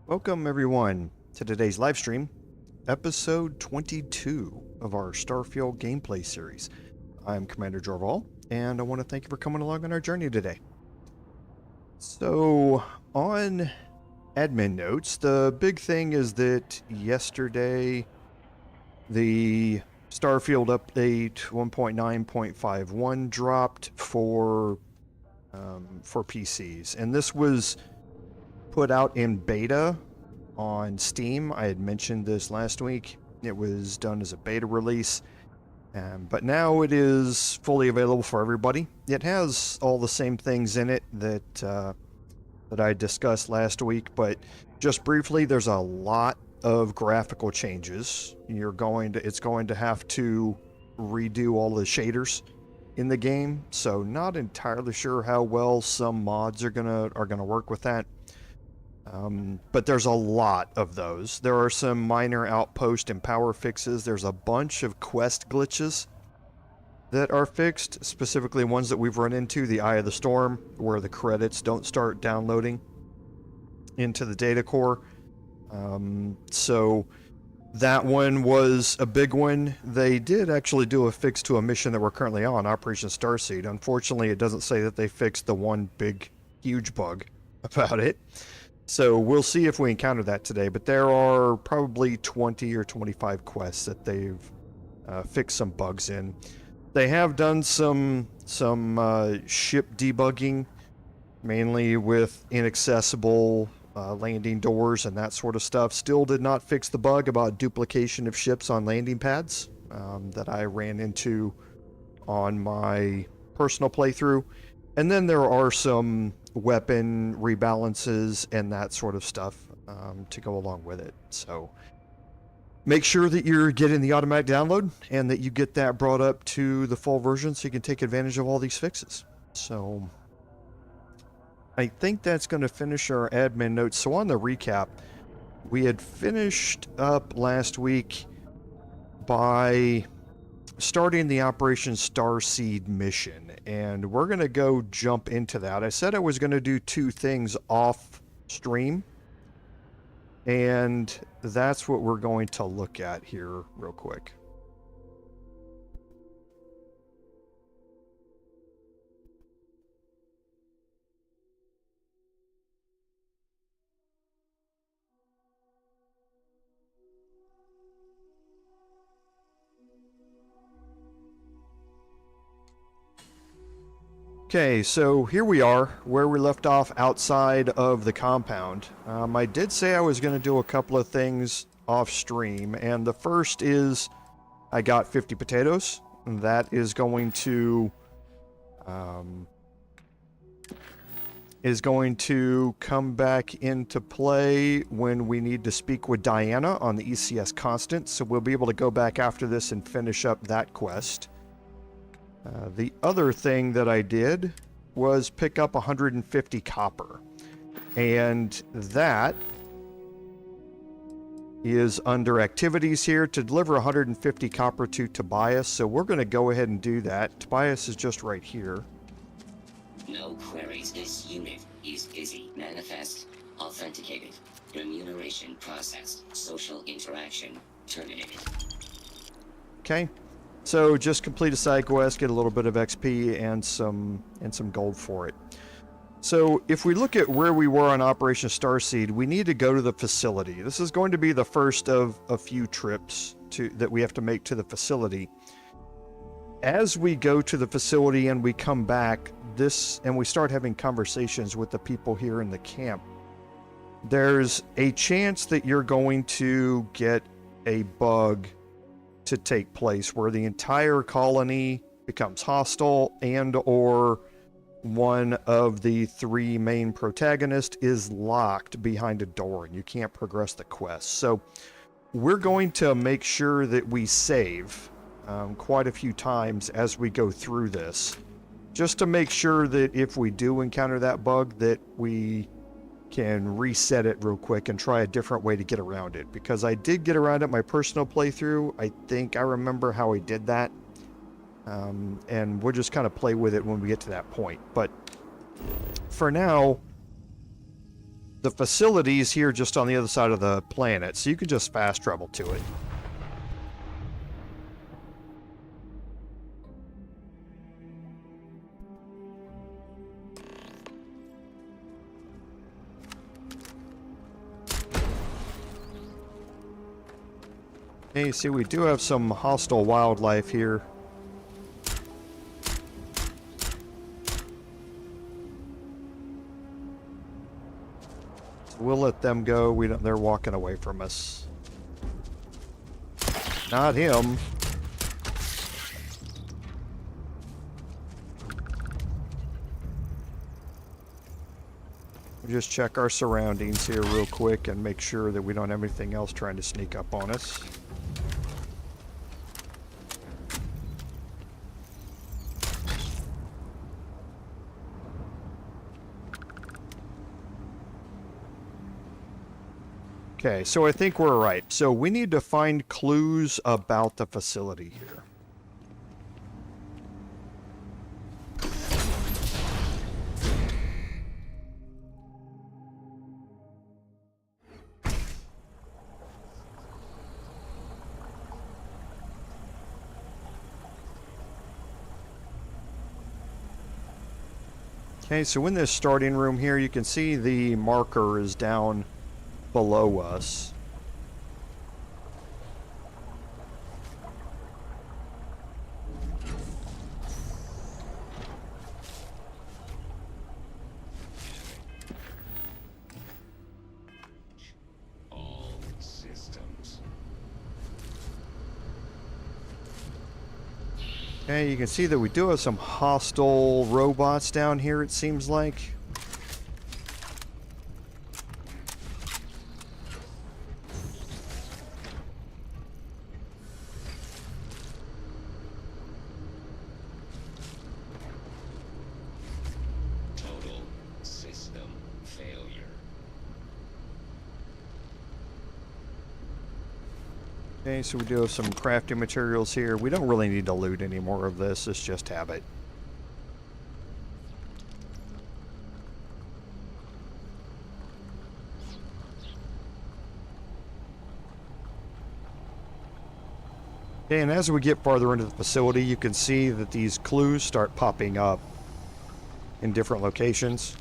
Welcome everyone to today's live stream, episode 22 of our Starfield gameplay series. I'm Commander Jorval, and I want to thank you for coming along on our journey today. So, on admin notes, the big thing is that yesterday the Starfield update 1.9.51 dropped for PCs, and this was put out in beta on Steam. I had mentioned this last week. It was done as a beta release, but now it is fully available for everybody. It has all the same things in it that I discussed last week, but just briefly, there's a lot of graphical changes. It's going to have to redo all the shaders in the game, so not entirely sure how well some mods are gonna work with that. But there's a lot of those. There are some minor outpost and power fixes. There's a bunch of quest glitches that are fixed, specifically ones that we've run into, the Eye of the Storm, where the credits don't start downloading into the data core. So that one was a big one. They did actually do a fix to a mission that we're currently on, Operation Starseed. Unfortunately, it doesn't say that they fixed the one big, huge bug about it. So we'll see if we encounter that today, but there are probably 20 or 25 quests that they've fixed some bugs in. They have done some ship debugging, mainly with inaccessible landing doors and that sort of stuff. Still did not fix the bug about duplication of ships on landing pads that I ran into on my personal playthrough. And then there are some weapon rebalances and that sort of stuff to go along with it. So make sure that you're getting the automatic download and that you get that brought up to the full version so you can take advantage of all these fixes. So I think that's going to finish our admin notes. So on the recap, we had finished up last week by starting the Operation Starseed mission, and we're going to go jump into that. I said I was going to do two things off stream, and that's what we're going to look at here real quick. Okay, so here we are, where we left off outside of the compound. I did say I was going to do a couple of things off stream, and the first is I got 50 potatoes. And that is going to come back into play when we need to speak with Diana on the ECS Constant, so we'll be able to go back after this and finish up that quest. The other thing that I did was pick up 150 copper, and that is under activities here to deliver 150 copper to Tobias, so we're going to go ahead and do that. Tobias is just right here. No queries. This unit is busy. Manifest authenticated. Remuneration processed. Social interaction terminated. Okay. So just complete a side quest, get a little bit of XP and some gold for it. So if we look at where we were on Operation Starseed, we need to go to the facility. This is going to be the first of a few trips that we have to make to the facility. As we go to the facility and we come back, and we start having conversations with the people here in the camp, there's a chance that you're going to get a bug to take place where the entire colony becomes hostile, and or one of the three main protagonists is locked behind a door and you can't progress the quest. So we're going to make sure that we save quite a few times as we go through this, just to make sure that if we do encounter that bug, that we can reset it real quick and try a different way to get around it, because I did get around it my personal playthrough. I think I remember how I did that, and we'll just kind of play with it when we get to that point. But for now, The facility is here just on the other side of the planet, so you can just fast travel to it. Okay, see, we do have some hostile wildlife here. We'll let them go. They're walking away from us. Not him. We'll just check our surroundings here real quick and make sure that we don't have anything else trying to sneak up on us. Okay, so I think we're right. So we need to find clues about the facility here. Okay, so in this starting room here, you can see the marker is down below us. All systems. Okay, you can see that we do have some hostile robots down here, it seems like. Total system failure. Okay, so we do have some crafting materials here. We don't really need to loot any more of this. Let's just have it. Okay, and as we get farther into the facility, you can see that these clues start popping up in different locations.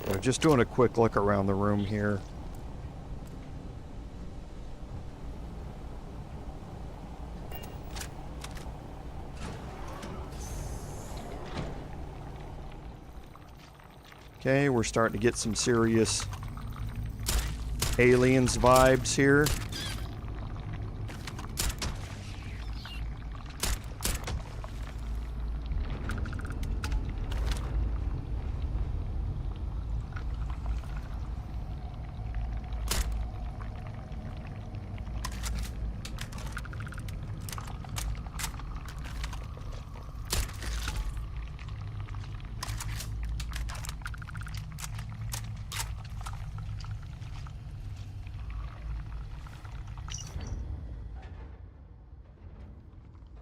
So just doing a quick look around the room here. Okay, we're starting to get some serious aliens vibes here.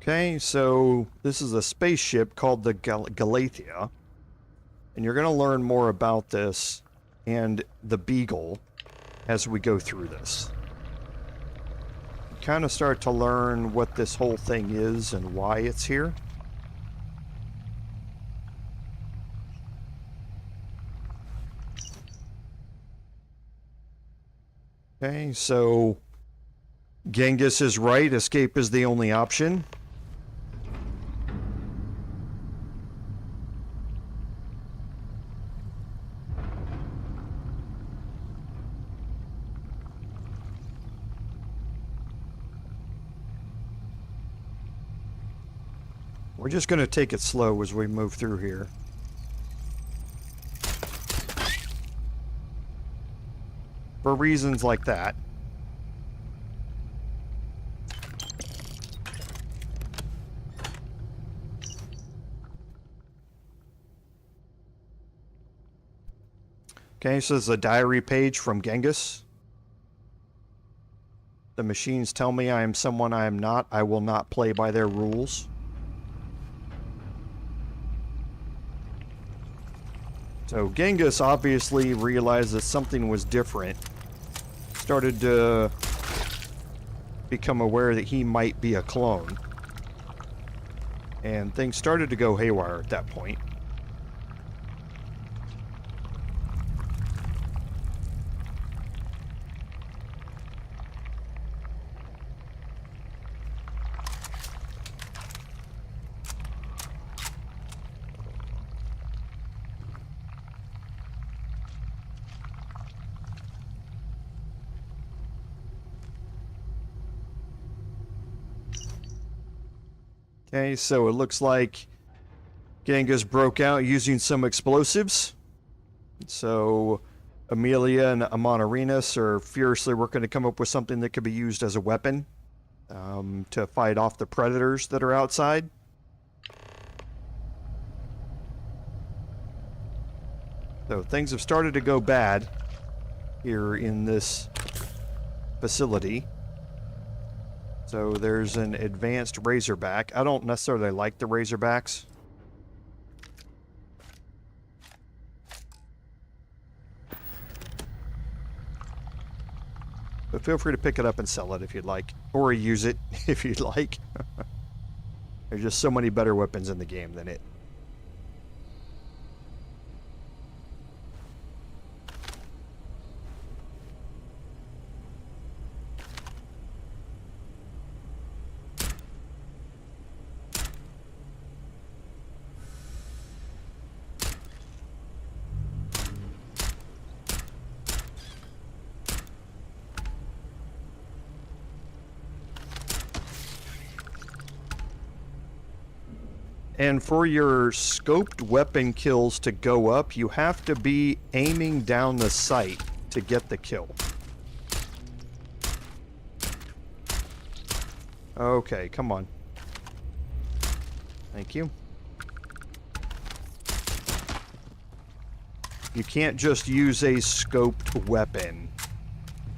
Okay, so this is a spaceship called the Galathea, and you're going to learn more about this and the Beagle as we go through this. Kind of start to learn what this whole thing is and why it's here. Okay, so Genghis is right, escape is the only option. We're just going to take it slow as we move through here. For reasons like that. Okay, so this is a diary page from Genghis. The machines tell me I am someone I am not. I will not play by their rules. So Genghis obviously realized that something was different. Started to become aware that he might be a clone. And things started to go haywire at that point. Okay, so it looks like Genghis broke out using some explosives. So Amelia and Amonirinus are furiously working to come up with something that could be used as a weapon to fight off the predators that are outside. So things have started to go bad here in this facility. So there's an advanced Razorback. I don't necessarily like the Razorbacks. But feel free to pick it up and sell it if you'd like. Or use it if you'd like. There's just so many better weapons in the game than it. And for your scoped weapon kills to go up, you have to be aiming down the sight to get the kill. Okay, come on. Thank you. You can't just use a scoped weapon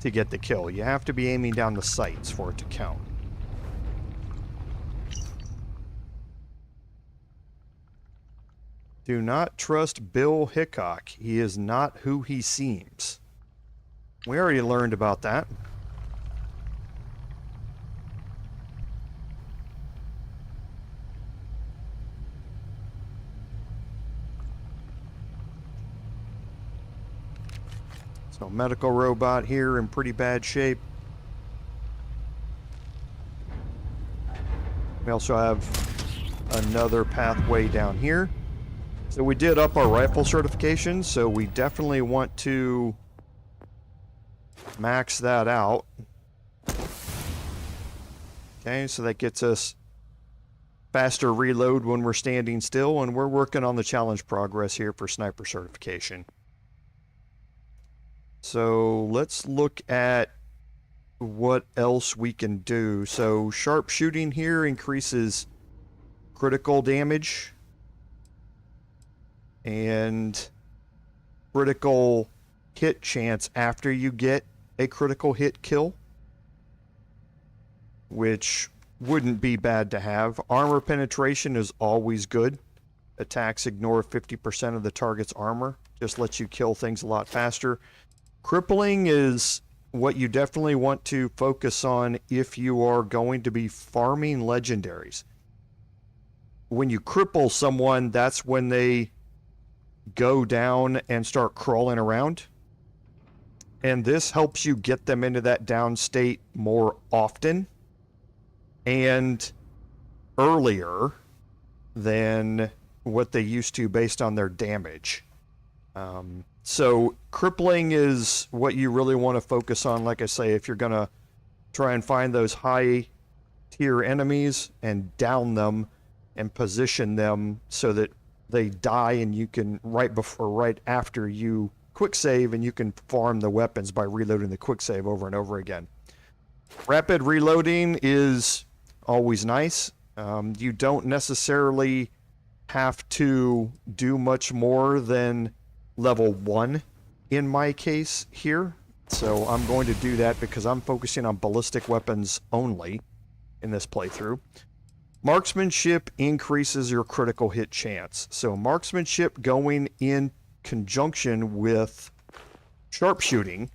to get the kill. You have to be aiming down the sights for it to count. Do not trust Bill Hickok. He is not who he seems. We already learned about that. So, medical robot here in pretty bad shape. We also have another pathway down here. So we did up our rifle certification, so we definitely want to max that out. Okay, so that gets us faster reload when we're standing still, and we're working on the challenge progress here for sniper certification. So let's look at what else we can do. So sharpshooting here increases critical damage and critical hit chance after you get a critical hit kill, which wouldn't be bad to have. Armor penetration is always good. Attacks ignore 50% of the target's armor. Just lets you kill things a lot faster. Crippling is what you definitely want to focus on if you are going to be farming legendaries. When you cripple someone, that's when they go down and start crawling around. And this helps you get them into that down state more often and earlier than what they used to based on their damage. So crippling is what you really want to focus on. Like I say, if you're going to try and find those high tier enemies and down them and position them so that they die and you can right after you quick save and you can farm the weapons by reloading the quick save over and over again. Rapid reloading is always nice. You don't necessarily have to do much more than level 1 in my case here. So I'm going to do that because I'm focusing on ballistic weapons only in this playthrough. Marksmanship increases your critical hit chance. So marksmanship going in conjunction with sharpshooting,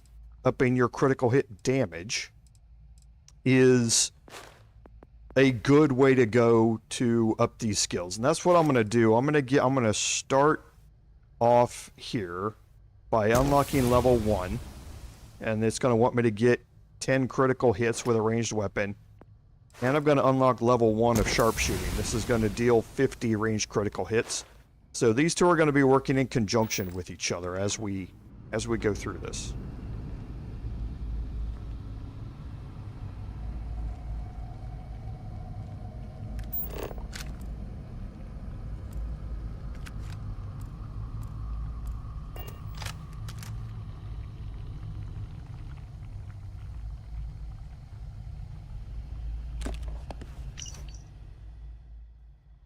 upping your critical hit damage, is a good way to go to up these skills. And that's what I'm going to do. I'm going to start off here by unlocking level 1. And it's going to want me to get 10 critical hits with a ranged weapon. And I'm going to unlock level 1 of sharpshooting. This is going to deal 50 ranged critical hits. So these two are going to be working in conjunction with each other as we go through this.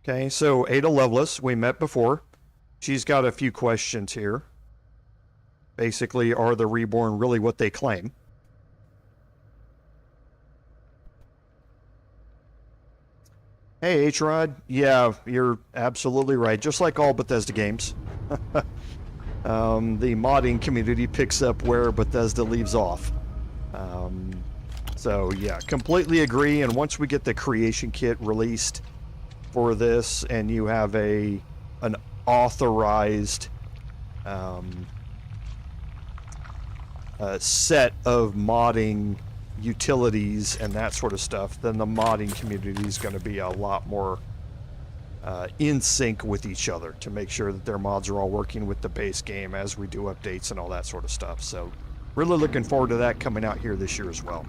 Okay, so Ada Lovelace, we met before. She's got a few questions here. Basically, are the Reborn really what they claim? Hey, H-Rod. Yeah, you're absolutely right. Just like all Bethesda games. The modding community picks up where Bethesda leaves off. So, yeah, completely agree. And once we get the creation kit released for this, and you have an authorized set of modding utilities and that sort of stuff, then the modding community is going to be a lot more in sync with each other to make sure that their mods are all working with the base game as we do updates and all that sort of stuff. So really looking forward to that coming out here this year as well.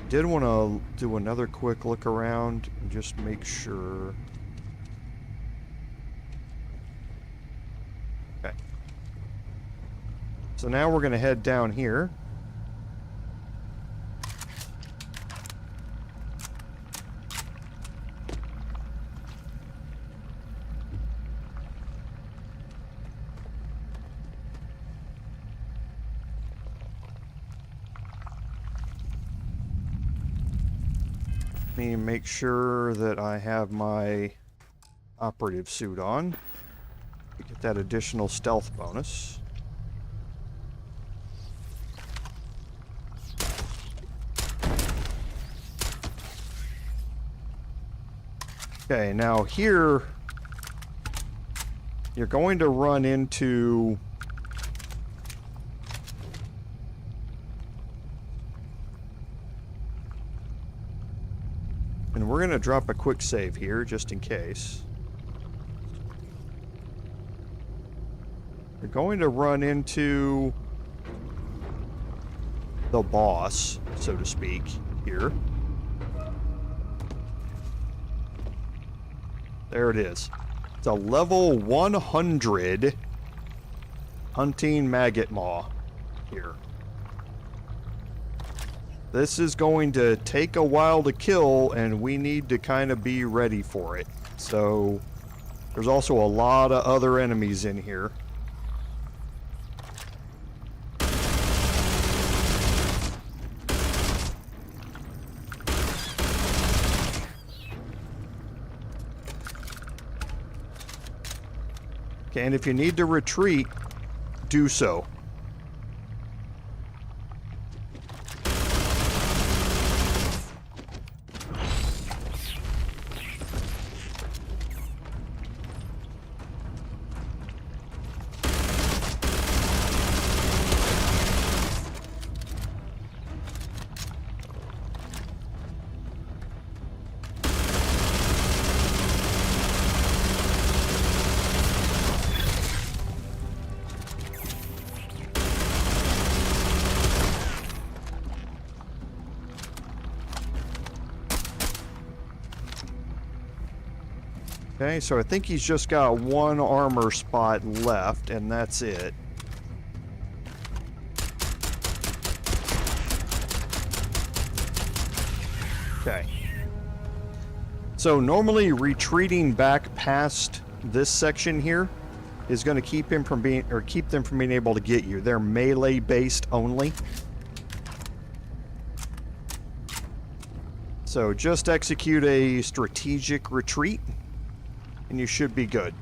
Did want to do another quick look around and just make sure. Okay. So now we're going to head down here. Let me make sure that I have my operative suit on to get that additional stealth bonus. Okay, now here you're going to run into and we're going to drop a quick save here, just in case. You're going to run into the boss, so to speak, here. There it is. It's a level 100 hunting maggot maw here. This is going to take a while to kill, and we need to kind of be ready for it. So, there's also a lot of other enemies in here. Okay, and if you need to retreat, do so. Okay, so I think he's just got one armor spot left, and that's it. Okay. So normally retreating back past this section here is going to keep him from being, or keep them from being able to get you. They're melee based only. So just execute a strategic retreat, and you should be good.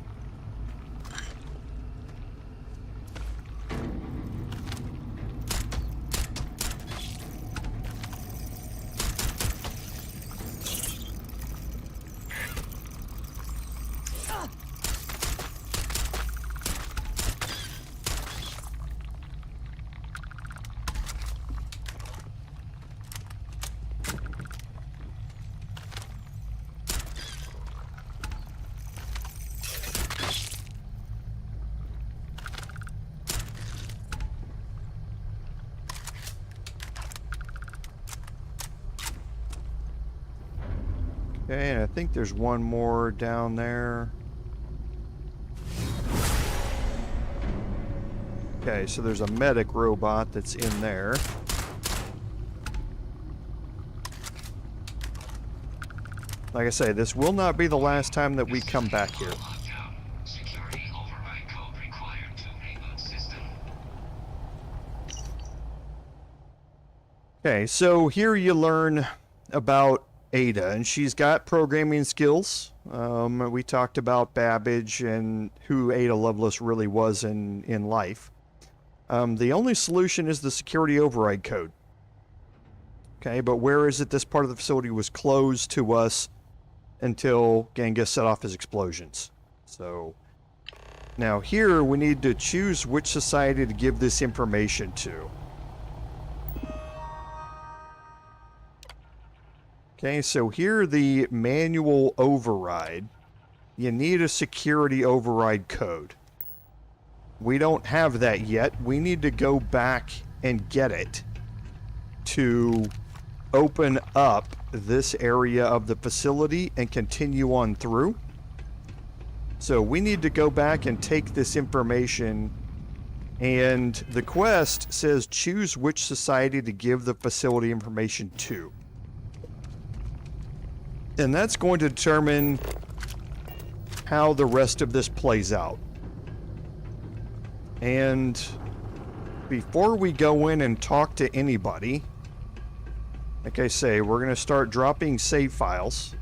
Okay, and I think there's one more down there. Okay, so there's a medic robot that's in there. Like I say, this will not be the last time that we come back here. Security override code required to reboot system. Okay, so here you learn about Ada, and she's got programming skills. We talked about Babbage and who Ada Lovelace really was in life. The only solution is the security override code. Okay, but where is it? This part of the facility was closed to us until Genghis set off his explosions. So now here we need to choose which society to give this information to. Okay, so here the manual override. You need a security override code. We don't have that yet. We need to go back and get it to open up this area of the facility and continue on through. So we need to go back and take this information, and the quest says choose which society to give the facility information to. And that's going to determine how the rest of this plays out. And before we go in and talk to anybody, like I say, we're going to start dropping save files.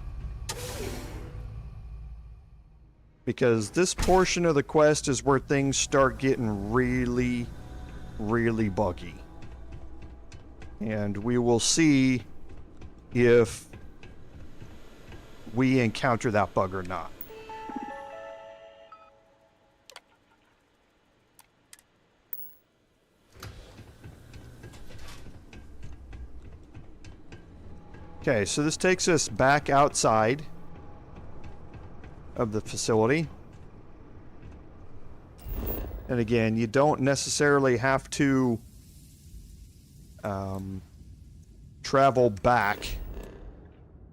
Because this portion of the quest is where things start getting really, really buggy. And we will see if we encounter that bug or not. Okay, so this takes us back outside of the facility. And again, you don't necessarily have to travel back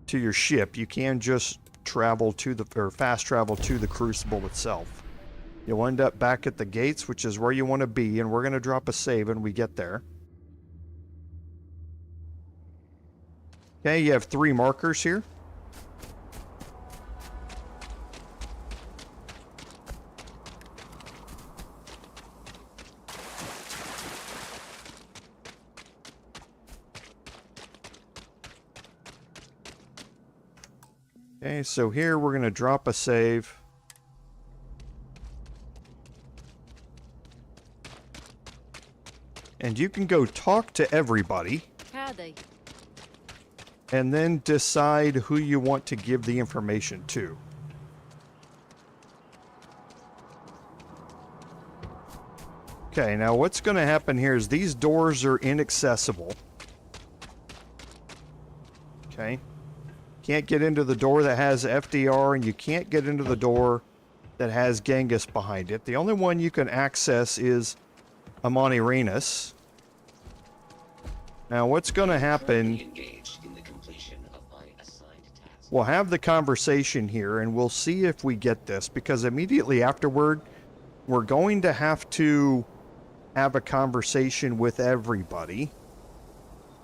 to your ship. You can just travel to the, or fast travel to the Crucible itself. You'll end up back at the gates, which is where you want to be, and we're going to drop a save when we get there. Okay, you have 3 markers here. Okay, so here we're going to drop a save. And you can go talk to everybody. Howdy. And then decide who you want to give the information to. Okay, now what's going to happen here is these doors are inaccessible. Okay. Can't get into the door that has FDR, and you can't get into the door that has Genghis behind it. The only one you can access is Amani Renus. Now what's going to happen... We'll have the conversation here, and we'll see if we get this, because immediately afterward, we're going to have to have a conversation with everybody,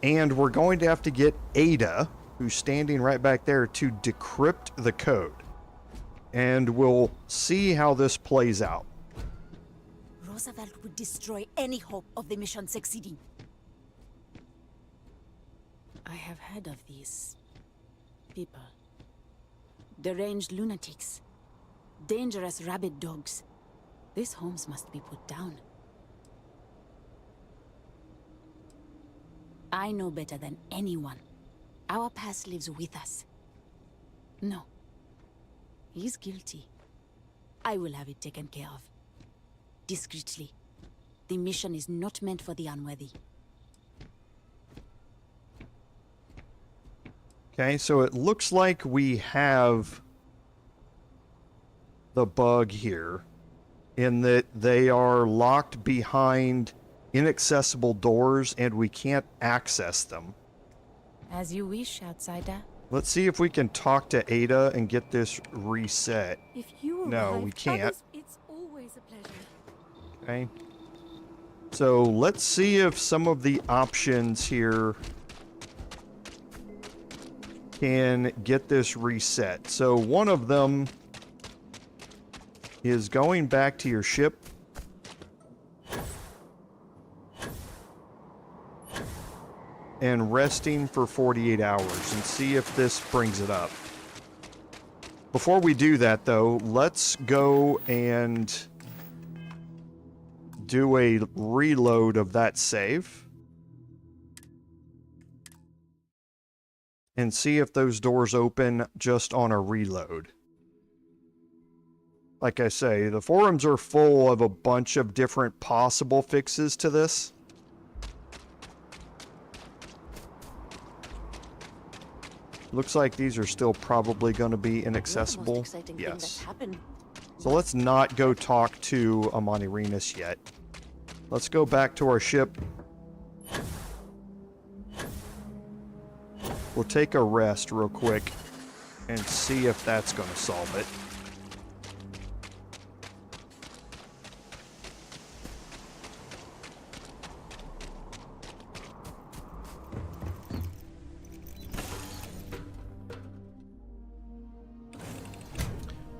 and we're going to have to get Ada, who's standing right back there, to decrypt the code, and we'll see how this plays out. Roosevelt would destroy any hope of the mission succeeding. I have heard of these people. Deranged lunatics. Dangerous rabid dogs. These homes must be put down. I know better than anyone. Our past lives with us. No. He's guilty. I will have it taken care of. Discreetly. The mission is not meant for the unworthy. Okay, so it looks like we have the bug here, in that they are locked behind inaccessible doors and we can't access them. As you wish, outsider. Let's see if we can talk to Ada and get this reset. If you No, we arrived, can't. others, it's always a pleasure. Okay. So let's see if some of the options here can get this reset. So one of them is going back to your ship. And resting for 48 hours and see if this brings it up. Before we do that though, let's go and do a reload of that save. And see if those doors open just on a reload. Like I say, the forums are full of a bunch of different possible fixes to this. Looks like these are still probably going to be inaccessible. Yes. So let's not go talk to Amani Renus yet. Let's go back to our ship. We'll take a rest real quick and see if that's going to solve it.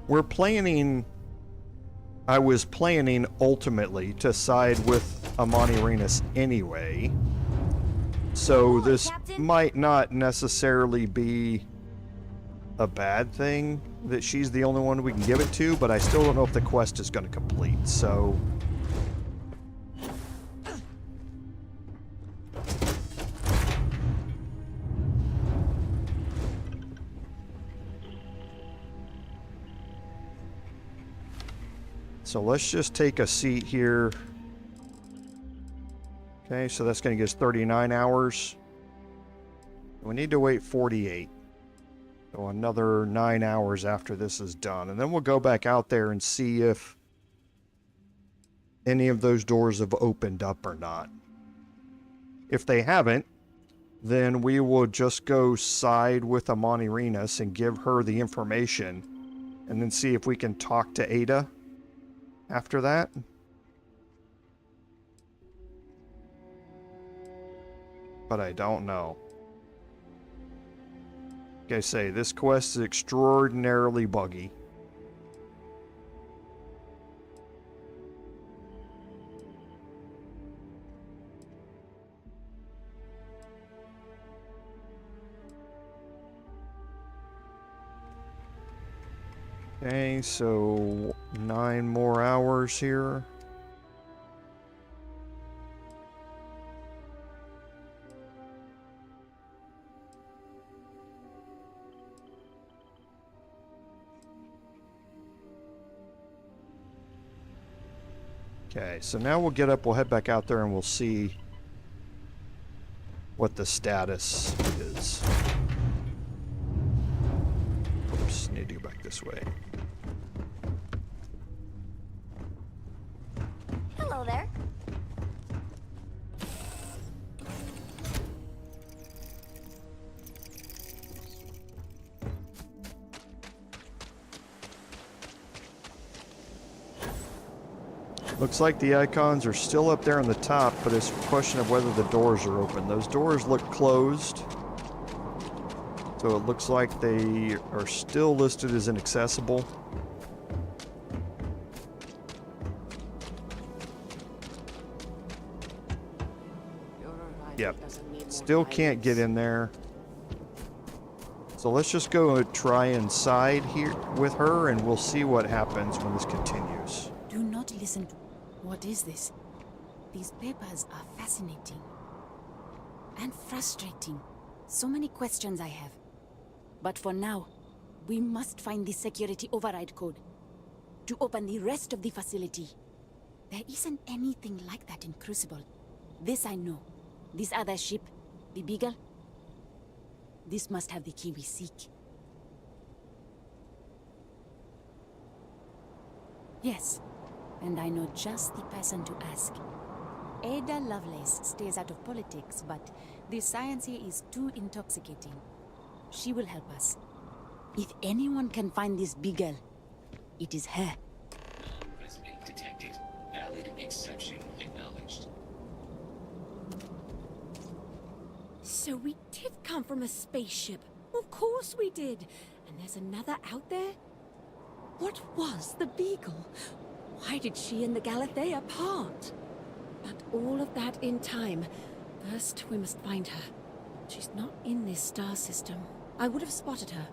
We're planning... I was planning ultimately to side with Amani Renus anyway. So this might not necessarily be a bad thing that she's the only one we can give it to, but I still don't know if the quest is going to complete, so... So let's just take a seat here. Okay, so that's going to give us 39 hours. We need to wait 48. So another 9 hours after this is done. And then we'll go back out there and see if any of those doors have opened up or not. If they haven't, then we will just go side with Amani Renus and give her the information. And then see if we can talk to Ada after that. But I don't know. Like I say, this quest is extraordinarily buggy. Okay, so 9 more hours here. Okay, so now we'll get up, we'll head back out there and we'll see what the status is. Oops, need to go back this way. Hello there. Looks like the icons are still up there on the top, but it's a question of whether the doors are open. Those doors look closed. So it looks like they are still listed as inaccessible. Yep. Still can't get in there. So let's just go try inside here with her and we'll see what happens when this continues. Do not listen to... What is this? These papers are fascinating. And frustrating. So many questions I have. But for now, we must find the security override code to open the rest of the facility. There isn't anything like that in Crucible. This I know. This other ship, the Beagle, this must have the key we seek. Yes, and I know just the person to ask. Ada Lovelace stays out of politics, but the science here is too intoxicating. She will help us. If anyone can find this Beagle, it is her. Non-resident detected. Valid exception acknowledged. So we did come from a spaceship. Of course we did. And there's another out there? What was the Beagle? Why did she and the Galathea part? But all of that in time. First, we must find her. She's not in this star system. I would have spotted her.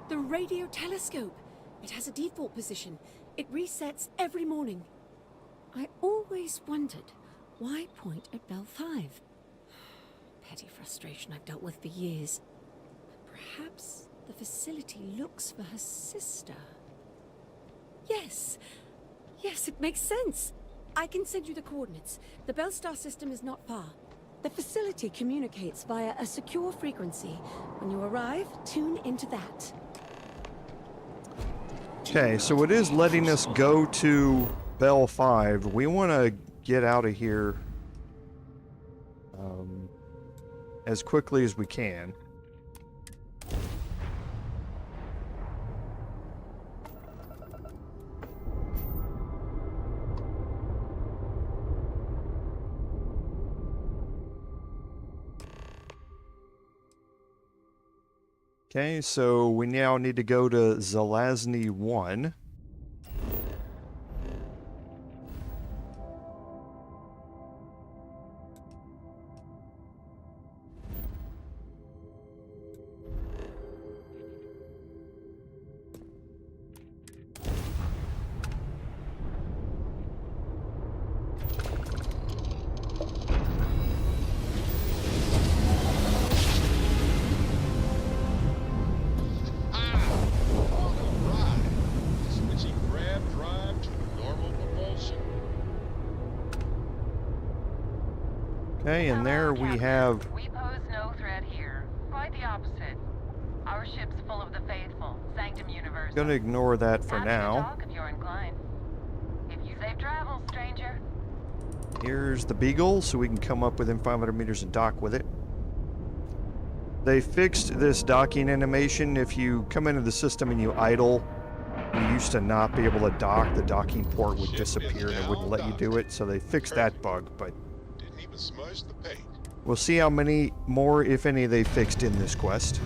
The radio telescope. It has a default position. It resets every morning. I always wondered, why point at Bell 5? Petty frustration I've dealt with for years. Perhaps the facility looks for her sister. Yes, it makes sense. I can send you the coordinates. The Bell Star system is not far. The facility communicates via a secure frequency. When you arrive, tune into that. Okay, so it is letting us go to Bell 5. We want to get out of here as quickly as we can. Okay, so we now need to go to Zelazny 1. Okay, and there we have... We pose no threat here. Quite the opposite. Our ship's full of the faithful, Sanctum Universe. Gonna ignore that for Happy to now. talk if you're inclined. If you safe travels, stranger. Here's the Beagle, so we can come up within 500 meters and dock with it. They fixed this docking animation. If you come into the system and you idle, you used to not be able to dock. The docking port would disappear and it wouldn't let you do it, so they fixed that bug, but Didn't even smudge the paint. we'll see how many more, if any, they fixed in this quest.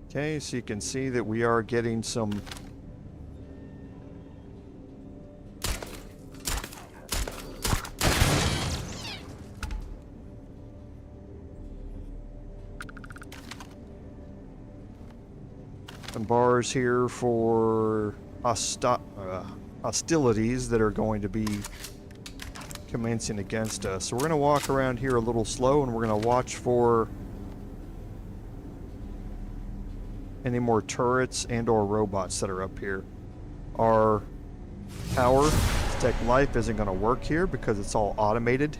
Okay, so you can see that we are getting some bars here for hostilities that are going to be commencing against us. So we're going to walk around here a little slow and we're going to watch for any more turrets and or robots that are up here. Our power to detect life isn't going to work here because it's all automated.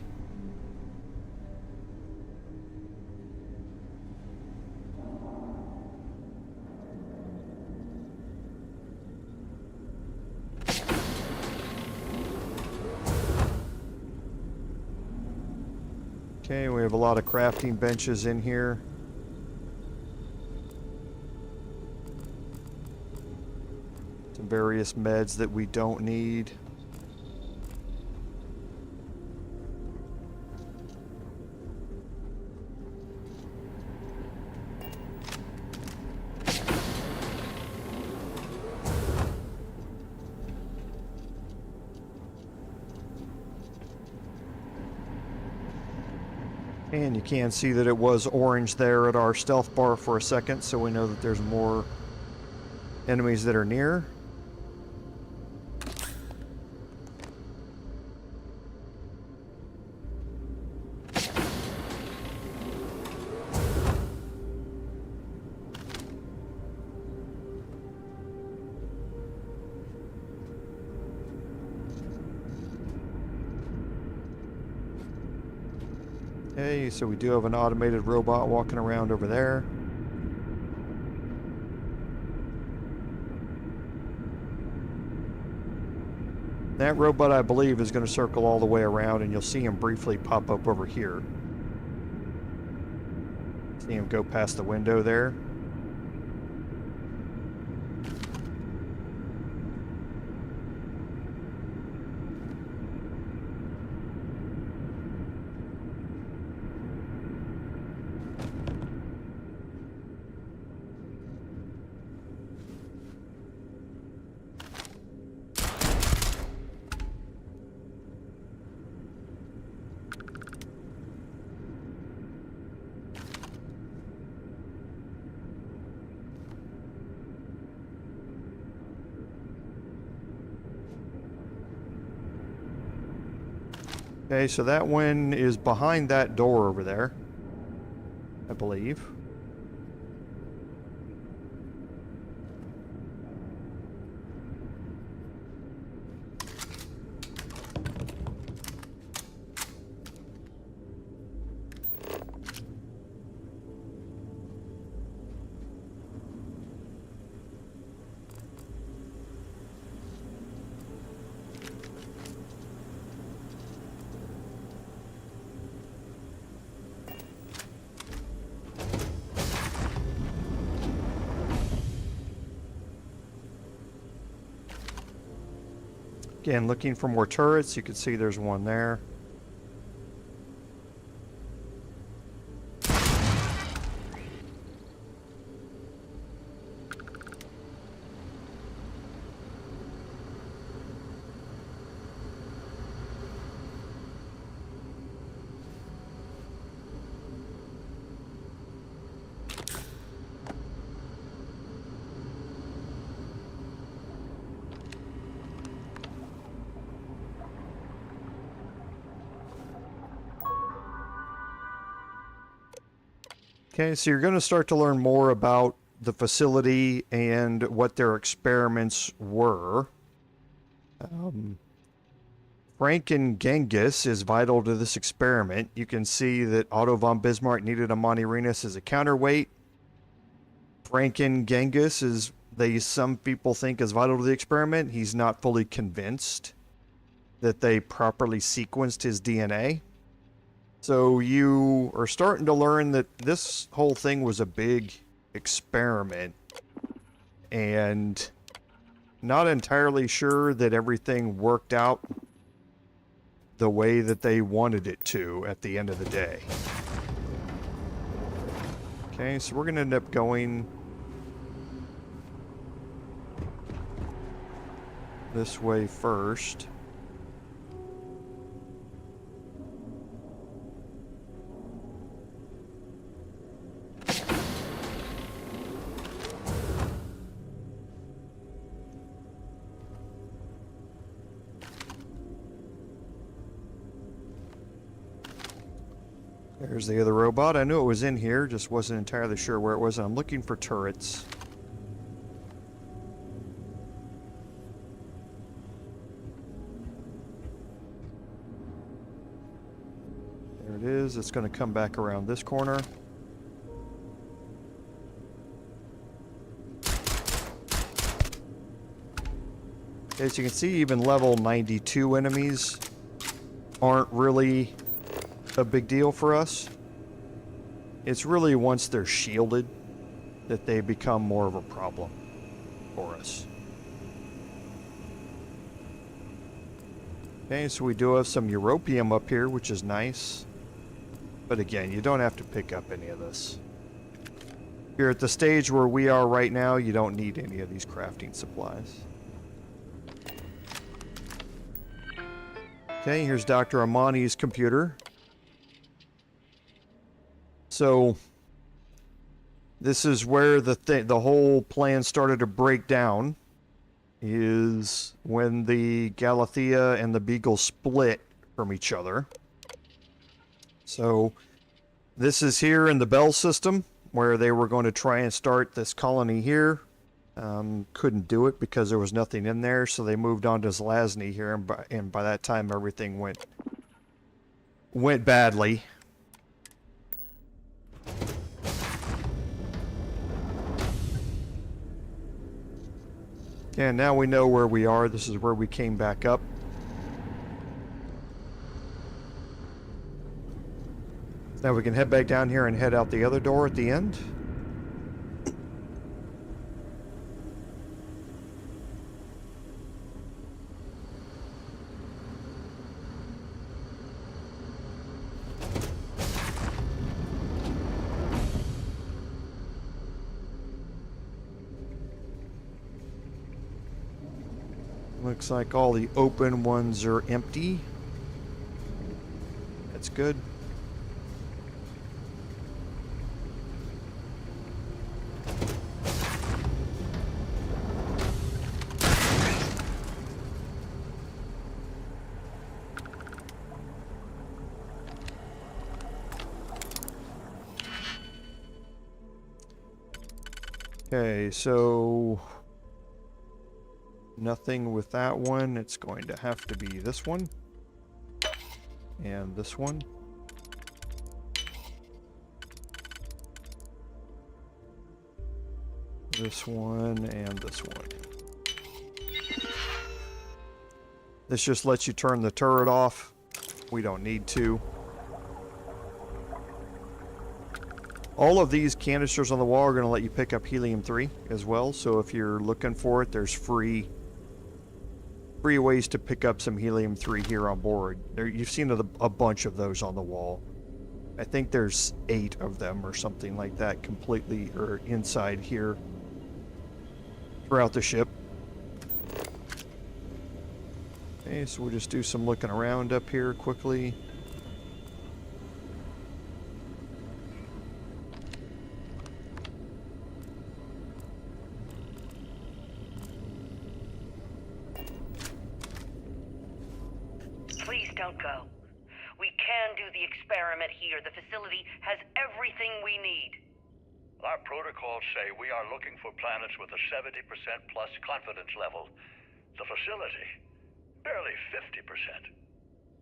Okay, we have a lot of crafting benches in here. Some various meds that we don't need. And you can see that it was orange there at our stealth bar for a second, so we know that there's more enemies that are near. Okay, so we do have an automated robot walking around over there. That robot, I believe, is going to circle all the way around, and you'll see him briefly pop up over here. See him go past the window there. Okay, so that one is behind that door over there, I believe. Again, looking for more turrets. You can see there's one there. Okay, so you're going to start to learn more about the facility and what their experiments were. Frank and Genghis is vital to this experiment. You can see that Otto von Bismarck needed a Montirenus as a counterweight. Frank and Genghis is, some people think, is vital to the experiment. He's not fully convinced that they properly sequenced his DNA. So you are starting to learn that this whole thing was a big experiment, and not entirely sure that everything worked out the way that they wanted it to at the end of the day. Okay, so we're going to end up going this way first. There's the other robot. I knew it was in here, just wasn't entirely sure where it was. I'm looking for turrets. There it is. It's going to come back around this corner. As you can see, even level 92 enemies aren't really a big deal for us. It's really once they're shielded that they become more of a problem for us. Okay, so we do have some europium up here, which is nice. But again, you don't have to pick up any of this. You're at the stage where we are right now, you don't need any of these crafting supplies. Okay, here's Dr. Amani's computer. So this is where the whole plan started to break down, is when the Galathea and the Beagle split from each other. So this is here in the Bell system, where they were going to try and start this colony here. Couldn't do it because there was nothing in there, so they moved on to Zelazny here, and by that time everything went badly. Okay, and now we know where we are. This is where we came back up. Now we can head back down here and head out the other door at the end. Looks like all the open ones are empty. That's good. Okay, so nothing with that one. It's going to have to be this one and this one. This one and this one. This just lets you turn the turret off. We don't need to. All of these canisters on the wall are going to let you pick up helium-3 as well. So if you're looking for it, there's free ways to pick up some helium-3 here on board. You've seen a bunch of those on the wall. I think there's 8 of them or something like that completely or inside here throughout the ship. Okay, so we'll just do some looking around up here quickly. Please don't go. We can do the experiment here. The facility has everything we need. Our protocols say we are looking for planets with a 70% plus confidence level. The facility, barely 50%.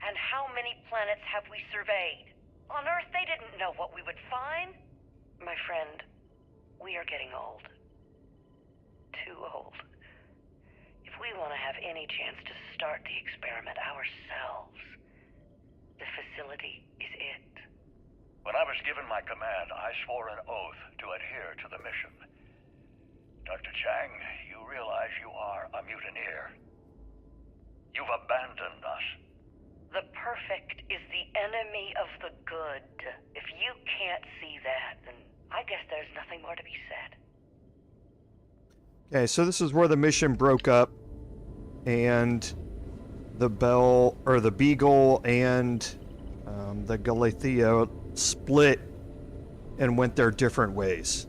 And how many planets have we surveyed? On Earth, they didn't know what we would find. My friend, we are getting old. Too old. If we want to have any chance to start the experiment ourselves, the facility is it. When I was given my command, I swore an oath to adhere to the mission. Dr. Chang, you realize you are a mutineer. You've abandoned us. The perfect is the enemy of the good. If you can't see that, then I guess there's nothing more to be said. Okay, so this is where the mission broke up, and the Beagle and the Galathea split and went their different ways.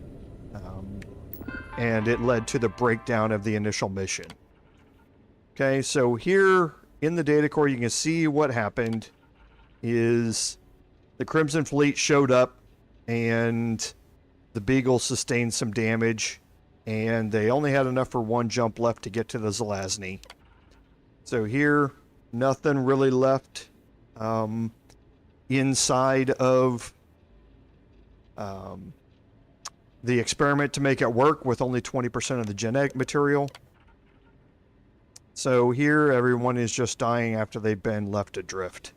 And it led to the breakdown of the initial mission. Okay, so here in the data core, you can see what happened is the Crimson Fleet showed up and the Beagle sustained some damage, and they only had enough for one jump left to get to the Zelazny. So here, nothing really left inside of the experiment to make it work, with only 20% of the genetic material. So here, everyone is just dying after they've been left adrift.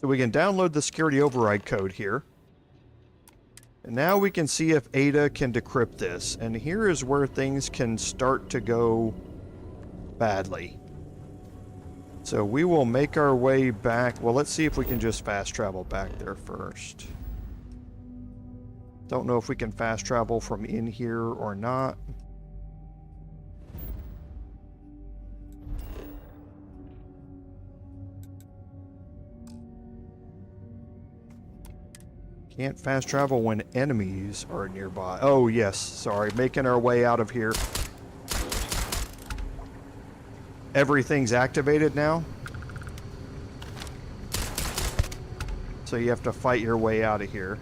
So we can download the security override code here. And now we can see if Ada can decrypt this. And here is where things can start to go badly. So we will make our way back. Well, let's see if we can just fast travel back there first. Don't know if we can fast travel from in here or not. Can't fast travel when enemies are nearby. Oh, yes. Sorry. Making our way out of here. Everything's activated now. So you have to fight your way out of here.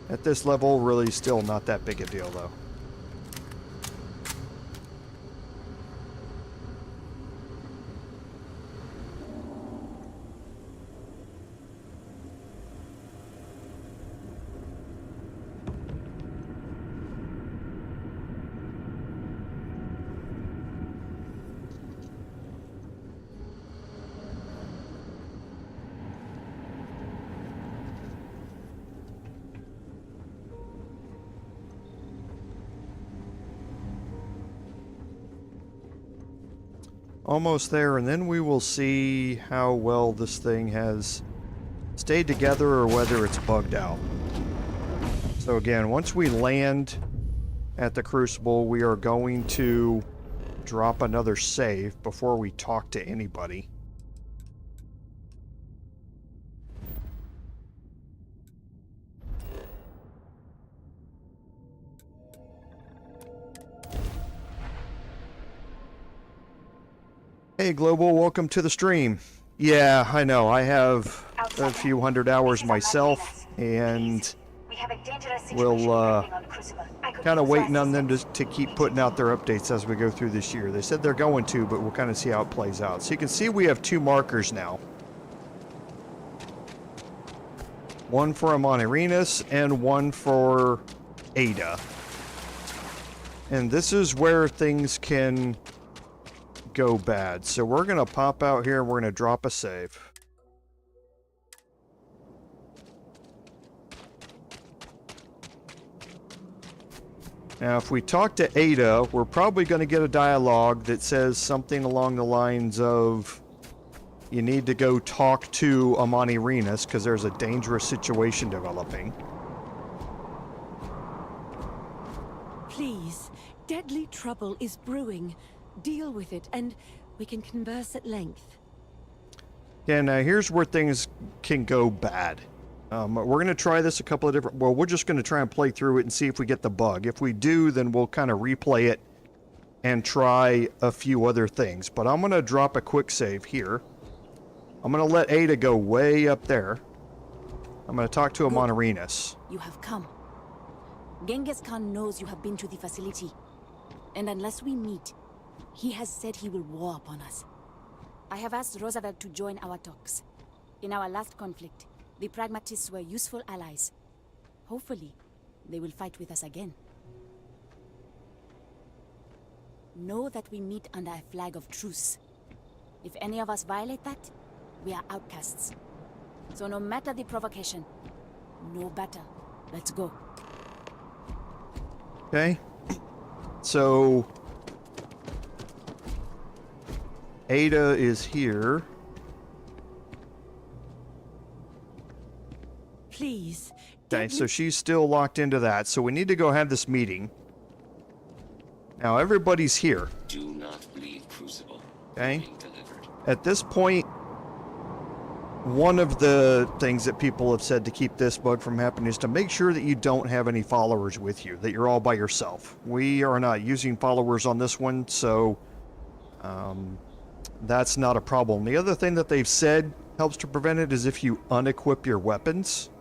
At this level, really still not that big a deal, though. almost there, and then we will see how well this thing has stayed together or whether it's bugged out. So again, once we land at the Crucible, we are going to drop another save before we talk to anybody. Hey Global, welcome to the stream. Yeah, I know, I have a few hundred hours myself, and we'll kind of waiting on them to keep putting out their updates as we go through this year. They said they're going to, but we'll kind of see how it plays out. So you can see we have 2 markers now. One for Amanirenas and one for Ada. And this is where things can go bad. So we're going to pop out here and we're going to drop a save. Now, if we talk to Ada, we're probably going to get a dialogue that says something along the lines of, you need to go talk to Amanirenas because there's a dangerous situation developing. Please, deadly trouble is brewing. Deal with it, and we can converse at length. Yeah, now here's where things can go bad. We're going to try this a couple of different... Well, we're just going to try and play through it and see if we get the bug. If we do, then we'll kind of replay it and try a few other things. But I'm going to drop a quick save here. I'm going to let Ada go way up there. I'm going to talk to Amanirenas. You have come. Genghis Khan knows you have been to the facility. And unless we meet, he has said he will war upon us. I have asked Roosevelt to join our talks. In our last conflict, the pragmatists were useful allies. Hopefully, they will fight with us again. Know that we meet under a flag of truce. If any of us violate that, we are outcasts. So no matter the provocation, no battle. Let's go. Okay. So Ada is here. Please. Okay, so she's still locked into that. So we need to go have this meeting. Now everybody's here. Do not leave Crucible. Okay. Being delivered. At this point, one of the things that people have said to keep this bug from happening is to make sure that you don't have any followers with you, that you're all by yourself. We are not using followers on this one, so that's not a problem. The other thing that they've said helps to prevent it is if you unequip your weapons.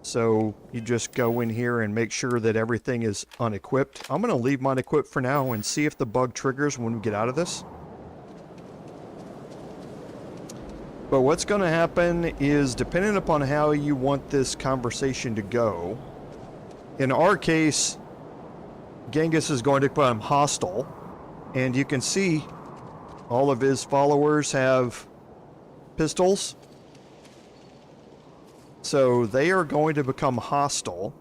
So you just go in here and make sure that everything is unequipped. I'm going to leave mine equipped for now and see if the bug triggers when we get out of this. But what's going to happen is, depending upon how you want this conversation to go, in our case, Genghis is going to become hostile, and you can see all of his followers have pistols. So they are going to become hostile,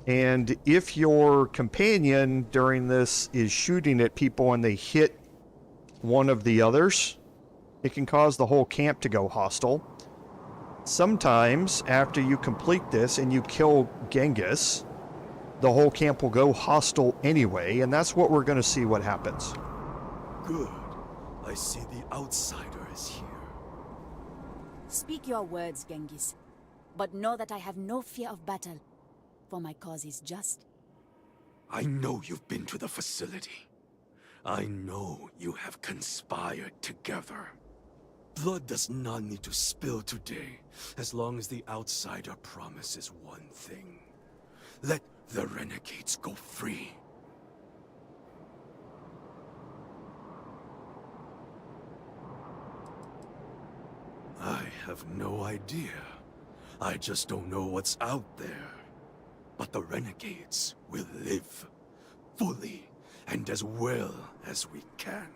and if your companion during this is shooting at people and they hit one of the others, it can cause the whole camp to go hostile. Sometimes, after you complete this and you kill Genghis, the whole camp will go hostile anyway, and that's what we're going to see what happens. Good. I see the outsider is here. Speak your words, Genghis. But know that I have no fear of battle, for my cause is just. I know you've been to the facility. I know you have conspired together. Blood does not need to spill today, as long as the outsider promises one thing. Let the renegades go free. I have no idea. I just don't know what's out there. But the renegades will live, fully, and as well as we can.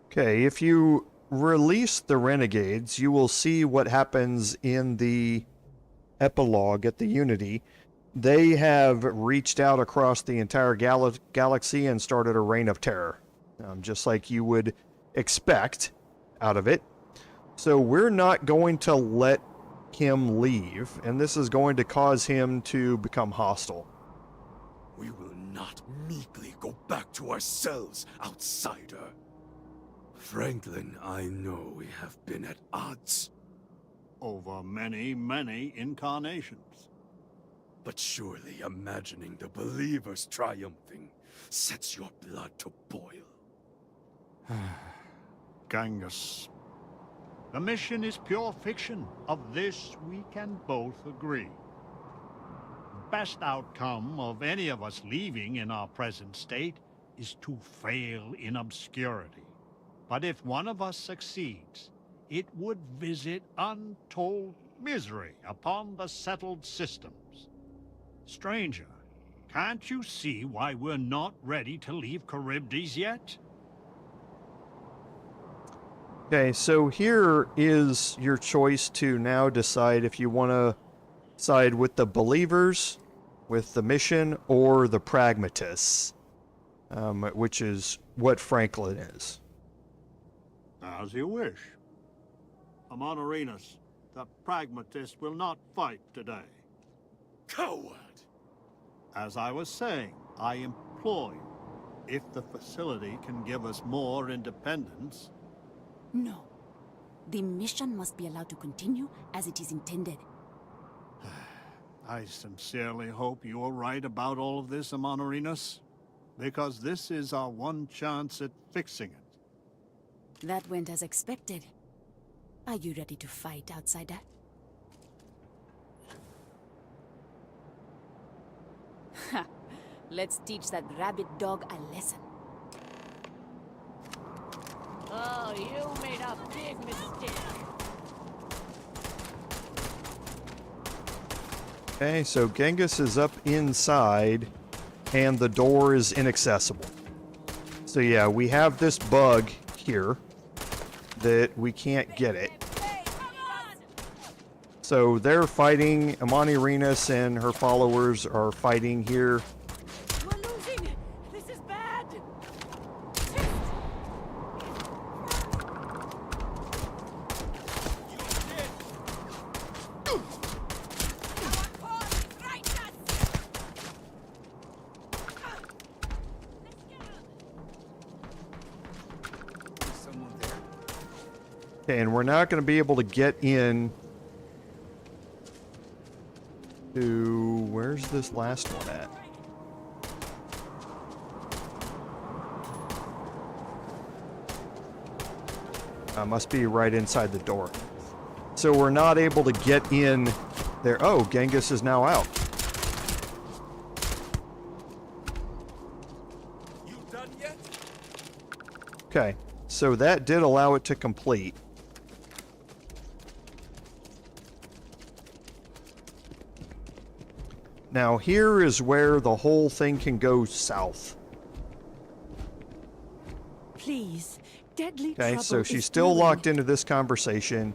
Okay, if you release the renegades, you will see what happens in the epilogue at the Unity. They have reached out across the entire galaxy and started a reign of terror. just like you would expect out of it. So we're not going to let him leave, and this is going to cause him to become hostile. We will not meekly go back to our cells, outsider. Franklin, I know we have been at odds. Over many, many incarnations. But surely imagining the believers triumphing sets your blood to boil. Genghis. The mission is pure fiction. Of this we can both agree. Best outcome of any of us leaving in our present state is to fail in obscurity. But if one of us succeeds, it would visit untold misery upon the settled systems. Stranger, can't you see why we're not ready to leave Charybdis yet? Okay, so here is your choice to now decide if you want to side with the believers, with the mission, or the pragmatists, which is what Franklin is. As you wish. Amonarinus, the pragmatist will not fight today. Coward! As I was saying, I implore you, if the facility can give us more independence... No. The mission must be allowed to continue as it is intended. I sincerely hope you are right about all of this, Amonarinus, because this is our one chance at fixing it. That went as expected. Are you ready to fight, outsider? Ha! Let's teach that rabid dog a lesson. Oh, you made a big mistake. Okay, so Genghis is up inside, and the door is inaccessible. So yeah, we have this bug here that we can't get it. So they're fighting. Amonarinus and her followers are fighting here. We're losing. This is bad. Okay, and we're not going to be able to get in to... Where's this last one at? Must be right inside the door. So we're not able to get in there. Oh, Genghis is now out. You done yet? Okay, so that did allow it to complete. Now here is where the whole thing can go south. Please, deadly Okay, trouble so she's is still brewing. locked into this conversation.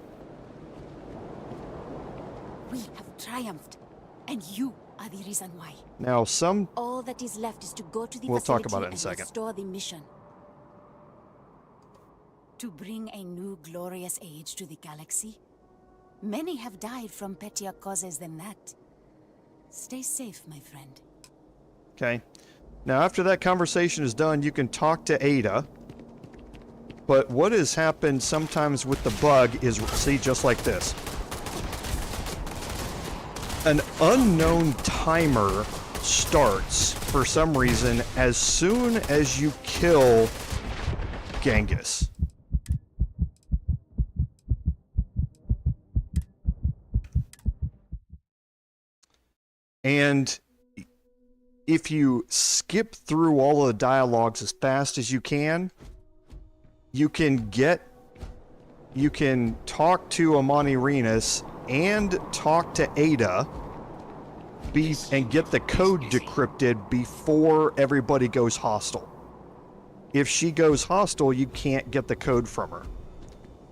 We have triumphed, and you are the reason why. Now some... All that is left is to go to the We'll talk facility about it in a and second. restore the mission. To bring a new glorious age to the galaxy. Many have died from pettier causes than that. Stay safe, my friend. Okay. Now after that conversation is done, you can talk to Ada. But what has happened sometimes with the bug is, see, just like this. An unknown timer starts, for some reason, as soon as you kill Genghis. And if you skip through all of the dialogues as fast as you can talk to Amonarinus and talk to Ada and get the code decrypted before everybody goes hostile. If she goes hostile, you can't get the code from her.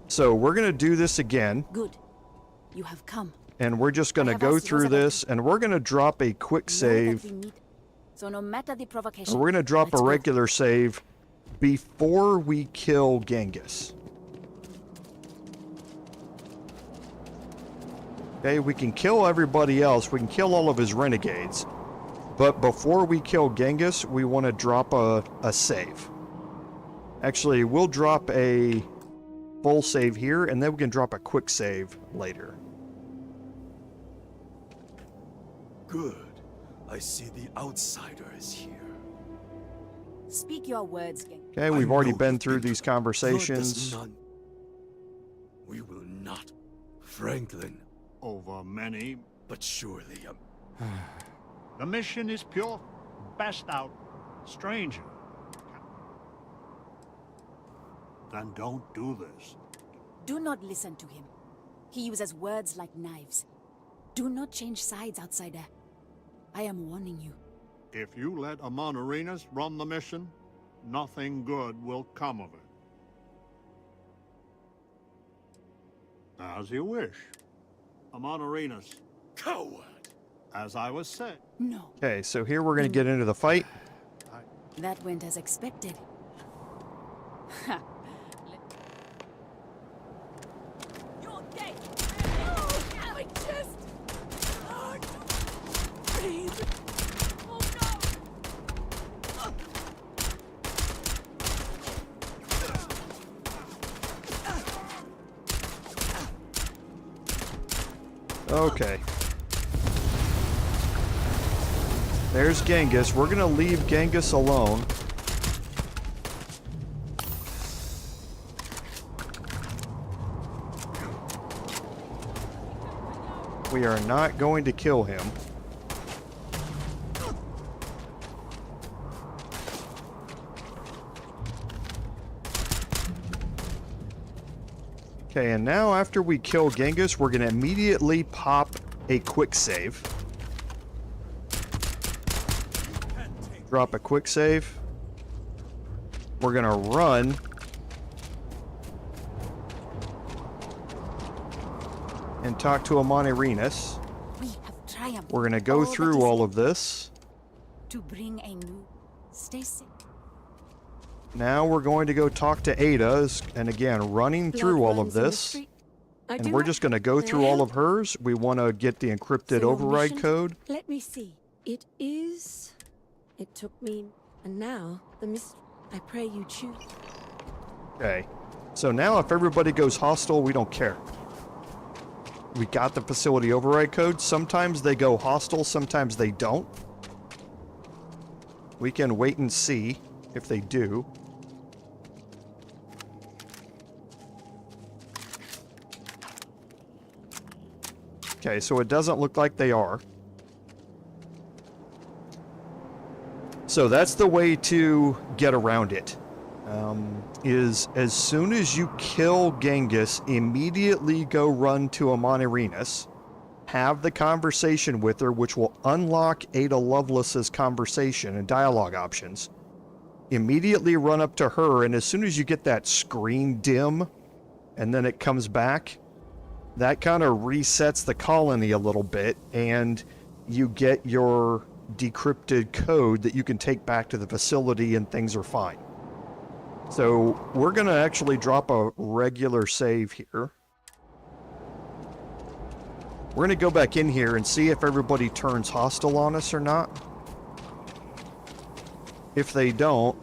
So we're going to do this again. Good. You have come. And we're just going to go through this, and we're going to drop a quick save. So no matter the provocation, We're going to drop a regular save before we kill Genghis. Okay, we can kill everybody else. We can kill all of his renegades. But before we kill Genghis, we want to drop a save. Actually, we'll drop a full save here, and then we can drop a quick save later. Good. I see the outsider is here. Speak your words, Genghis. Okay, we've already know been you've through been these to- Blood conversations. does not- We will not. Franklin. Over many. But surely, The mission is pure. Best out. Stranger. Then don't do this. Do not listen to him. He uses words like knives. Do not change sides, outsider. I am warning you. If you let Amon Arenas run the mission, nothing good will come of it. As you wish. Amon Arenas. coward! As I was saying. No, Okay, so here we're going to get into the fight. that went as expected. Ha. You're dead! Oh, now it just... Oh, breathe! Oh, no! Okay. There's Genghis. We're going to leave Genghis alone. We are not going to kill him. Okay, and now after we kill Genghis, we're going to immediately pop a quick save. Drop a quick save. We're going to run. And talk to Amon Arenas. We have triumphed. We're going to go All that through is all of this. to bring a new... Stay safe. Now we're going to go talk to Ada, and again, running through all of this. And we're just going to go through all of hers. We want to get the encrypted override code. Let me see. It is... It took me... And now, I pray you choose. Okay. So now if everybody goes hostile, we don't care. We got the facility override code. Sometimes they go hostile, sometimes they don't. We can wait and see if they do. Okay, so it doesn't look like they are. So that's the way to get around it. Is as soon as you kill Genghis, immediately go run to Amon Arenas, have the conversation with her, which will unlock Ada Lovelace's conversation and dialogue options. Immediately run up to her, and as soon as you get that screen dim, and then it comes back, that kind of resets the colony a little bit, and you get your decrypted code that you can take back to the facility, and things are fine. So we're going to actually drop a regular save here. We're going to go back in here and see if everybody turns hostile on us or not. If they don't,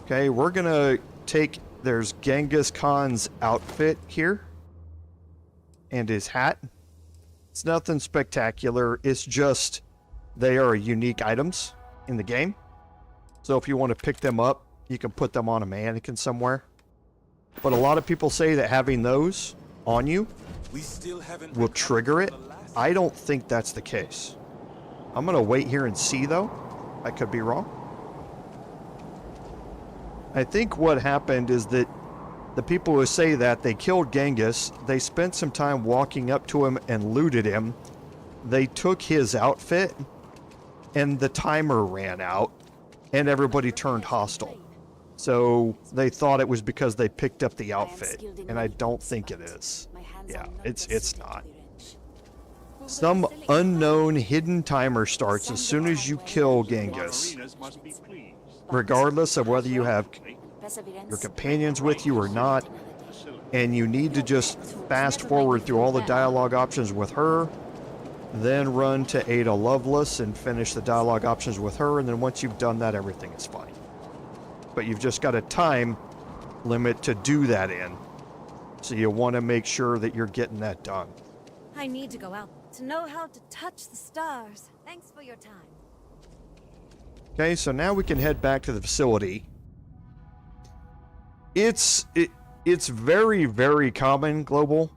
okay, we're going to take, there's Genghis Khan's outfit here and his hat. It's nothing spectacular. It's just they are unique items in the game. So if you want to pick them up, you can put them on a mannequin somewhere. But a lot of people say that having those on you will trigger it. I don't think that's the case. I'm going to wait here and see, though. I could be wrong. I think what happened is that the people who say that they killed Genghis, they spent some time walking up to him and looted him. They took his outfit, and the timer ran out, and everybody turned hostile. So they thought it was because they picked up the outfit, and I don't think it is. Yeah, it's not. For Some unknown hidden timer starts as soon as you kill Genghis, regardless of whether you have your companions with you or not, and you need to just fast forward through all the dialogue options with her, then run to Ada Lovelace and finish the dialogue options with her, and then once you've done that, everything is fine. But you've just got a time limit to do that in, so you want to make sure that you're getting that done. I need to go out to know how to touch the stars. Thanks for your time. Okay, so now we can head back to the facility. It's very, very common, Global.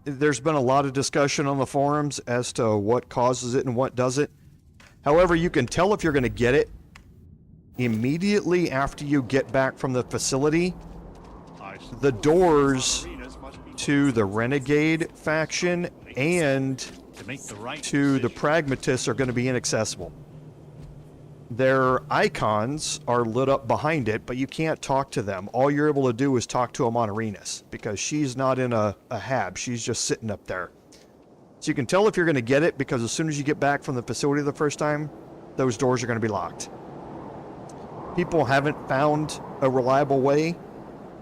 There's been a lot of discussion on the forums as to what causes it and what doesn't. However, you can tell if you're going to get it immediately after you get back from the facility. The doors to the Renegade faction and to the Pragmatists are going to be inaccessible. Their icons are lit up behind it, but you can't talk to them. All you're able to do is talk to Amonarinus, because she's not in a hab. She's just sitting up there. So you can tell if you're going to get it, because as soon as you get back from the facility the first time, those doors are going to be locked. People haven't found a reliable way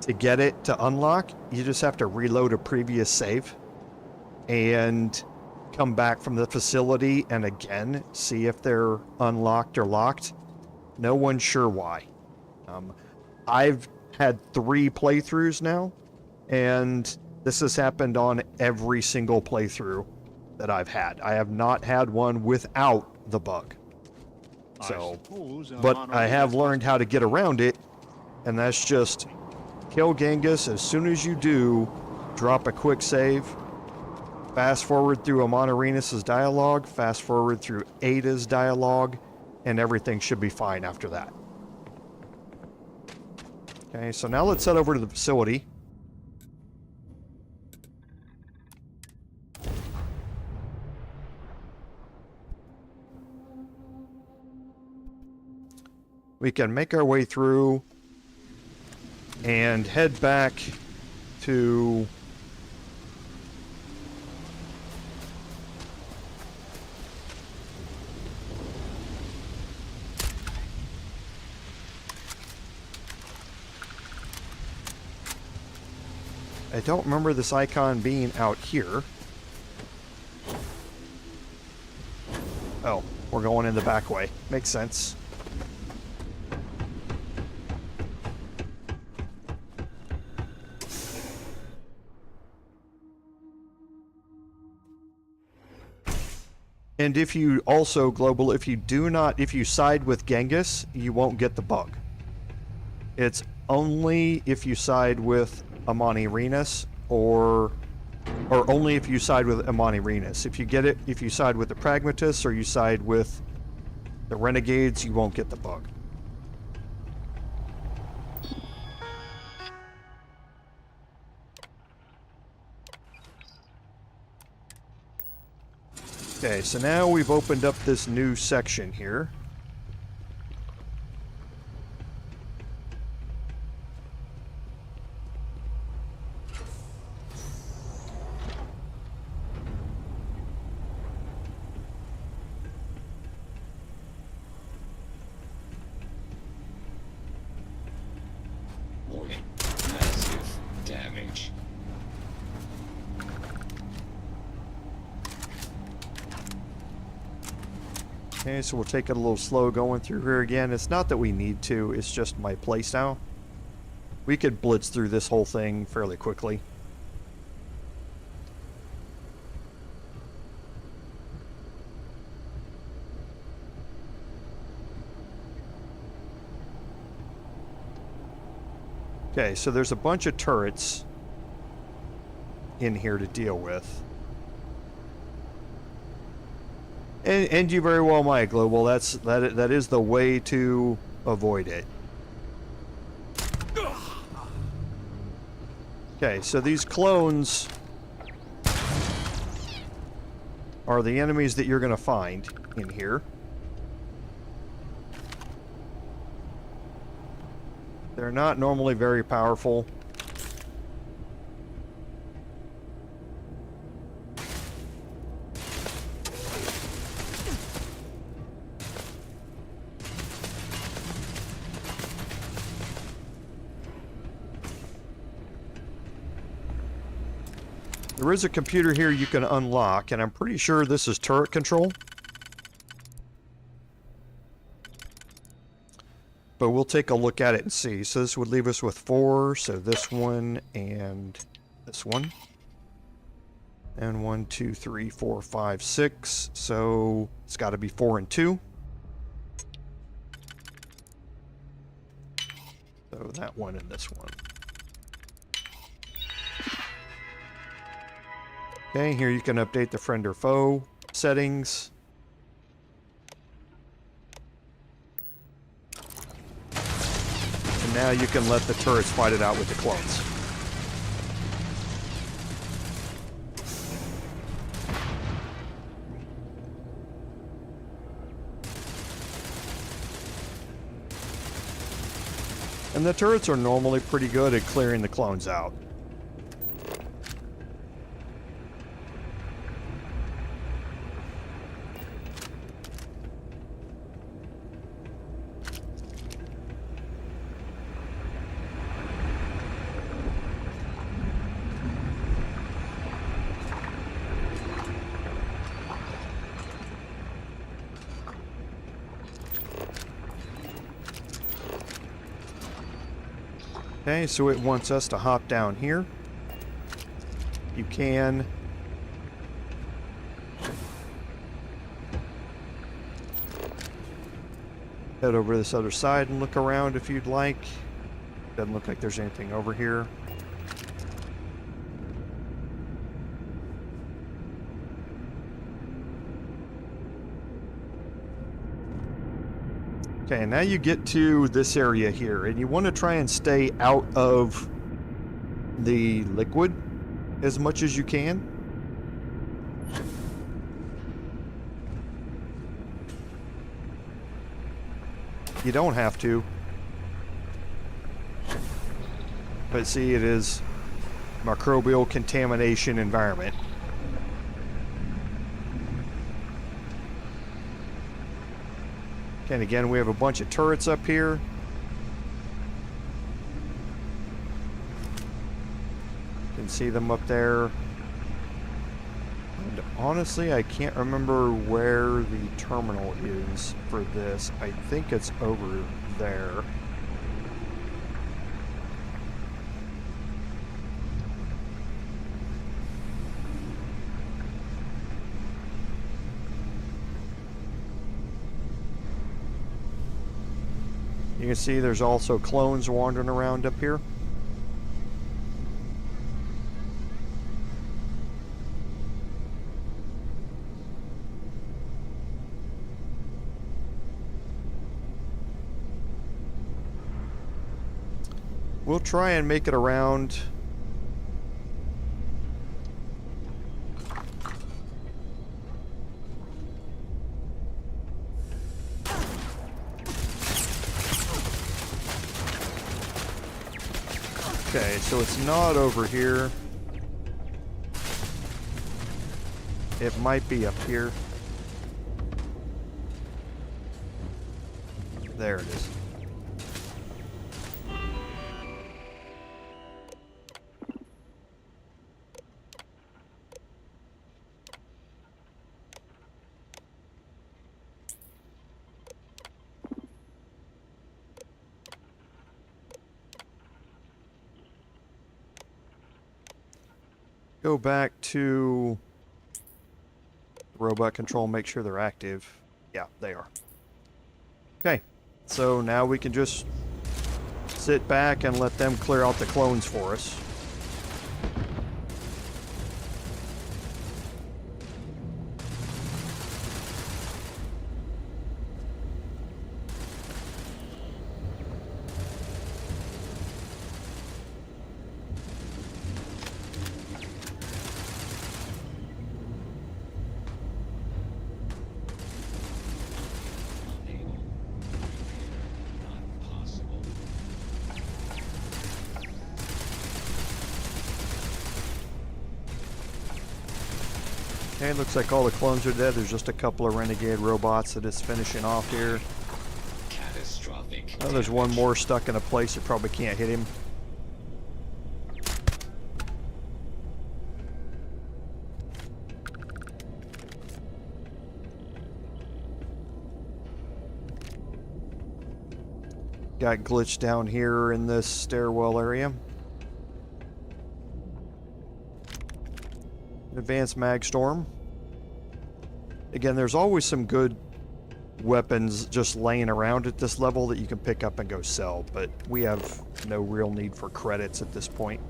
to get it to unlock. You just have to reload a previous save and come back from the facility and again see if they're unlocked or locked. No one's sure why. I've had 3 playthroughs now, and this has happened on every single playthrough that I've had. I have not had one without the bug. So, but I have learned how to get around it, and that's just kill Genghis. As soon as you do, drop a quick save, fast forward through Amonarinus' dialogue, fast forward through Ada's dialogue, and everything should be fine after that. Okay, so now let's head over to the facility. We can make our way through and head back to I don't remember this icon being out here. Oh, we're going in the back way. Makes sense. And if you also, Global, if you side with Genghis, you won't get the bug. It's only if you side with Amonarinus or only if you side with Amonarinus. If you get it, if you side with the Pragmatists or you side with the Renegades, you won't get the bug. Okay, so now we've opened up this new section here. Warning. Massive damage. Okay, so we'll take it a little slow going through here again. It's not that we need to, it's just my playstyle. We could blitz through this whole thing fairly quickly. Okay, so there's a bunch of turrets in here to deal with. And you very well might, Global. That is the way to avoid it. Okay, so these clones are the enemies that you're going to find in here. They're not normally very powerful. There is a computer here you can unlock, and I'm pretty sure this is turret control. But we'll take a look at it and see. So this would leave us with 4, so this one and this one. And 1, 2, 3, 4, 5, 6. So it's got to be 4 and 2. So that one and this one. Okay, here you can update the friend or foe settings. And now you can let the turrets fight it out with the clones. And the turrets are normally pretty good at clearing the clones out. Okay, so it wants us to hop down here. You can head over to this other side and look around if you'd like. Doesn't look like there's anything over here. Okay, now you get to this area here, and you want to try and stay out of the liquid as much as you can. You don't have to. But see, it is microbial contamination environment. And again, we have a bunch of turrets up here. You can see them up there. And honestly, I can't remember where the terminal is for this. I think it's over there. You can see there's also clones wandering around up here. We'll try and make it around. Okay, so it's not over here. It might be up here. There it is. Go back to robot control, make sure they're active. Yeah, they are. Okay, so now we can just sit back and let them clear out the clones for us. Okay, looks like all the clones are dead. There's just a couple of renegade robots that it's finishing off here. Catastrophic. Oh, there's one more stuck in a place you probably can't hit him. got glitched down here in this stairwell area. Advanced mag storm. Again, there's always some good weapons just laying around at this level that you can pick up and go sell, but we have no real need for credits at this point.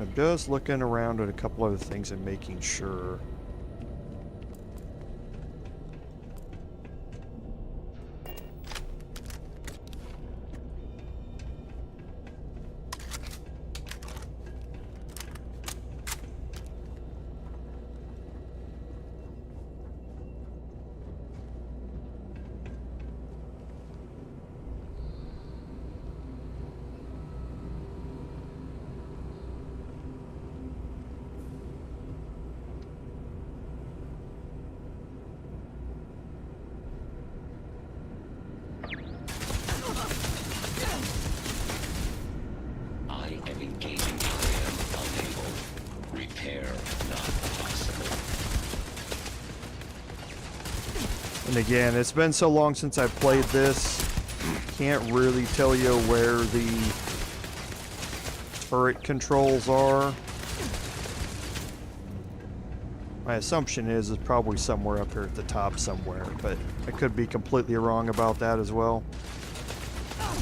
I'm just looking around at a couple other things and making sure. And again, it's been so long since I've played this, can't really tell you where the turret controls are. My assumption is it's probably somewhere up here at the top somewhere, but I could be completely wrong about that as well.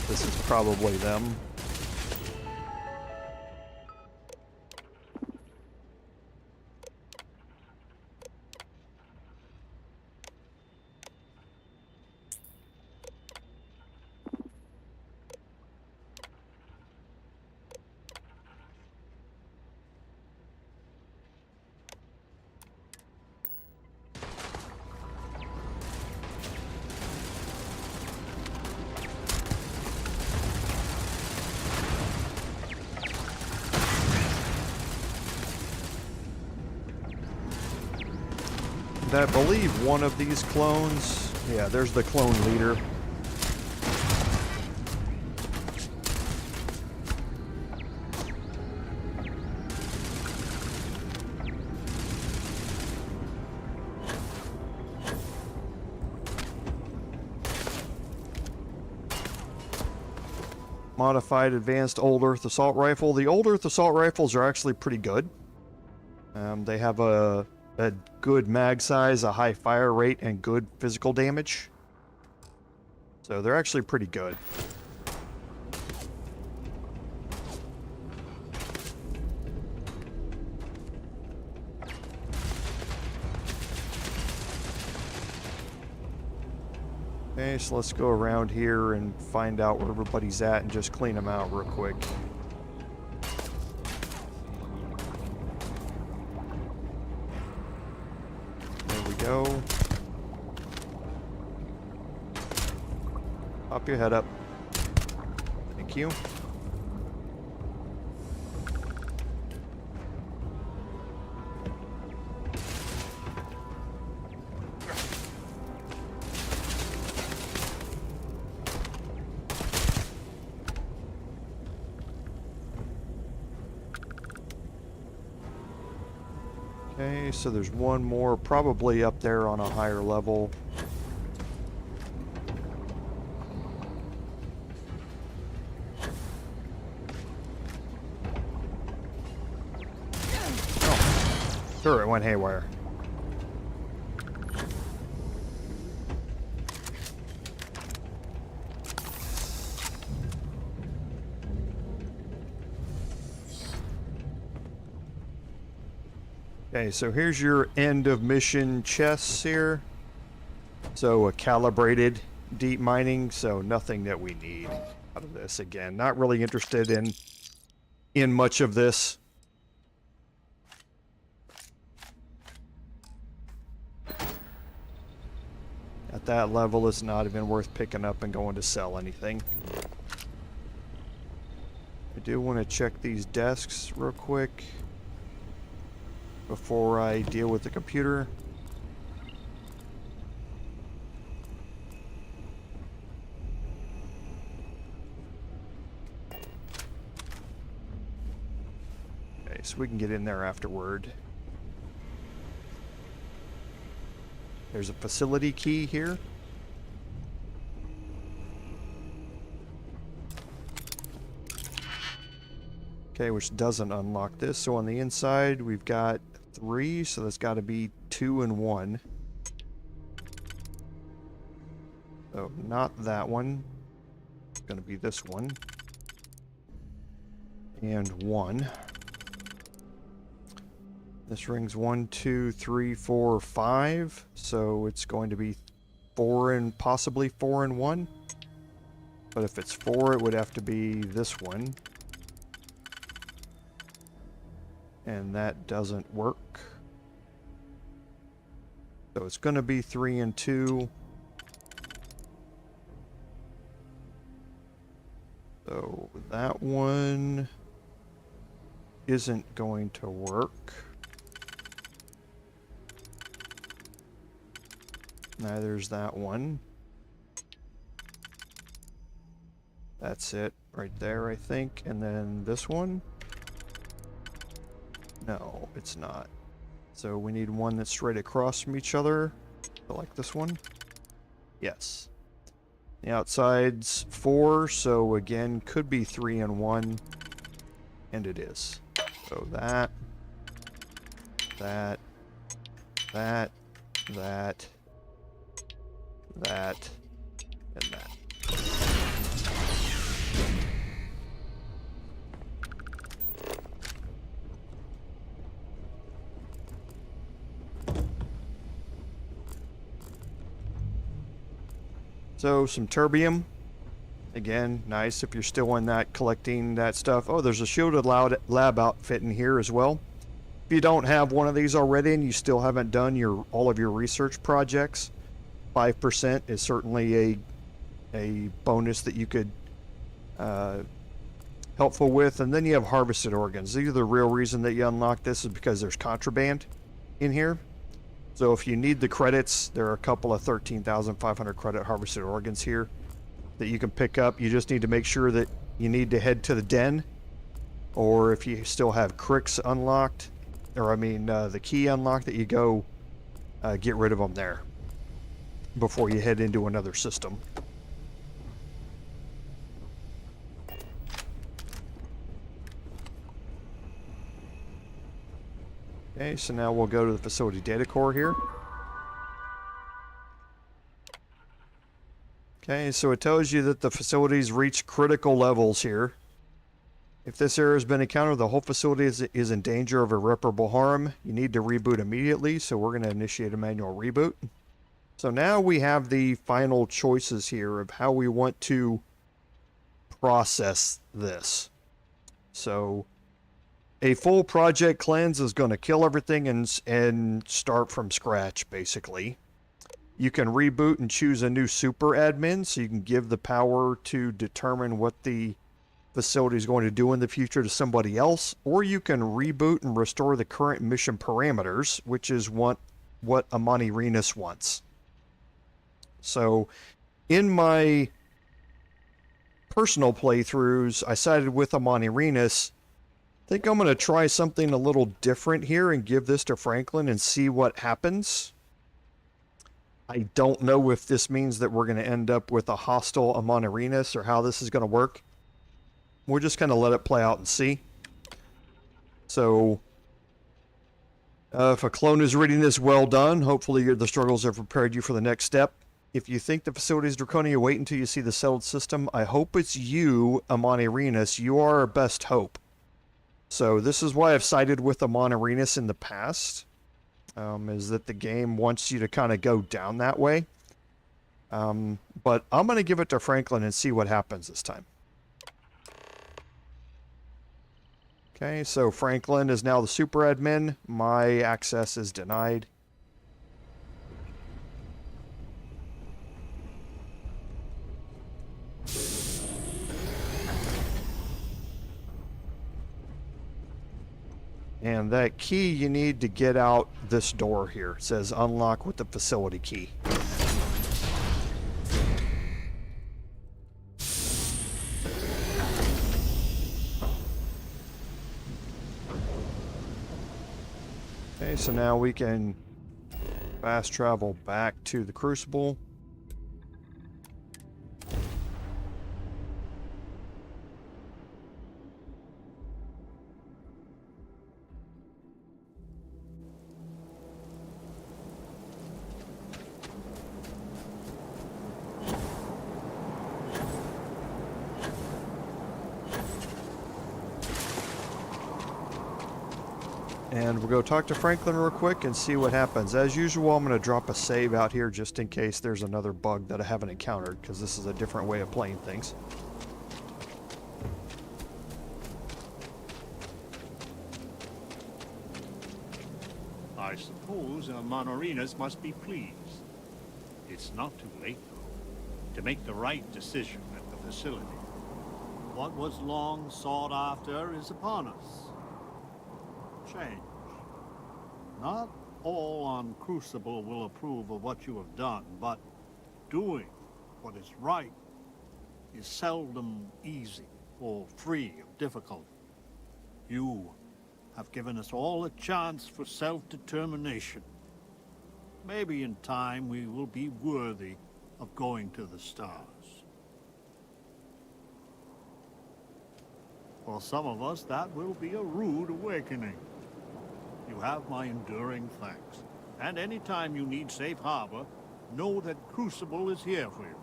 This is probably them. I believe one of these clones, yeah, there's the clone leader. Modified advanced Old Earth assault rifle. The Old Earth assault rifles are actually pretty good. They have a good mag size, a high fire rate, and good physical damage. So they're actually pretty good. Okay, so let's go around here and find out where everybody's at and just clean them out real quick. Go. Pop your head up. Thank you. Okay, so there's one more probably up there on a higher level. Oh, sure, it went haywire. Okay, so here's your end of mission chests here. So a calibrated deep mining, so nothing that we need out of this. Again, not really interested in much of this. At that level, it's not even worth picking up and going to sell anything. I do want to check these desks real quick before I deal with the computer. Okay, so we can get in there afterward. There's a facility key here. Okay, which doesn't unlock this. So on the inside, we've got 3, so that's got to be 2 and 1. So not that one. It's going to be this one. And 1. This ring's 1, 2, 3, 4, 5. So it's going to be 4 and possibly 4 and 1. But if it's 4, it would have to be this one. And that doesn't work. So it's going to be 3 and 2. So that one isn't going to work. Neither's that one. That's it right there, I think. And then this one? No, it's not. So we need one that's straight across from each other. So like this one? Yes. The outside's 4, so again, could be 3 and 1. And it is. So that, and that. So, some terbium. Again, nice if you're still in that, collecting that stuff. Oh, there's a shielded lab outfit in here as well. If you don't have one of these already and you still haven't done all of your research projects, 5% is certainly a bonus that you could helpful with. And then you have harvested organs. These are the real reason that you unlock this is because there's contraband in here. So if you need the credits, there are a couple of 13,500 credit harvested organs here that you can pick up. You just need to make sure that you need to head to the den, or if you still have Cricks unlocked, or I mean the key unlocked, that you go get rid of them there before you head into another system. Okay, so now we'll go to the facility data core here. Okay, so it tells you that the facility's reached critical levels here. If this error has been encountered, the whole facility is in danger of irreparable harm. You need to reboot immediately, so we're going to initiate a manual reboot. So now we have the final choices here of how we want to process this. So a full project cleanse is going to kill everything and start from scratch, basically. You can reboot and choose a new super admin, so you can give the power to determine what the facility is going to do in the future to somebody else, or you can reboot and restore the current mission parameters, which is what Amani Renus wants. So, in my personal playthroughs, I sided with Amani Renus. I think I'm going to try something a little different here and give this to Franklin and see what happens. I don't know if this means that we're going to end up with a hostile Amani Renus or how this is going to work. We're just going to let it play out and see. So, if a clone is reading this, well done. Hopefully the struggles have prepared you for the next step. If you think the facility is Draconia, wait until you see the settled system. I hope it's you, Amani Renus. You are our best hope. So this is why I've sided with Amani Renus in the past, is that the game wants you to kind of go down that way. But I'm going to give it to Franklin and see what happens this time. Okay, so Franklin is now the super admin. My access is denied. And that key you need to get out this door here. It says unlock with the facility key. Okay, so now we can fast travel back to the Crucible. And we'll go talk to Franklin real quick and see what happens. As usual, I'm going to drop a save out here just in case there's another bug that I haven't encountered, because this is a different way of playing things. I suppose Monorinas must be pleased. It's not too late, though, to make the right decision at the facility. What was long sought after is upon us. Change. Not all on Crucible will approve of what you have done, but doing what is right is seldom easy or free of difficulty. You have given us all a chance for self-determination. Maybe in time we will be worthy of going to the stars. For some of us, that will be a rude awakening. You have my enduring thanks. And anytime you need safe harbor, know that Crucible is here for you.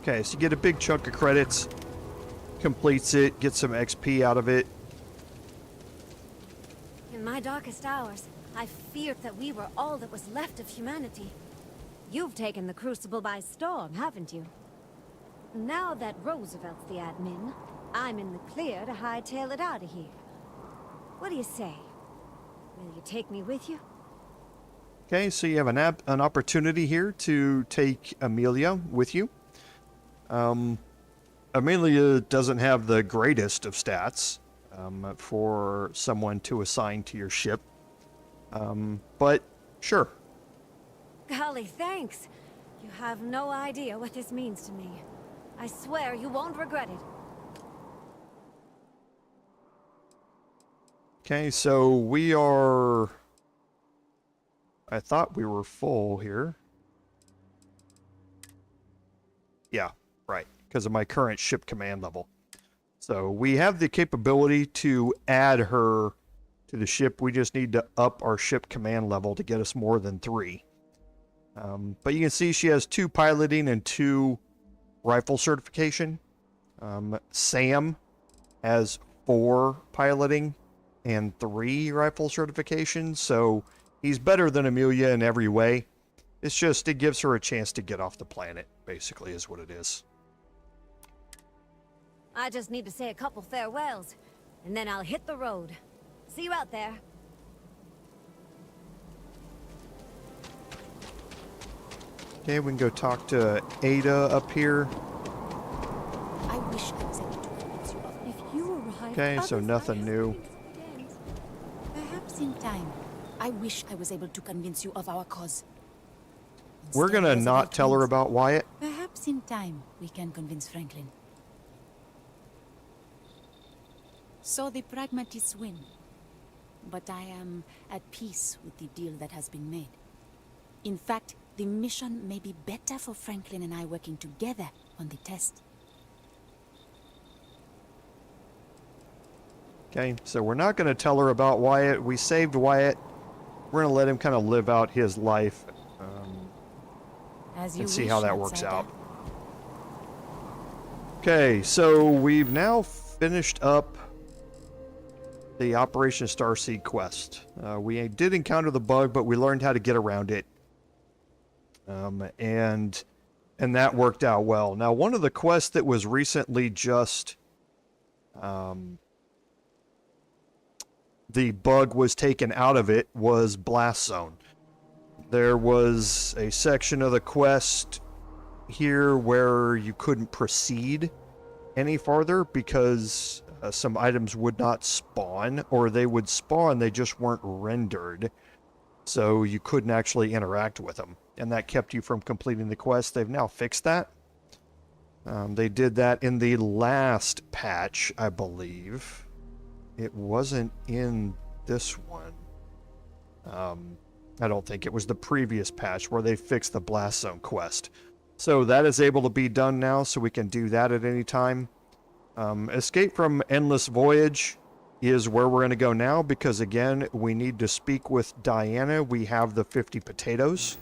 Okay, so you get a big chunk of credits, completes it, get some XP out of it. In my darkest hours, I feared that we were all that was left of humanity. You've taken the Crucible by storm, haven't you? Now that Roosevelt's the admin, I'm in the clear to hightail it out of here. What do you say? Will you take me with you? Okay, so you have an opportunity here to take Amelia with you. Amelia doesn't have the greatest of stats for someone to assign to your ship. But sure. Golly, thanks. You have no idea what this means to me. I swear you won't regret it. Okay, so we are... I thought we were full here. Yeah, right, because of my current ship command level. So we have the capability to add her to the ship. We just need to up our ship command level to get us more than 3. But you can see she has 2 piloting and 2 rifle certification. Sam has 4 piloting and 3 rifle certifications, so he's better than Amelia in every way. It's just, it gives her a chance to get off the planet, basically, is what it is. I just need to say a couple farewells, and then I'll hit the road. See you out there. Okay, we can go talk to Ada up here. I wish I was able to convince you of If you arrive, Okay, so nothing new. Perhaps in time. I wish I was able to convince you of our cause. We're Instead, gonna Roosevelt not tell her wins. about Wyatt. Perhaps in time we can convince Franklin. So the pragmatists win. But I am at peace with the deal that has been made. In fact, the mission may be better for Franklin and I working together on the test. Okay, so we're not going to tell her about Wyatt. We saved Wyatt. We're going to let him kind of live out his life As you and see wish, how that works outsider. out. Okay, so we've now finished up the Operation Starseed quest. We did encounter the bug, but we learned how to get around it. And that worked out well. Now, one of the quests that was recently just... the bug was taken out of it was Blast Zone. There was a section of the quest here where you couldn't proceed any farther because some items would not spawn, or they would spawn, they just weren't rendered. So you couldn't actually interact with them. And that kept you from completing the quest. They've now fixed that. They did that in the last patch, I believe. It wasn't in this one. I don't think it was the previous patch where they fixed the Blast Zone quest. So that is able to be done now, so we can do that at any time. Escape from Endless Voyage is where we're going to go now, because again, we need to speak with Diana. We have the 50 potatoes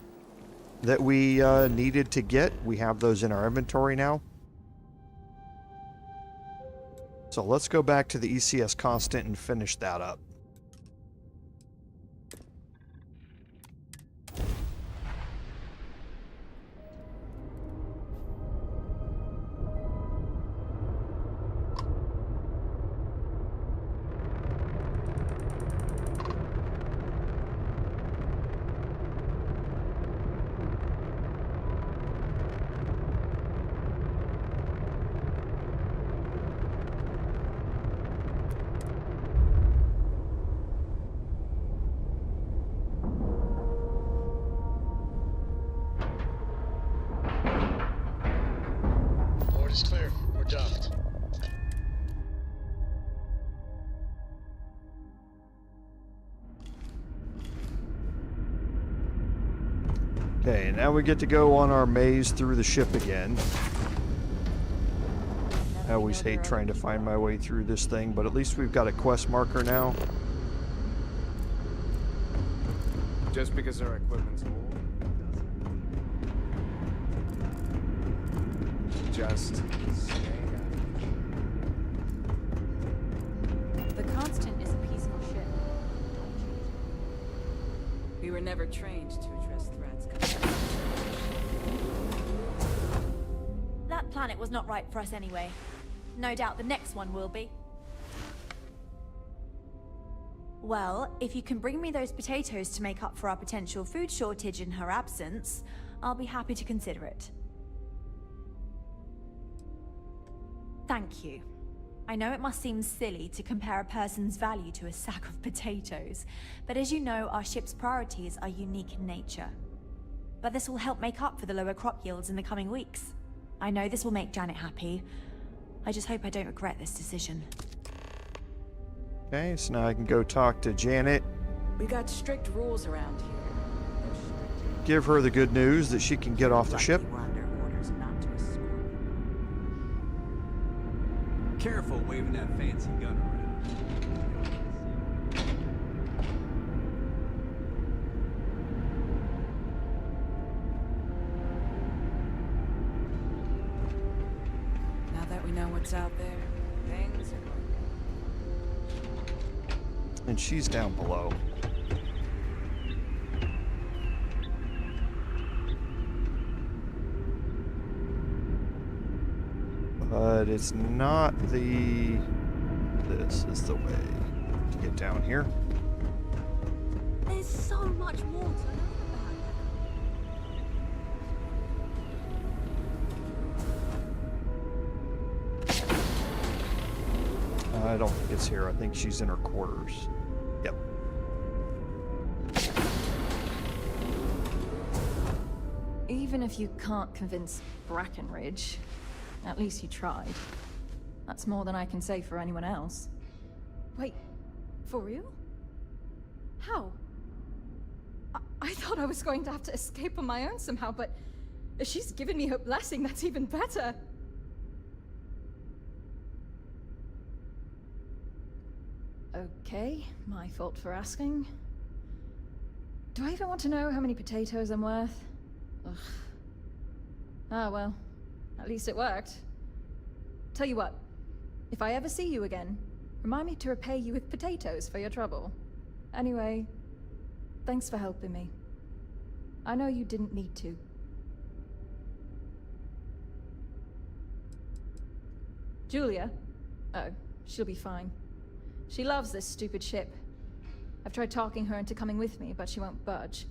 that we needed to get. We have those in our inventory now. So let's go back to the ECS constant and finish that up. Board is clear. We're docked. Okay, now we get to go on our maze through the ship again. I always hate trying to find my way through this thing, but at least we've got a quest marker now. Just because our equipment's old doesn't. Just stay The Constant is a peaceful ship. We were never trained to address threats. That planet was not right for us anyway. No doubt the next one will be. Well, if you can bring me those potatoes to make up for our potential food shortage in her absence, I'll be happy to consider it. Thank you. I know it must seem silly to compare a person's value to a sack of potatoes, but as you know, our ship's priorities are unique in nature. But this will help make up for the lower crop yields in the coming weeks. I know this will make Janet happy. I just hope I don't regret this decision. Okay, so now I can go talk to Janet. We got strict rules around here. Give her the good news that she can get off the ship. We're under orders not to escort. Careful waving that fancy gun around. Now that we know what's out there, things are going. And she's down below. But it's not the... This is the way to get down here. There's so much more to know about. I don't think it's here. I think she's in her quarters. Yep. Even if you can't convince Brackenridge, at least you tried. That's more than I can say for anyone else. Wait, for real? How? I thought I was going to have to escape on my own somehow, but if she's given me her blessing, that's even better. Okay, my fault for asking. Do I even want to know how many potatoes I'm worth? Ugh. Ah, well, at least it worked. Tell you what, if I ever see you again, remind me to repay you with potatoes for your trouble. Anyway, thanks for helping me. I know you didn't need to. Julia? Oh, she'll be fine. She loves this stupid ship. I've tried talking her into coming with me, but she won't budge.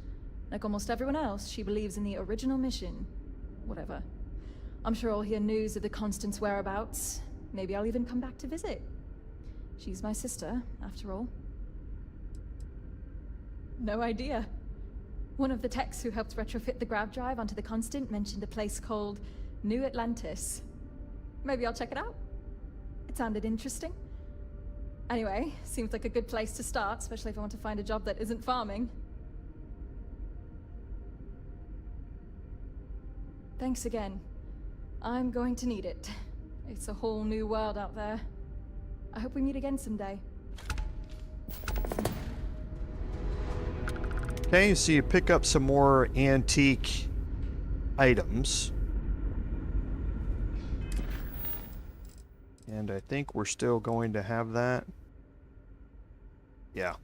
Like almost everyone else, she believes in the original mission. Whatever. I'm sure I'll hear news of the Constant's whereabouts. Maybe I'll even come back to visit. She's my sister, after all. No idea. One of the techs who helped retrofit the grav drive onto the Constant mentioned a place called New Atlantis. Maybe I'll check it out. It sounded interesting. Anyway, seems like a good place to start, especially if I want to find a job that isn't farming. Thanks again. I'm going to need it. It's a whole new world out there. I hope we meet again someday. Okay, so you pick up some more antique items. And I think we're still going to have that. Yeah.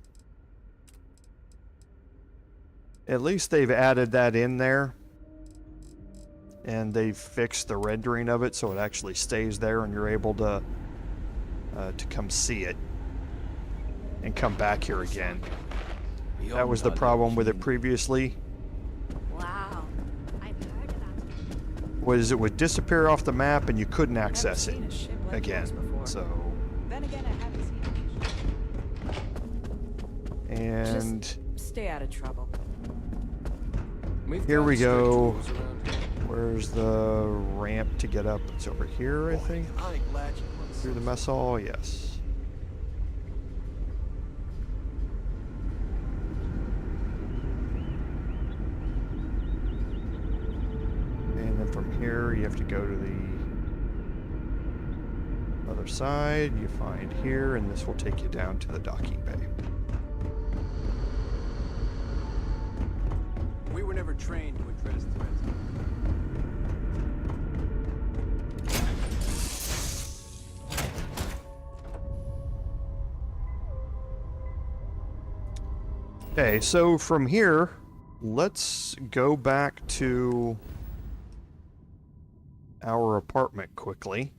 At least they've added that in there. And they've fixed the rendering of it so it actually stays there and you're able to come see it. And come back here again. That was the problem with it previously. Wow. I've heard of that. Was it would disappear off the map and you couldn't access it again. So. Then again, I haven't seen it. And Just stay out of trouble. here we go. Where's the ramp to get up? It's over here, I think. Through the mess hall, yes. And then from here, you have to go to the other side. You find here, and this will take you down to the docking bay. We were never trained to address threats. Okay, so from here, let's go back to our apartment quickly.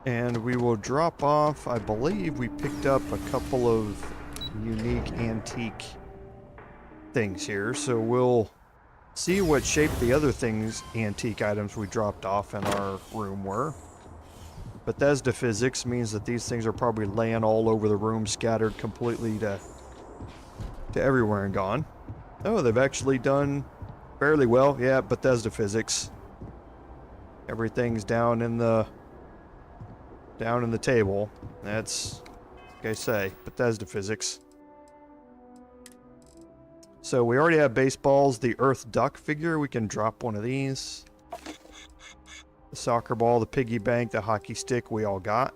And we will drop off, I believe we picked up a couple of unique antique things here, so we'll see what shape the other things, antique items we dropped off in our room were. Bethesda physics means that these things are probably laying all over the room, scattered completely to everywhere and gone. Oh, they've actually done fairly well. Yeah, Bethesda physics. Everything's down in the table. That's, like I say, Bethesda physics. So we already have baseballs. The Earth Duck figure, we can drop one of these. The soccer ball, the piggy bank, the hockey stick, we all got.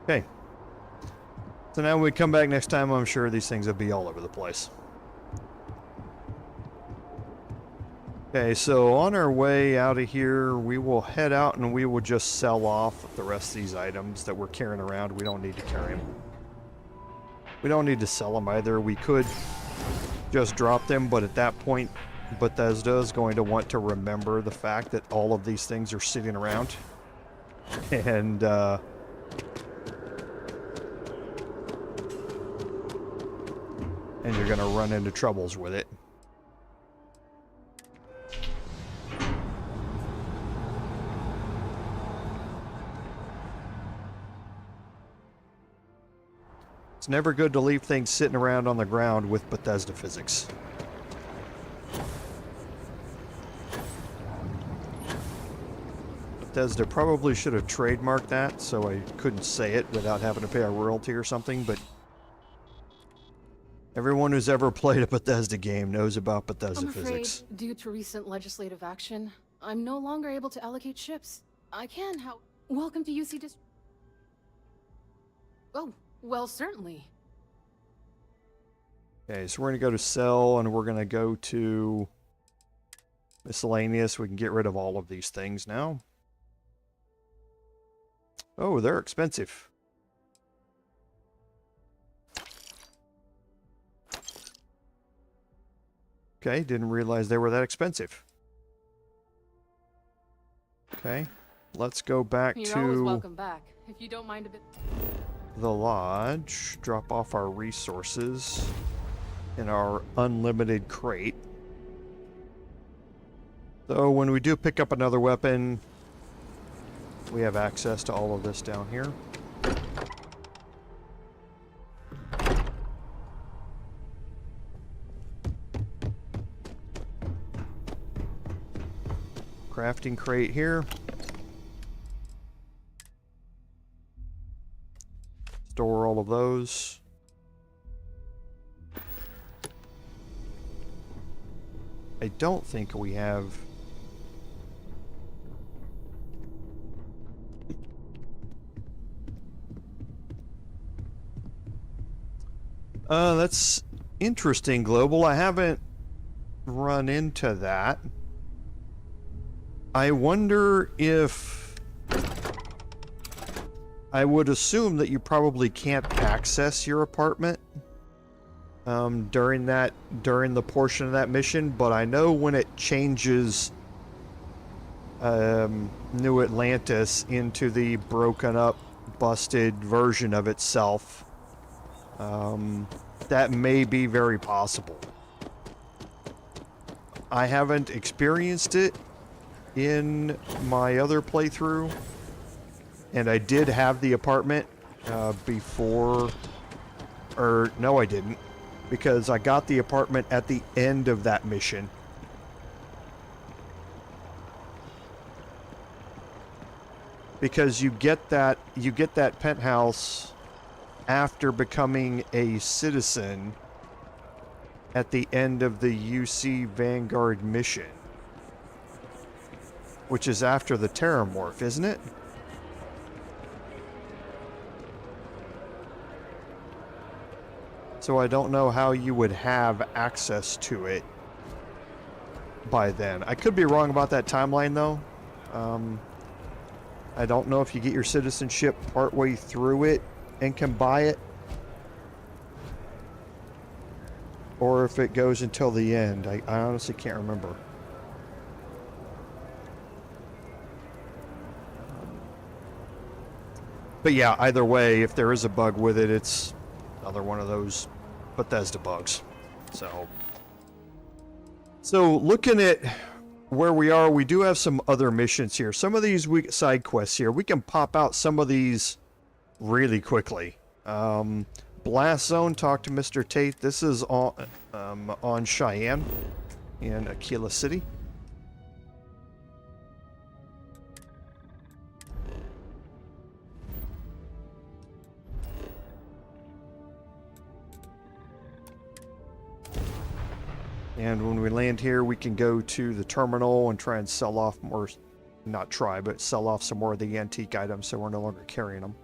Okay. So now when we come back next time, I'm sure these things will be all over the place. Okay, so on our way out of here, we will head out and we will just sell off the rest of these items that we're carrying around. We don't need to carry them. We don't need to sell them either. We could just drop them, but at that point, Bethesda is going to want to remember the fact that all of these things are sitting around. And, and you're going to run into troubles with it. It's never good to leave things sitting around on the ground with Bethesda physics. Bethesda probably should have trademarked that, so I couldn't say it without having to pay a royalty or something, but everyone who's ever played a Bethesda game knows about Bethesda physics. Due to recent legislative action, I'm no longer able to allocate ships. I can, Welcome to UC Oh, well, certainly. Okay, so we're going to go to sell, and we're going to go to miscellaneous. We can get rid of all of these things now. Oh, they're expensive. Okay, didn't realize they were that expensive. Okay, let's go back You're to... always welcome back, if you don't mind a bit. the lodge, drop off our resources in our unlimited crate. So when we do pick up another weapon, we have access to all of this down here. Crafting crate here. Store all of those. I don't think we have... that's interesting, Global. I haven't run into that. I wonder if... I would assume that you probably can't access your apartment during the portion of that mission, but I know when it changes New Atlantis into the broken up, busted version of itself, that may be very possible. I haven't experienced it in my other playthrough, and I did have the apartment before, or no I didn't, because I got the apartment at the end of that mission. Because you get that penthouse after becoming a citizen at the end of the UC Vanguard mission, which is after the Terramorph, isn't it? So I don't know how you would have access to it by then. I could be wrong about that timeline, though. I don't know if you get your citizenship partway through it and can buy it, or if it goes until the end. I honestly can't remember. But yeah, either way, if there is a bug with it, it's another one of those Bethesda bugs. So looking at where we are, we do have some other missions here. Some of these side quests here, we can pop out some of these really quickly. Blast Zone, talk to Mr. Tate. This is on Cheyenne in Aquila City. And when we land here, we can go to the terminal and try and sell off more, not try, but sell off some more of the antique items so we're no longer carrying them.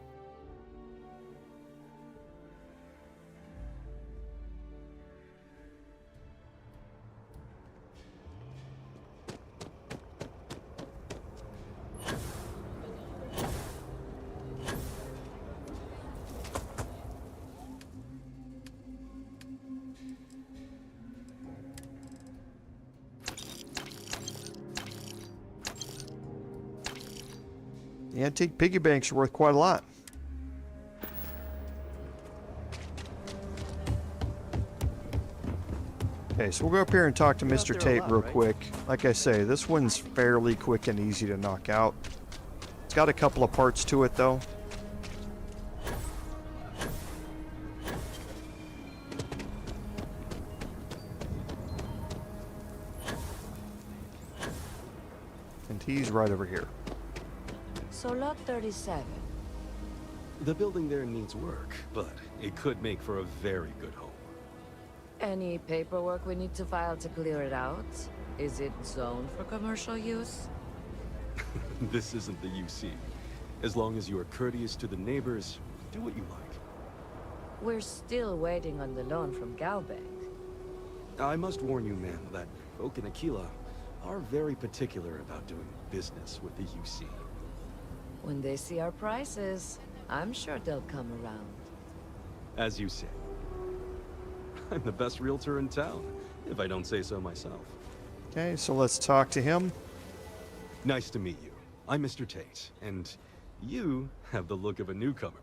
The antique piggy banks are worth quite a lot. Okay, so we'll go up here and talk to Mr. Tate real quick. Like I say, this one's fairly quick and easy to knock out. It's got a couple of parts to it, though. And he's right over here. So lot 37. The building there needs work, but it could make for a very good home. Any paperwork we need to file to clear it out? Is it zoned for commercial use? This isn't the UC. As long as you are courteous to the neighbors, do what you like. We're still waiting on the loan from Galbank. I must warn you, ma'am, that folk in Aquila are very particular about doing business with the UC. When they see our prices, I'm sure they'll come around. As you say. I'm the best realtor in town, if I don't say so myself. Okay, so let's talk to him. Nice to meet you. I'm Mr. Tate, and you have the look of a newcomer.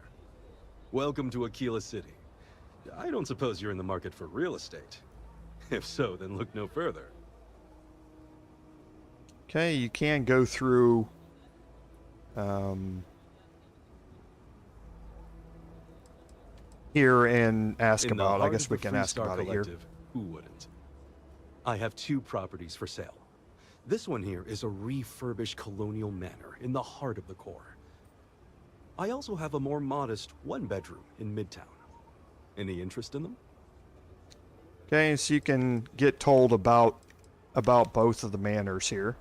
Welcome to Aquila City. I don't suppose you're in the market for real estate. If so, then look no further. Okay, you can go through here and ask In the about. I heart guess of we the can Free ask Star about it here. Collective, who wouldn't? I have 2 properties for sale. This one here is a refurbished colonial manor in the heart of the core. I also have a more modest 1-bedroom in Midtown. Any interest in them? Okay, so you can get told about both of the manors here.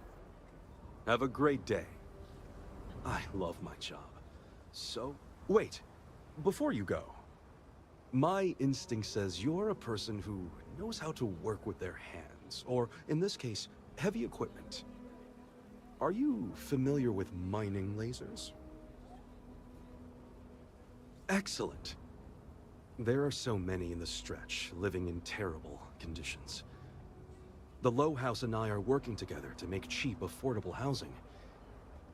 Have a great day. I love my job. So, wait. Before you go, my instinct says you're a person who knows how to work with their hands, or in this case, heavy equipment. Are you familiar with mining lasers? Excellent. There are so many in the stretch, living in terrible conditions. The Low House and I are working together to make cheap, affordable housing.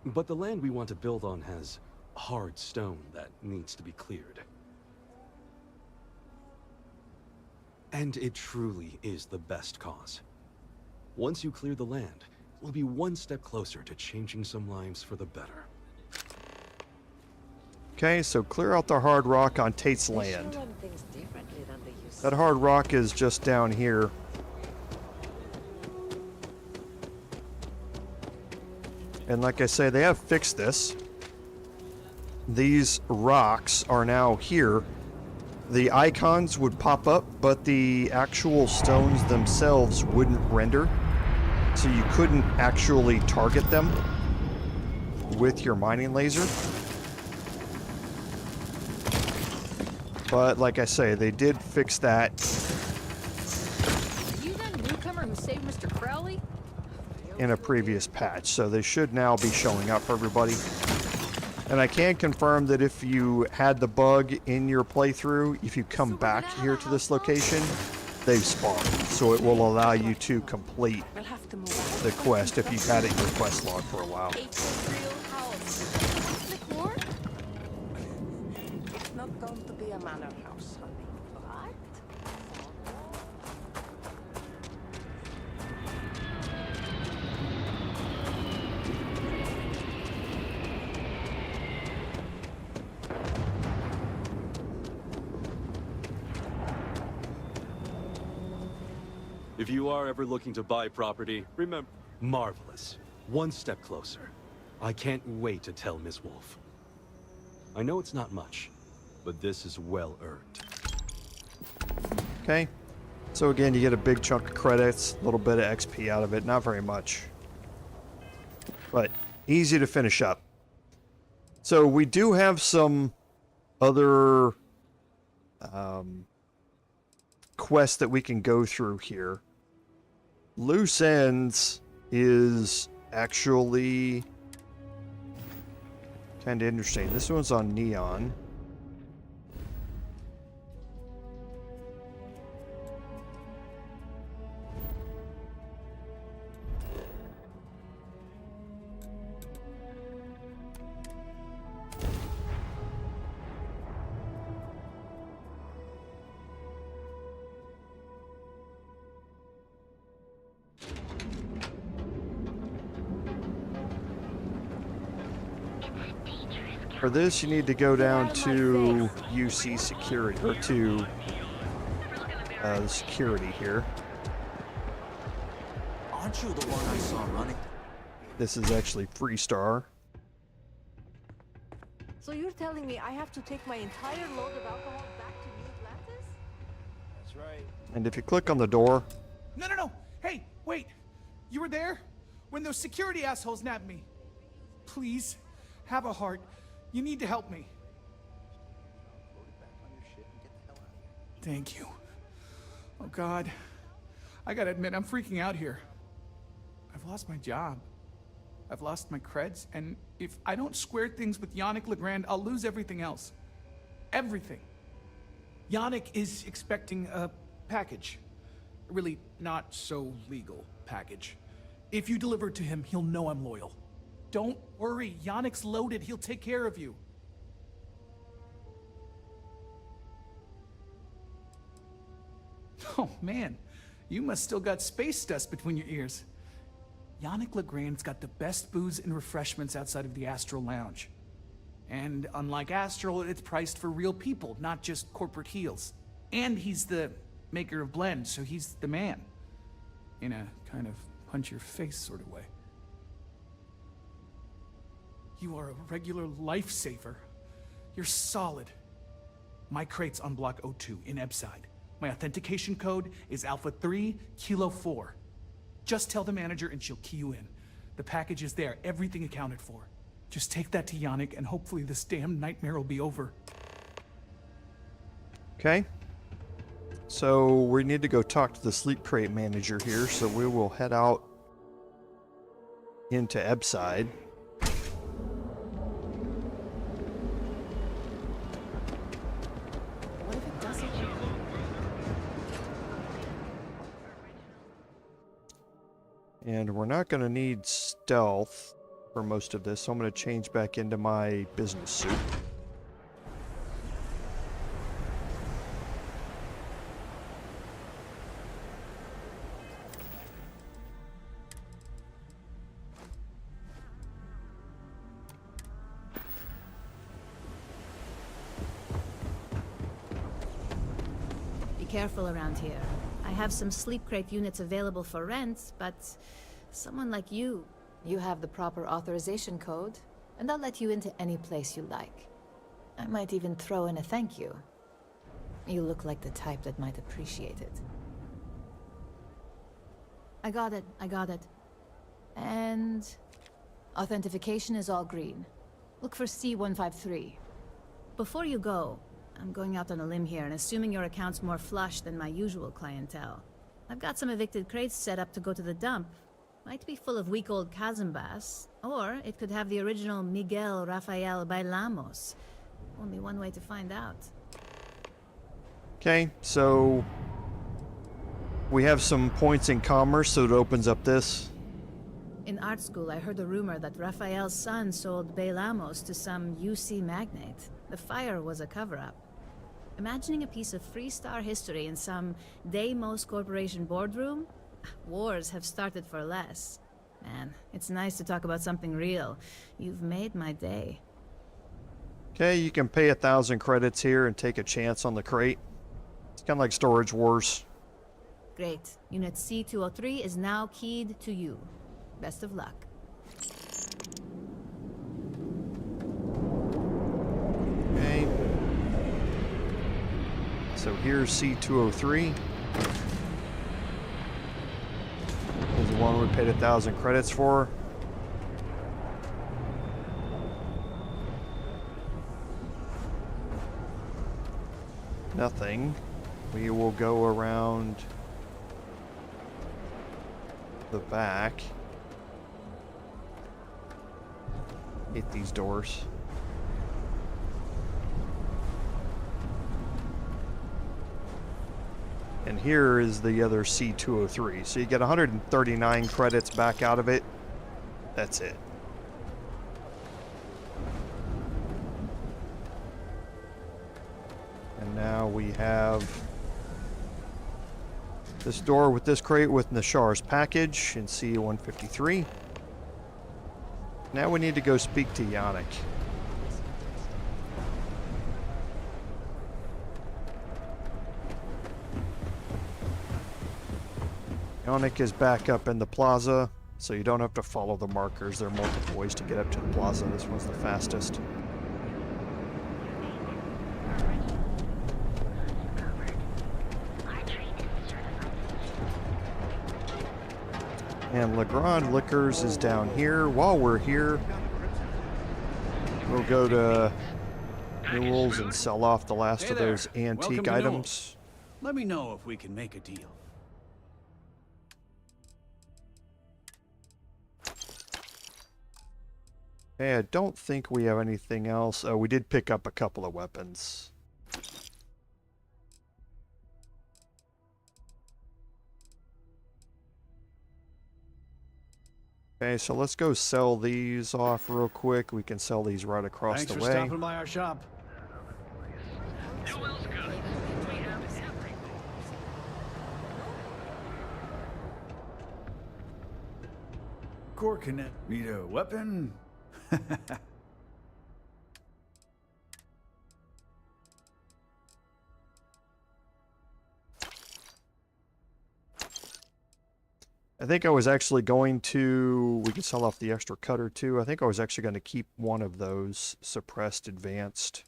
But the land we want to build on has hard stone that needs to be cleared. And it truly is the best cause. Once you clear the land, we'll be one step closer to changing some lives for the better. Okay, so clear out the hard rock on Tate's land. That hard rock is just down here. And like I say, they have fixed this. These rocks are now here. The icons would pop up, but the actual stones themselves wouldn't render. So you couldn't actually target them with your mining laser. But like I say, they did fix that. You that newcomer who saved Mr. Crowley? In a previous patch, so they should now be showing up for everybody. And I can confirm that if you had the bug in your playthrough, if you come back here to this location, they've spawned. So it will allow you to complete the quest if you've had it in your quest log for a while. It's not going to be a manor house, honey, right? If you are ever looking to buy property, remember, marvelous. One step closer. I can't wait to tell Ms. Wolf. I know it's not much, but this is well earned. Okay, so again, you get a big chunk of credits, a little bit of XP out of it, not very much. But easy to finish up. So we do have some other quests that we can go through here. Loose Ends is actually kind of interesting. This one's on Neon. For this, you need to go down to UC security, or to the security here. Aren't you the one I saw running? This is actually Freestar. So you're telling me I have to take my entire load of alcohol back to New Atlantis? That's right. And if you click on the door, No. Hey, wait. You were there? When those security assholes nabbed me. Please, have a heart. You need to help me. Thank you. Oh, God. I gotta admit, I'm freaking out here. I've lost my job. I've lost my creds, and if I don't square things with Yannick Legrand, I'll lose everything else. Everything. Yannick is expecting a package. A really not so legal package. If you deliver it to him, he'll know I'm loyal. Don't worry, Yannick's loaded. He'll take care of you. Oh man, you must still got space dust between your ears. Yannick Legrand's got the best booze and refreshments outside of the Astral Lounge. And unlike Astral, it's priced for real people, not just corporate heels. And he's the maker of blends, so he's the man. In a kind of punch-your-face sort of way. You are a regular lifesaver. You're solid. My crate's on Block 02 in Ebside. My authentication code is Alpha 3 Kilo 4. Just tell the manager and she'll key you in. The package is there, everything accounted for. Just take that to Yannick and hopefully this damn nightmare will be over. Okay. So we need to go talk to the sleep crate manager here, so we will head out into Ebside. What if it doesn't? And we're not going to need stealth for most of this, so I'm going to change back into my business suit. Be careful around here. I have some sleep crate units available for rent, but someone like you... You have the proper authorization code, and I'll let you into any place you like. I might even throw in a thank you. You look like the type that might appreciate it. I got it. And... authentication is all green. Look for C153. Before you go, I'm going out on a limb here and assuming your account's more flush than my usual clientele. I've got some evicted crates set up to go to the dump. Might be full of week-old Kazambas, or it could have the original Miguel Rafael Bailamos. Only one way to find out. Okay, so we have some points in commerce, so it opens up this. In art school, I heard a rumor that Rafael's son sold Bailamos to some UC magnate. The fire was a cover-up. Imagining a piece of Freestar history in some Deimos Corporation boardroom? Wars have started for less. Man, it's nice to talk about something real. You've made my day. Okay, you can pay 1,000 credits here and take a chance on the crate. It's kind of like Storage Wars. Great. Unit C203 is now keyed to you. Best of luck. Okay. So here's C203. Is the one we paid 1,000 credits for. Nothing. We will go around the back. Hit these doors. And here is the other C203. So you get 139 credits back out of it. That's it. And now we have this door with this crate with Nashar's package in C153. Now we need to go speak to Yannick. Yannick is back up in the plaza, so you don't have to follow the markers. There are multiple ways to get up to the plaza. This one's the fastest. And Legrand Liquors is down here. While we're here, we'll go to Newell's and sell off the last of those antique items. Let me know if we can make a deal. Okay, I don't think we have anything else. Oh, we did pick up a couple of weapons. Okay, so let's go sell these off real quick. We can sell these right across the way. Thanks for stopping by our shop. hardcore connect. Need a weapon? I think I was actually going to, we could sell off the extra cutter too. I think I was actually going to keep one of those suppressed advanced,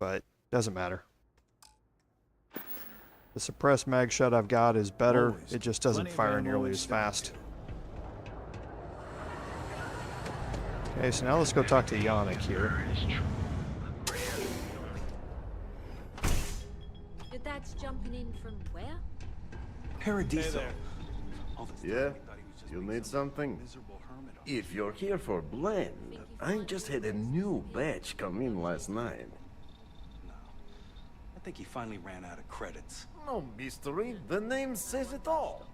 but doesn't matter. The suppressed mag shot I've got is better. It just doesn't fire nearly as fast. Okay, so now let's go talk to Yannick here. Your dad's jumping in from where? Paradiso. Yeah? You need something? If you're here for blend, I just had a new batch come in last night. I think he finally ran out of credits. No mystery, the name says it all.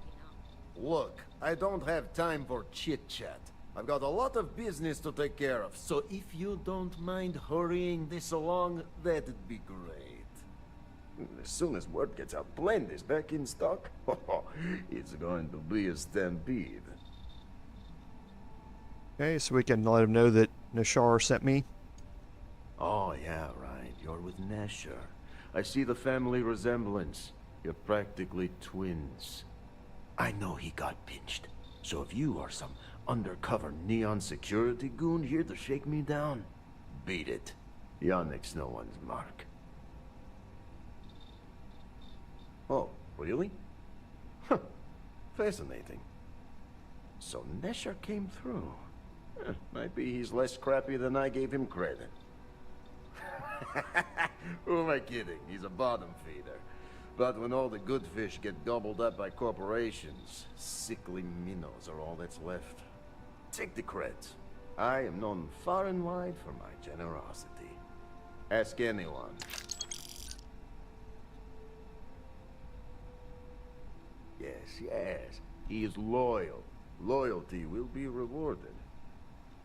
Look, I don't have time for chit-chat. I've got a lot of business to take care of, so if you don't mind hurrying this along, that'd be great. As soon as word gets out Blend is back in stock, it's going to be a stampede. Okay, so we can let him know that Nashar sent me. Oh yeah, right. You're with Nasher. I see the family resemblance. You're practically twins. I know he got pinched, so if you are some undercover neon security goon here to shake me down, beat it. Yannick's no one's mark. Oh, really? Huh. Fascinating. So Nesher came through. Might be he's less crappy than I gave him credit. Who am I kidding? He's a bottom feeder. But when all the good fish get gobbled up by corporations, sickly minnows are all that's left. Take the creds. I am known far and wide for my generosity. Ask anyone. Yes, yes. He is loyal. Loyalty will be rewarded.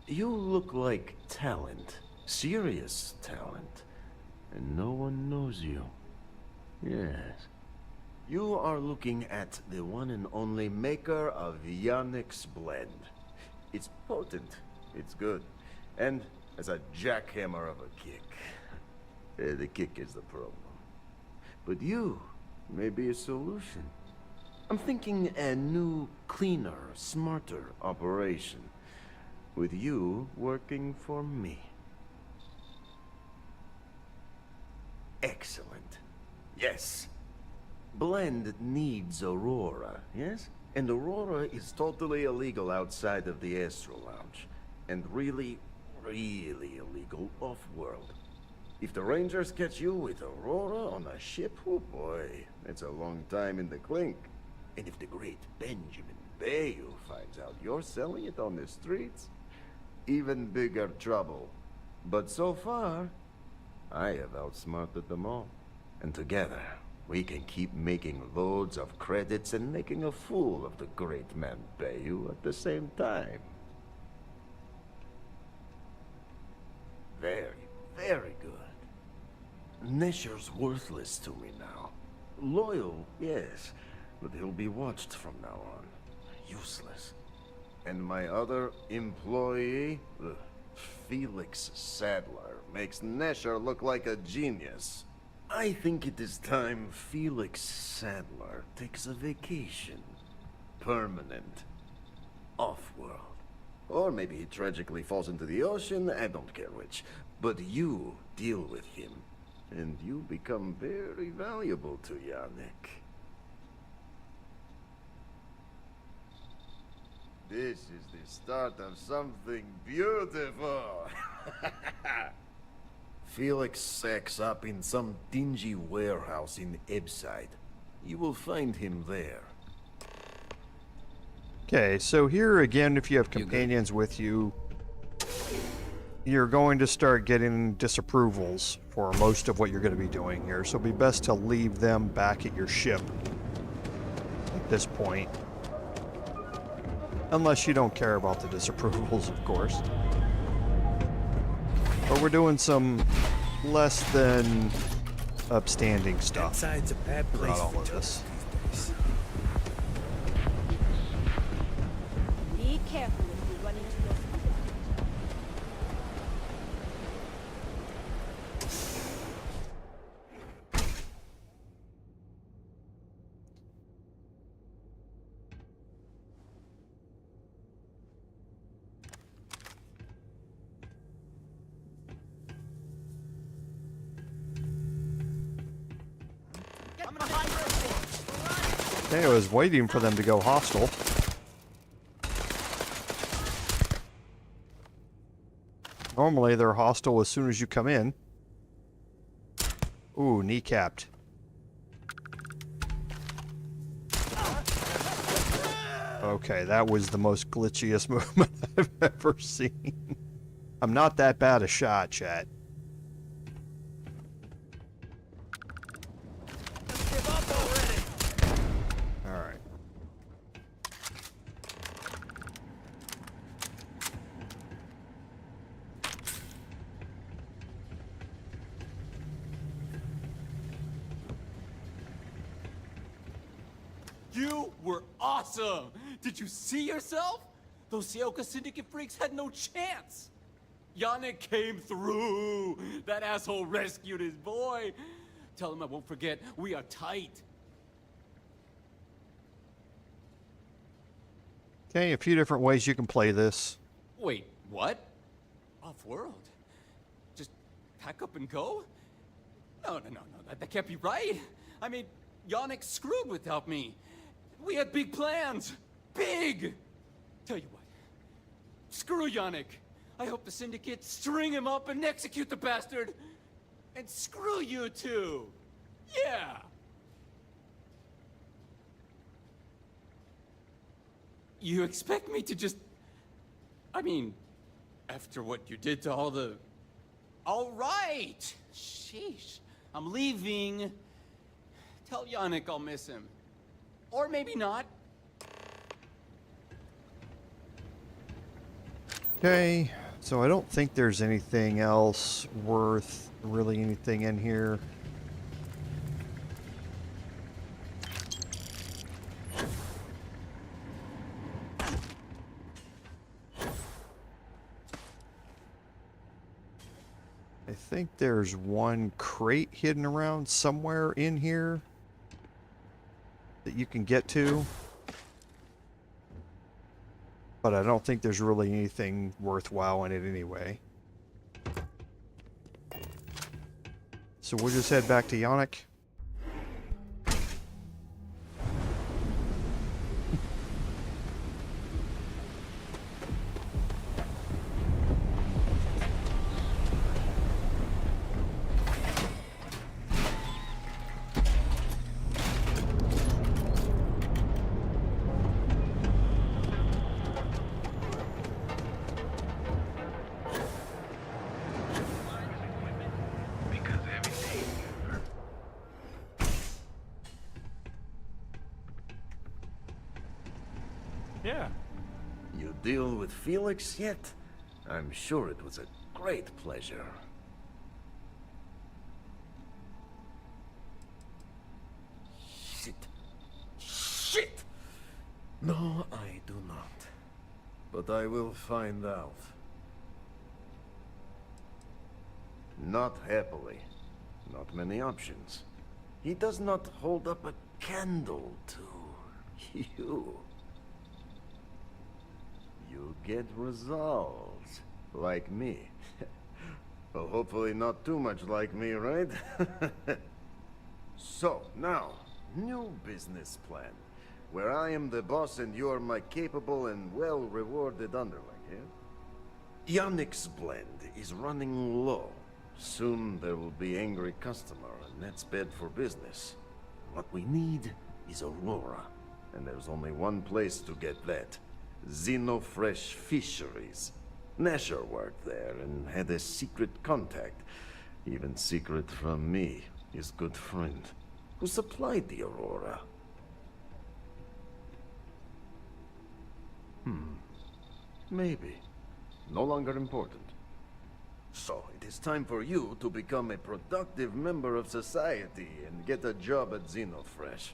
You look like talent. Serious talent. And no one knows you. Yes. You are looking at the one and only maker of Yannick's blend. It's potent. It's good. And as a jackhammer of a kick. The kick is the problem. But you may be a solution. I'm thinking a new, cleaner, smarter operation. With you working for me. Excellent. Yes. Blend needs Aurora, yes? And Aurora is totally illegal outside of the Astro Lounge. And really, really illegal off-world. If the Rangers catch you with Aurora on a ship, oh boy, that's a long time in the clink. And if the great Benjamin Bayou finds out you're selling it on the streets, even bigger trouble. But so far, I have outsmarted them all. And together, we can keep making loads of credits and making a fool of the great man Bayou at the same time. Very, very good. Nesher's worthless to me now. Loyal, yes, but he'll be watched from now on. Useless. And my other employee, Felix Sadler, makes Nesher look like a genius. I think it is time Felix Sadler takes a vacation. Permanent. Off-world. Or maybe he tragically falls into the ocean, I don't care which. But you deal with him, and you become very valuable to Yannick. This is the start of something beautiful. Felix sacks up in some dingy warehouse in Ebside. You will find him there. Okay, so here again, if you have companions with you, you're going to start getting disapprovals for most of what you're going to be doing here. So it'd be best to leave them back at your ship at this point. Unless you don't care about the disapprovals, of course. But we're doing some less than upstanding stuff Outside's a bad place throughout all for of this. these days. Okay, I was waiting for them to go hostile. Normally they're hostile as soon as you come in. Ooh, kneecapped. Okay, that was the most glitchiest movement I've ever seen. I'm not that bad a shot, chat. Alright. You were awesome! Did you see yourself? Those Seoka Syndicate freaks had no chance! Yannick came through! That asshole rescued his boy! Tell him I won't forget, we are tight! Okay, a few different ways you can play this. Wait, what? Off-world? Just pack up and go? No, that can't be right! I mean, Yannick screwed without me! We had big plans! Big! Tell you what. Screw Yannick! I hope the Syndicate string him up and execute the bastard! And screw you too! Yeah! You expect me to just... I mean, after what you did to all the... All right! Sheesh. I'm leaving. Tell Yannick I'll miss him. Or maybe not. Okay, so I don't think there's anything else worth really anything in here. I think there's one crate hidden around somewhere in here that you can get to. But I don't think there's really anything worthwhile in it anyway. So we'll just head back to Yannick. Yeah. You deal with Felix yet? I'm sure it was a great pleasure. Shit. Shit! No, I do not. But I will find out. Not happily. Not many options. He does not hold up a candle to you. You get results. Like me. Well, hopefully not too much like me, right? So, now, new business plan. Where I am the boss and you are my capable and well-rewarded underling, yeah? Yannick's blend is running low. Soon there will be angry customer, and that's bad for business. What we need is Aurora. And there's only one place to get that. Xenofresh Fisheries. Nasher worked there and had a secret contact. Even secret from me, his good friend, who supplied the Aurora. Maybe. No longer important. So, it is time for you to become a productive member of society and get a job at Xenofresh.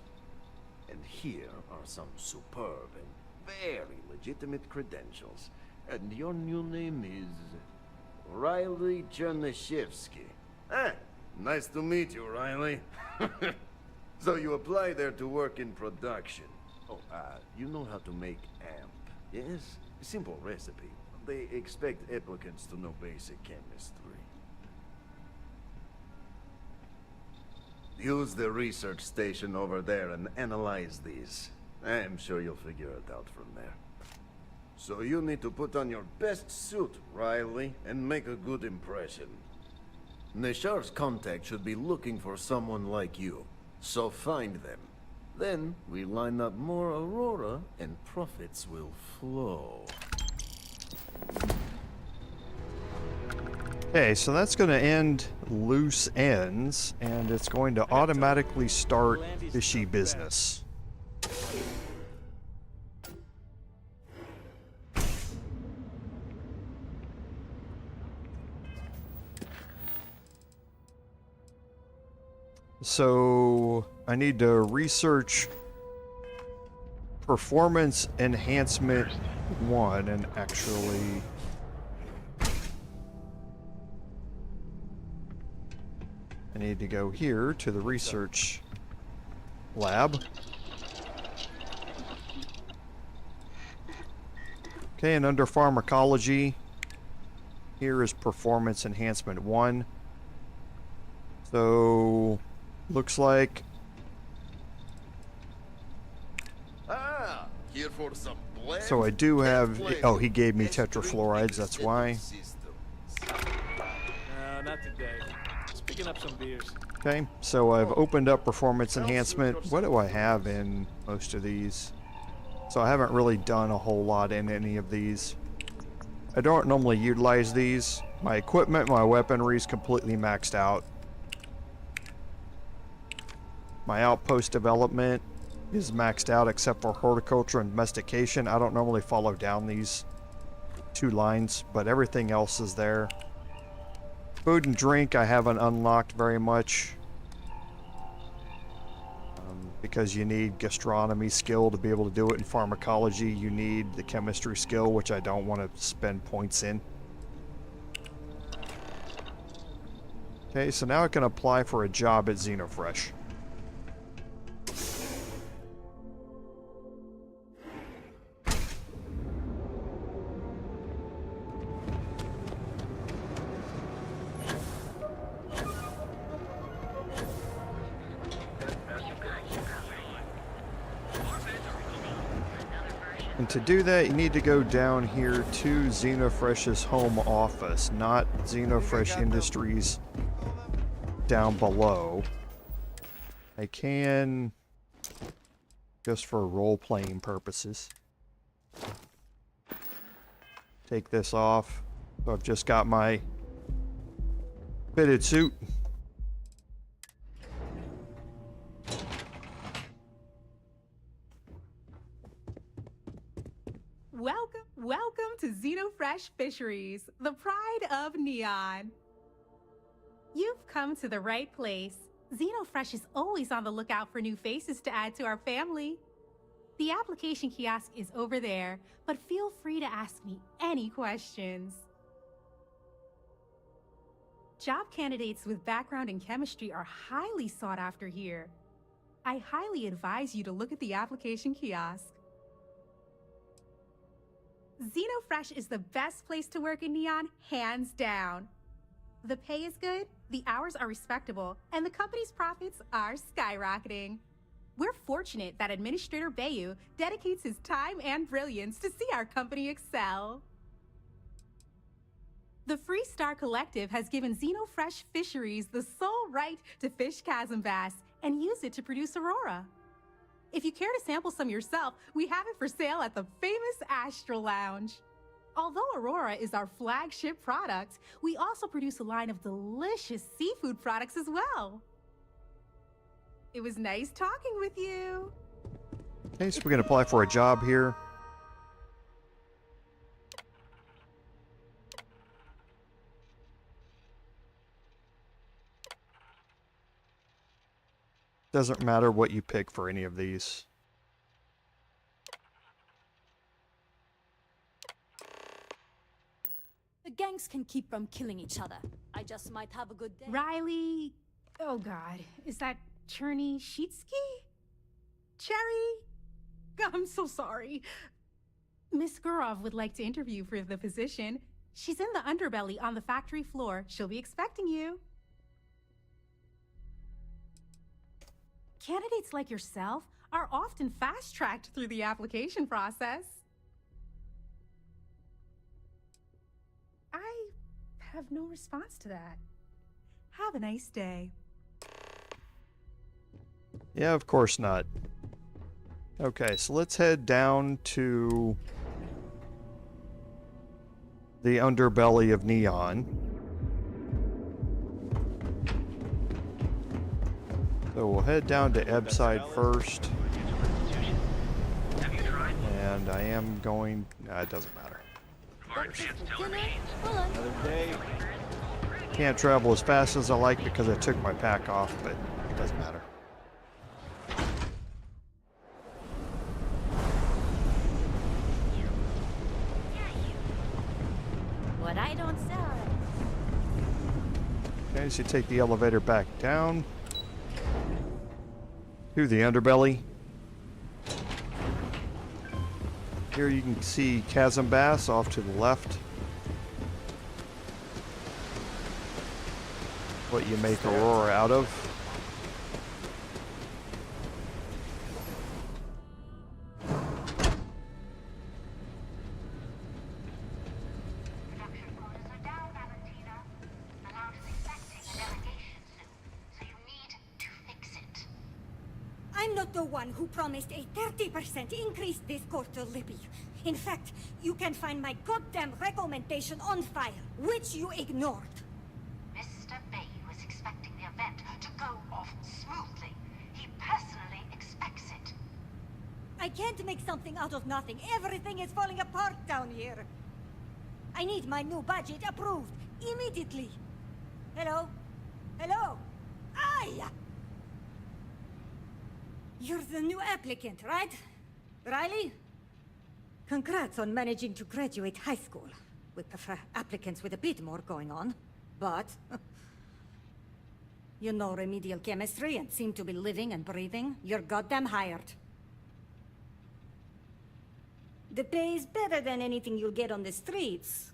And here are some superb and very legitimate credentials. And your new name is... Riley Chernyshevsky. Ah, nice to meet you, Riley. So you apply there to work in production. Oh, you know how to make amp, yes? Simple recipe. They expect applicants to know basic chemistry. Use the research station over there and analyze these. I'm sure you'll figure it out from there. So you need to put on your best suit, Riley, and make a good impression. Nishar's contact should be looking for someone like you, so find them. Then we line up more Aurora and profits will flow. Okay, so that's going to end loose ends, and it's going to automatically start fishy business. So I need to research performance enhancement 1 and actually I need to go here to the research lab. Okay, and under pharmacology, here is performance enhancement 1. So looks like Here for some blend. so I do have oh, he gave me tetrafluorides, that's why. No, not today. Just picking up some beers. Okay, so I've opened up performance enhancement. What do I have in most of these? So I haven't really done a whole lot in any of these. I don't normally utilize these. My equipment, my weaponry is completely maxed out. My outpost development is maxed out except for horticulture and domestication. I don't normally follow down these 2 lines, but everything else is there. Food and drink I haven't unlocked very much because you need gastronomy skill to be able to do it. In pharmacology you need the chemistry skill, which I don't want to spend points in. Okay, so now I can apply for a job at Xenofresh. And to do that, you need to go down here to Xenofresh's home office, not Xenofresh Industries down below. I can, just for role-playing purposes, take this off. So I've just got my fitted suit. Welcome to Xenofresh Fisheries, the pride of Neon. You've come to the right place. Xenofresh is always on the lookout for new faces to add to our family. The application kiosk is over there, but feel free to ask me any questions. Job candidates with background in chemistry are highly sought after here. I highly advise you to look at the application kiosk. Xenofresh is the best place to work in Neon, hands down. The pay is good, the hours are respectable, and the company's profits are skyrocketing. We're fortunate that Administrator Bayou dedicates his time and brilliance to see our company excel. The Free Star Collective has given Xenofresh Fisheries the sole right to fish chasm bass and use it to produce Aurora. If you care to sample some yourself, we have it for sale at the famous Astral Lounge. Although Aurora is our flagship product, we also produce a line of delicious seafood products as well. It was nice talking with you. Okay, so we're going to apply for a job here. Doesn't matter what you pick for any of these. The gangs can keep from killing each other. I just might have a good day. Riley... Oh god, is that Cherny Sheetsky? Cherry? I'm so sorry. Miss Gurov would like to interview for the position. She's in the underbelly on the factory floor. She'll be expecting you. Candidates like yourself are often fast-tracked through the application process. I have no response to that. Have a nice day. Yeah, of course not. Okay, so let's head down to the underbelly of Neon. So we'll head down to Ebside first. And I am going... Nah, it doesn't matter. Another day. Can't travel as fast as I like because I took my pack off, but it doesn't matter. What I don't sell. Okay, so you take the elevator back down to the underbelly. Here you can see Chasm Bass off to the left. What you make Aurora out of. I'm not the one who promised a 30% increase this quarter, Libby. In fact, you can find my goddamn recommendation on file, which you ignored. Mr. Bay was expecting the event to go off smoothly. He personally expects it. I can't make something out of nothing. Everything is falling apart down here. I need my new budget approved immediately. Hello? Hello? Aye! You're the new applicant, right? Riley? Congrats on managing to graduate high school. We prefer applicants with a bit more going on, but... you know remedial chemistry and seem to be living and breathing. You're goddamn hired. The pay is better than anything you'll get on the streets.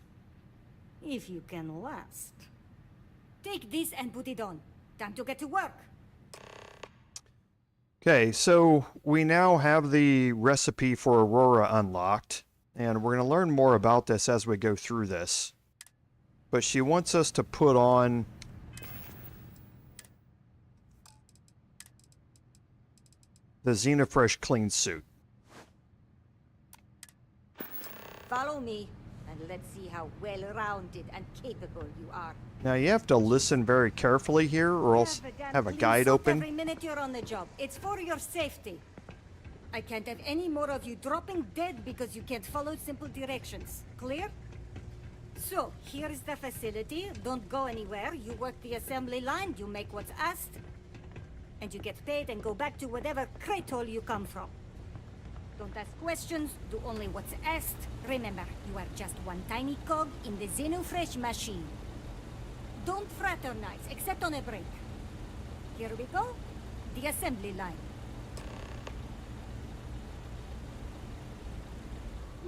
If you can last. Take this and put it on. Time to get to work. Okay, so we now have the recipe for Aurora unlocked, and we're going to learn more about this as we go through this. But she wants us to put on the Xenofresh clean suit. Follow me, and let's see how well-rounded and capable you are. Now you have to listen very carefully here, or else have a guide open. Every minute you're on the job. It's for your safety. I can't have any more of you dropping dead because you can't follow simple directions. Clear? So, here is the facility. Don't go anywhere. You work the assembly line, you make what's asked, and you get paid and go back to whatever crate hole you come from. Don't ask questions, do only what's asked. Remember, you are just one tiny cog in the Xenofresh machine. Don't fraternize, except on a break. Here we go. The assembly line.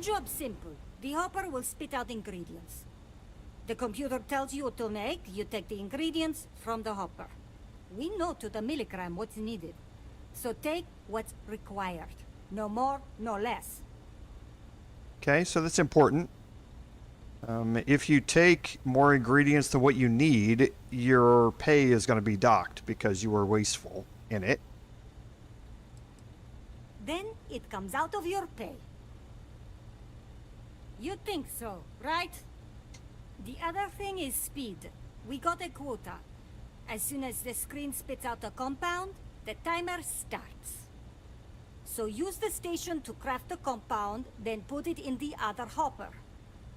Job simple. The hopper will spit out ingredients. The computer tells you what to make, you take the ingredients from the hopper. We know to the milligram what's needed. So take what's required. No more, no less. Okay, so that's important. If you take more ingredients than what you need, your pay is going to be docked because you were wasteful in it. Then it comes out of your pay. You think so, right? The other thing is speed. We got a quota. As soon as the screen spits out a compound, the timer starts. So use the station to craft the compound, then put it in the other hopper.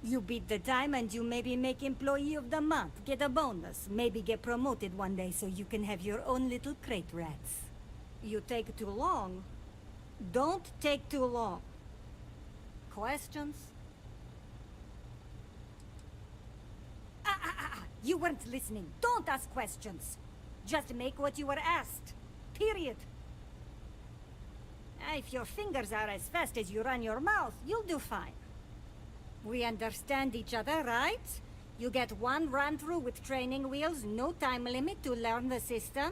You beat the time and you maybe make Employee of the Month, get a bonus, maybe get promoted one day so you can have your own little crate rats. You take too long. Don't take too long. Questions? You weren't listening. Don't ask questions. Just make what you were asked. Period. If your fingers are as fast as you run your mouth, you'll do fine. We understand each other, right? You get one run-through with training wheels, no time limit to learn the system.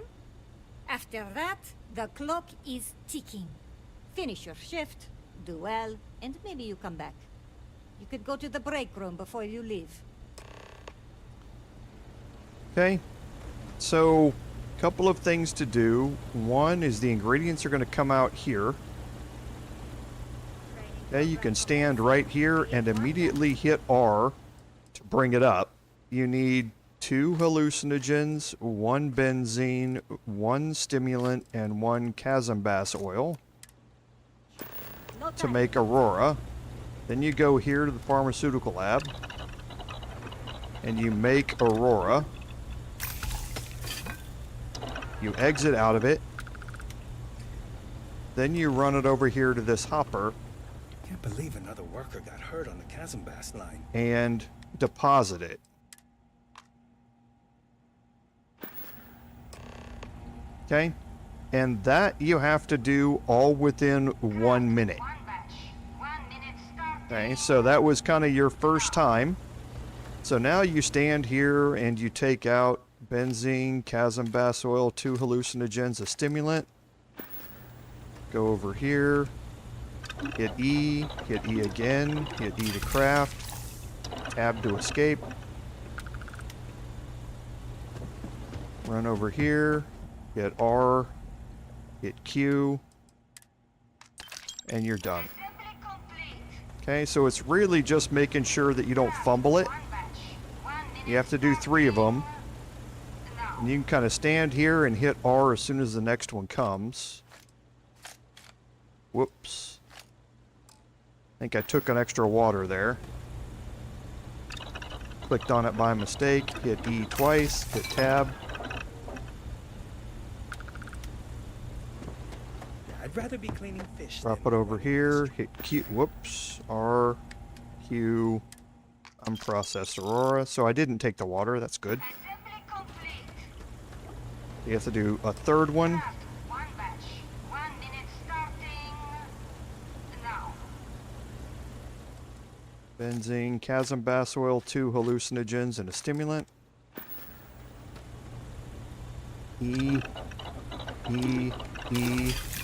After that, the clock is ticking. Finish your shift, do well, and maybe you come back. You could go to the break room before you leave. Okay, so a couple of things to do. One is the ingredients are going to come out here. Okay, you can stand right here and immediately hit R to bring it up. You need 2 hallucinogens, 1 benzene, 1 stimulant, and 1 chasm bass oil to make Aurora. Then you go here to the pharmaceutical lab and you make Aurora. You exit out of it. Then you run it over here to this hopper. Can't believe another worker got hurt on the chasm bass line. And deposit it. Okay? And that you have to do all within 1 minute. Okay, so that was kind of your first time. So now you stand here and you take out benzene, chasm bass oil, 2 hallucinogens, a stimulant. Go over here. Hit E again, hit E to craft, tab to escape. Run over here, hit R, hit Q, and you're done. Okay, so it's really just making sure that you don't fumble it. You have to do 3 of them. And you can kind of stand here and hit R as soon as the next one comes. Whoops. I think I took an extra water there. Clicked on it by mistake. Hit E twice. Hit tab. I'd rather be cleaning fish. Drop it over here. Hit Q. Whoops. R. Q. Unprocessed Aurora. So I didn't take the water. That's good. You have to do a 3rd one. Benzene, chasm bass oil, 2 hallucinogens, and a stimulant. E,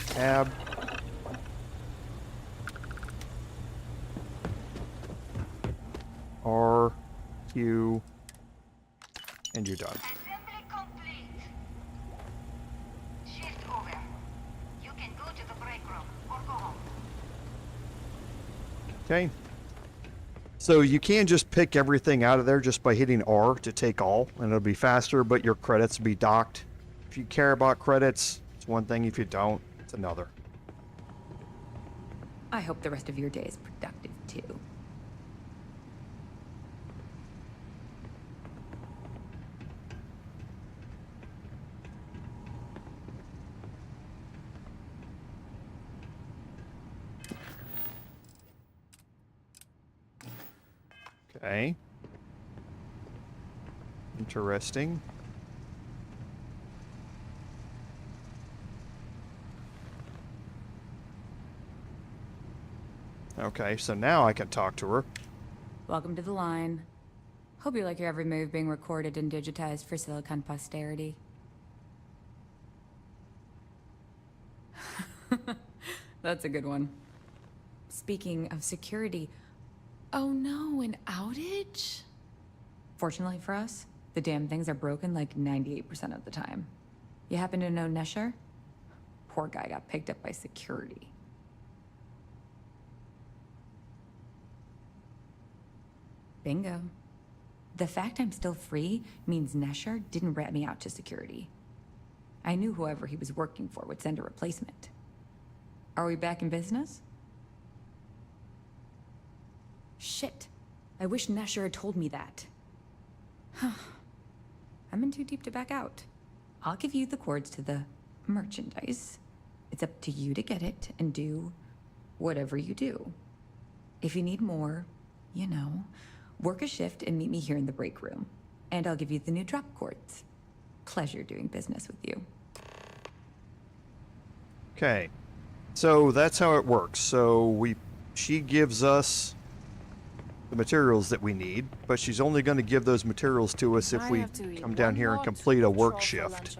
tab. R, Q, and you're done. Okay. So you can just pick everything out of there just by hitting R to take all, and it'll be faster, but your credits will be docked. If you care about credits, it's one thing. If you don't, it's another. I hope the rest of your day is productive, too. Okay. Interesting. Okay, so now I can talk to her. Welcome to the line. Hope you like your every move being recorded and digitized for Silicon posterity. That's a good one. Speaking of security, oh no, an outage? Fortunately for us, the damn things are broken like 98% of the time. You happen to know Nesher? Poor guy got picked up by security. Bingo. The fact I'm still free means Nesher didn't rat me out to security. I knew whoever he was working for would send a replacement. Are we back in business? Shit. I wish Nesher had told me that. I'm in too deep to back out. I'll give you the codes to the merchandise. It's up to you to get it and do whatever you do. If you need more, you know, work a shift and meet me here in the break room. And I'll give you the new drop cords. Pleasure doing business with you. Okay. So that's how it works. So she gives us the materials that we need, but she's only going to give those materials to us if we come down here and complete a work shift.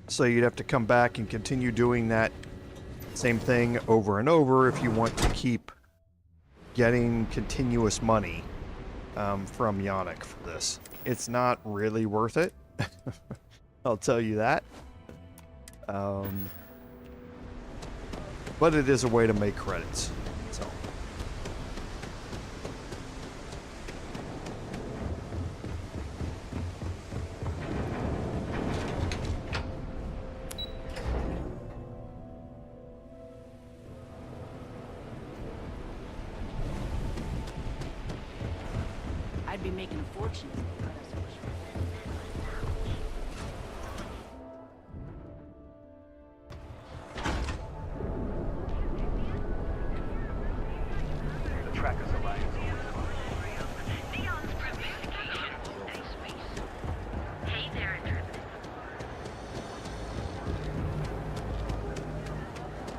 So you'd have to come back and continue doing that same thing over and over if you want to keep getting continuous money from Yannick for this. It's not really worth it. I'll tell you that. But it is a way to make credits. So. I'd be making a fortune if they cut us so short. The trackers arrived. Hey there, Interpreter.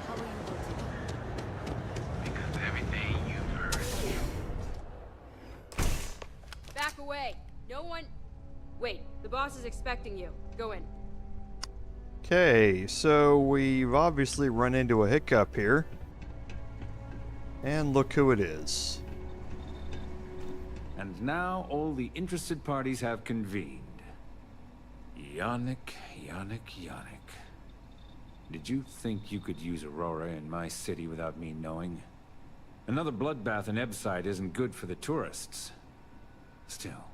How will you go today? Because of everything you've heard. Back away. No one... Wait, the boss is expecting you. Go in. Okay, so we've obviously run into a hiccup here. And look who it is. And now all the interested parties have convened. Yannick. Did you think you could use Aurora in my city without me knowing? Another bloodbath in Ebside isn't good for the tourists. Still,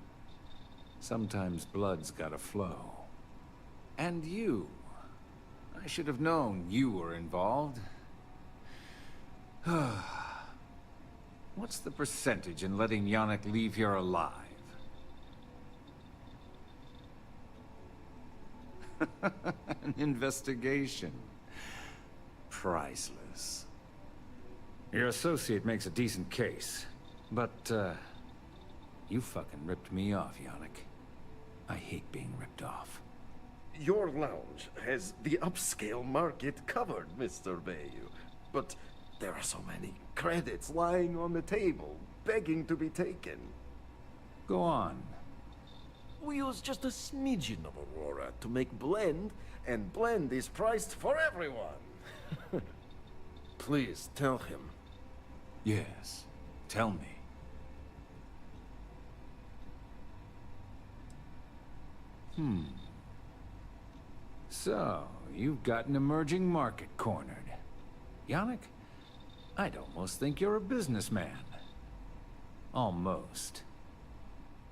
sometimes blood's gotta flow. And you. I should have known you were involved. What's the percentage in letting Yannick leave here alive? An investigation. Priceless. Your associate makes a decent case, but, you fucking ripped me off, Yannick. I hate being ripped off. Your lounge has the upscale market covered, Mr. Bayou. But there are so many credits lying on the table, begging to be taken. Go on. We use just a smidgen of Aurora to make blend, and blend is priced for everyone. Please tell him. Yes, tell me. So, you've got an emerging market cornered. Yannick, I'd almost think you're a businessman. Almost.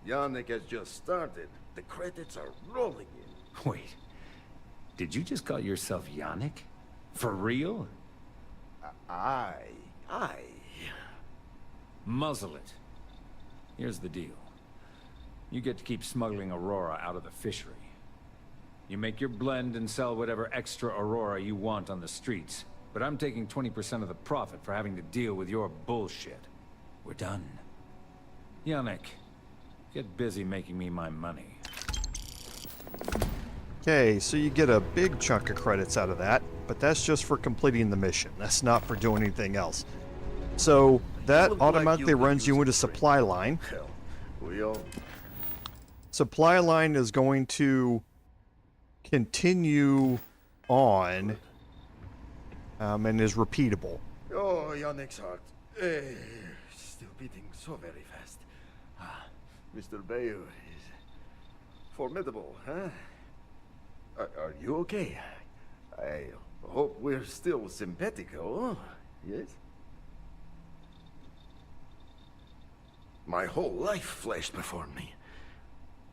Yannick has just started. The credits are rolling in. Wait, did you just call yourself Yannick? For real? Aye. Muzzle it. Here's the deal. You get to keep smuggling Aurora out of the fishery. You make your blend and sell whatever extra Aurora you want on the streets. But I'm taking 20% of the profit for having to deal with your bullshit. We're done. Yannick, get busy making me my money. Okay, so you get a big chunk of credits out of that, but that's just for completing the mission. That's not for doing anything else. So that automatically runs you into supply line. Hell, we all... Supply line is going to continue on and is repeatable. Oh, Yannick's heart. Still beating so very fast. Mr. Bayou is formidable, huh? Are you okay? I hope we're still simpatico, yes? My whole life flashed before me.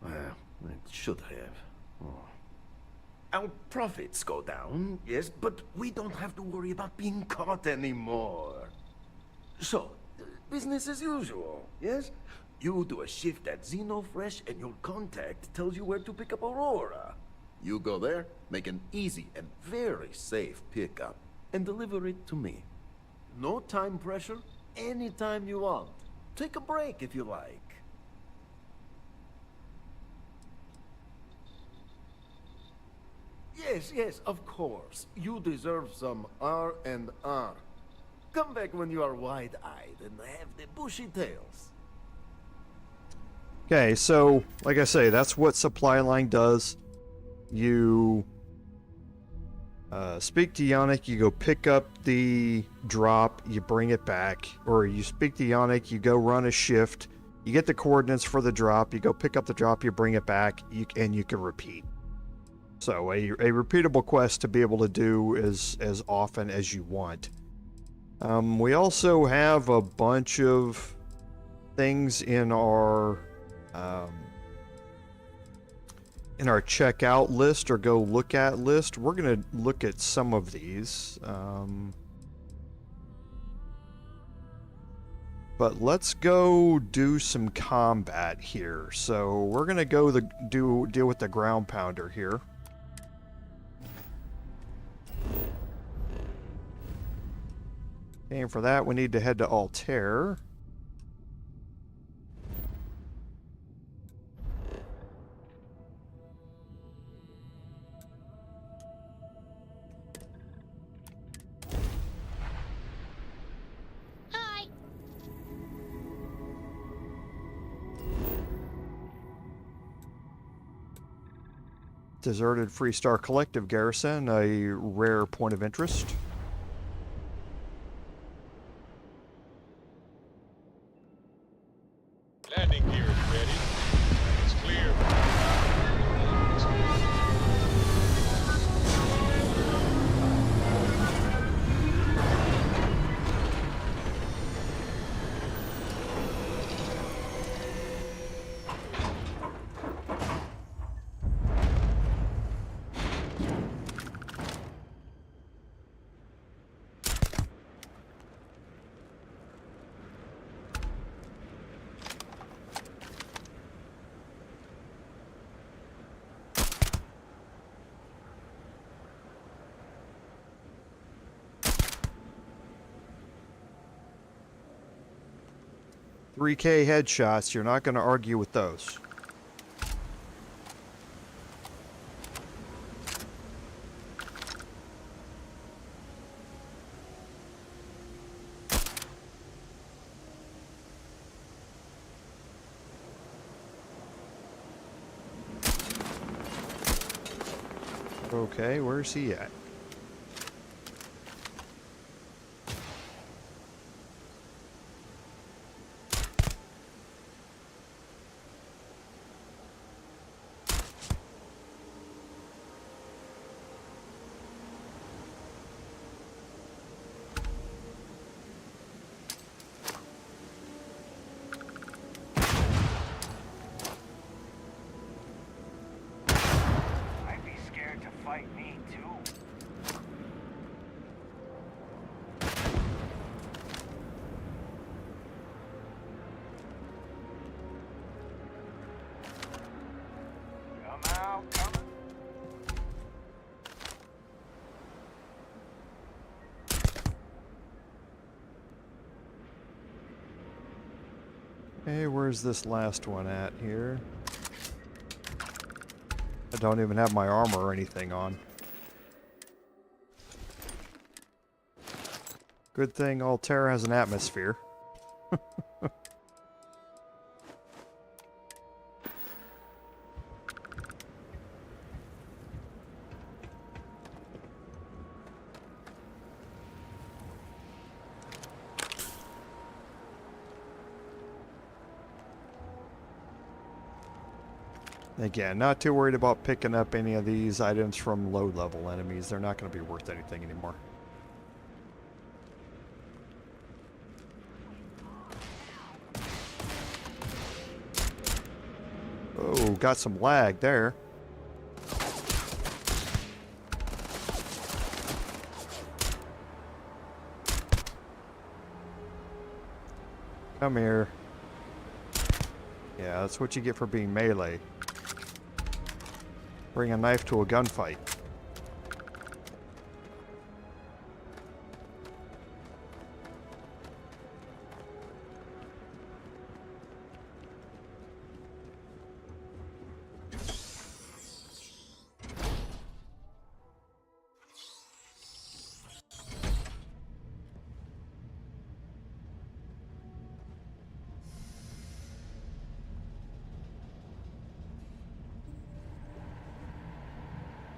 Well, it should have. Oh. Our profits go down, yes, but we don't have to worry about being caught anymore. So, business as usual, yes? You do a shift at Xenofresh and your contact tells you where to pick up Aurora. You go there, make an easy and very safe pickup, and deliver it to me. No time pressure, anytime you want. Take a break if you like. Yes, of course. You deserve some R&R. Come back when you are wide-eyed and have the bushy tails. Okay, so like I say, that's what supply line does. You Speak to Yannick, you go pick up the drop, you bring it back. Or you speak to Yannick, you go run a shift, you get the coordinates for the drop, you go pick up the drop, you bring it back, and you can repeat. So a repeatable quest to be able to do as often as you want. We also have a bunch of things in our checkout list or go look at list. We're going to look at some of these. But let's go do some combat here. So we're going to go deal with the Groundpounder here. And for that, we need to head to Altair. Hi. Deserted Freestar Collective Garrison, a rare point of interest. Landing gear is ready. It's clear. $3K headshots, you're not going to argue with those. Okay, where's he at? I'd be scared to fight me too. Come out, come. Hey, where's this last one at here? I don't even have my armor or anything on. Good thing Altair has an atmosphere. Again, not too worried about picking up any of these items from low-level enemies. They're not going to be worth anything anymore. Oh, got some lag there. Come here. Yeah, that's what you get for being melee. Bring a knife to a gunfight.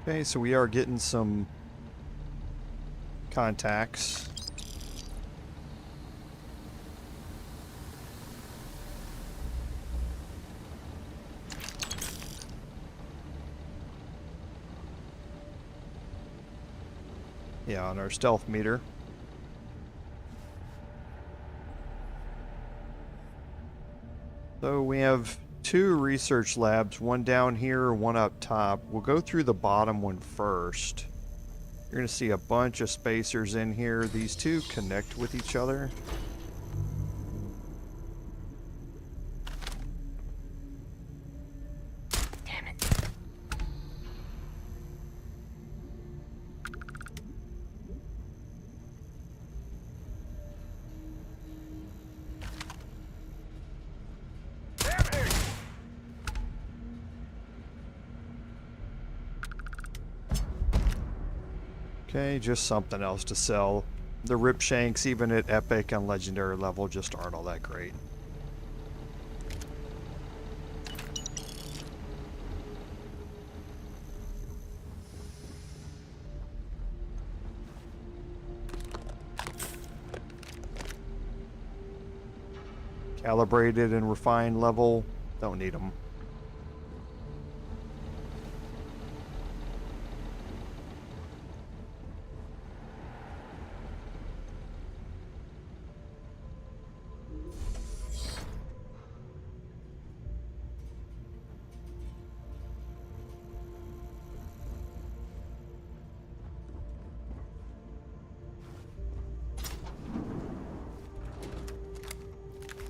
Okay, so we are getting some contacts. Yeah, on our stealth meter. So we have 2 research labs, one down here, one up top. We'll go through the bottom one first. You're going to see a bunch of spacers in here. These 2 connect with each other. Damn it. Okay, just something else to sell. The rip shanks, even at epic and legendary level, just aren't all that great. Calibrated and refined level, don't need them.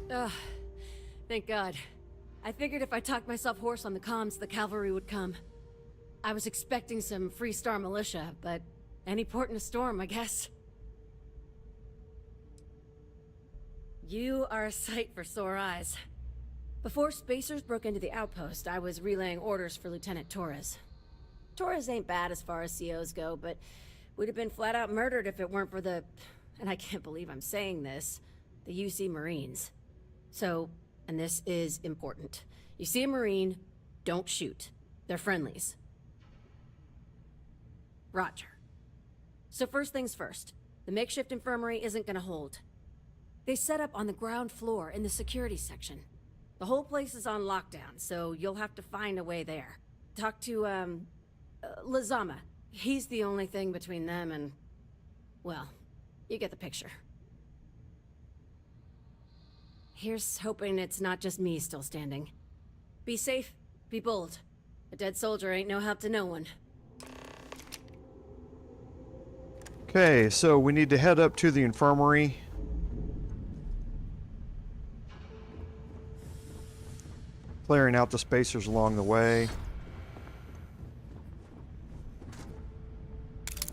Ugh. Thank God. I figured if I talked myself hoarse on the comms, the cavalry would come. I was expecting some Free Star militia, but any port in a storm, I guess. You are a sight for sore eyes. Before Spacers broke into the outpost, I was relaying orders for Lieutenant Torres. Torres ain't bad as far as COs go, but we'd have been flat out murdered if it weren't for the... and I can't believe I'm saying this... the UC Marines. So, and this is important. You see a Marine, don't shoot. They're friendlies. Roger. So first things first, the makeshift infirmary isn't gonna hold. They set up on the ground floor in the security section. The whole place is on lockdown, so you'll have to find a way there. Talk to, Lazama. He's the only thing between them and... well, you get the picture. Here's hoping it's not just me still standing. Be safe, be bold. A dead soldier ain't no help to no one. Okay, so we need to head up to the infirmary. Clearing out the spacers along the way.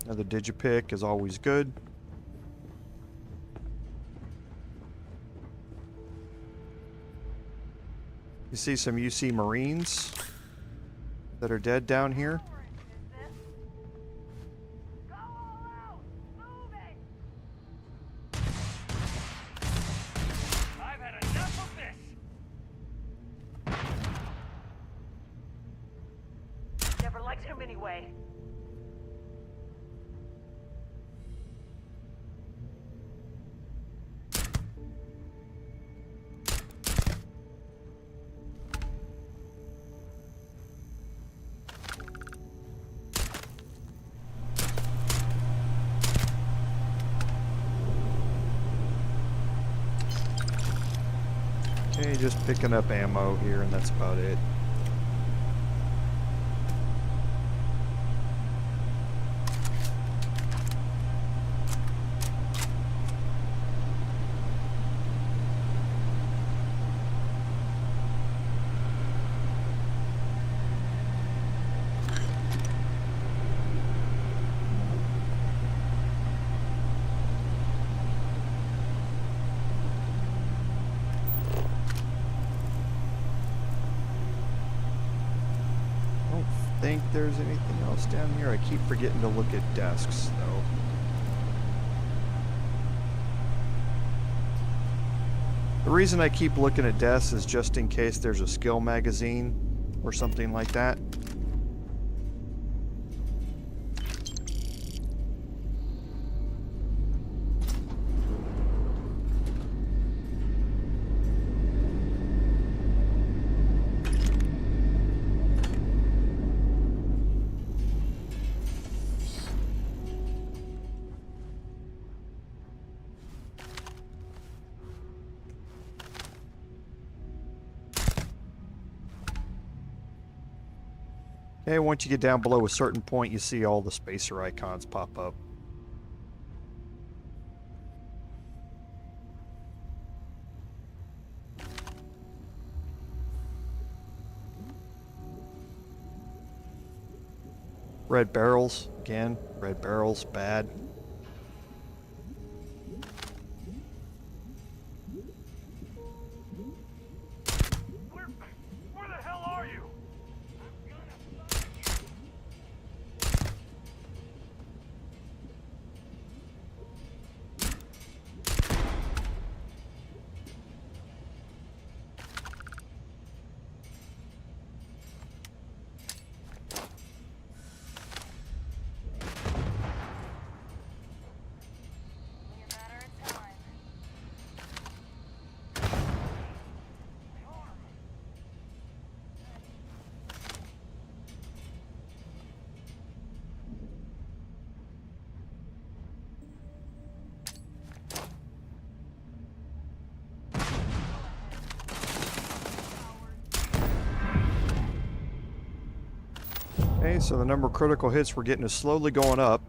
Another digipick is always good. You see some UC Marines that are dead down here. I've had enough of this. Never liked him anyway. Okay, just picking up ammo here, and that's about it. Think there's anything else down here. I keep forgetting to look at desks though. The reason I keep looking at desks is just in case there's a skill magazine or something like that. Okay, once you get down below a certain point, you see all the spacer icons pop up. Red barrels, again, red barrels, bad. Where the hell are you? Okay, so the number of critical hits we're getting is slowly going up.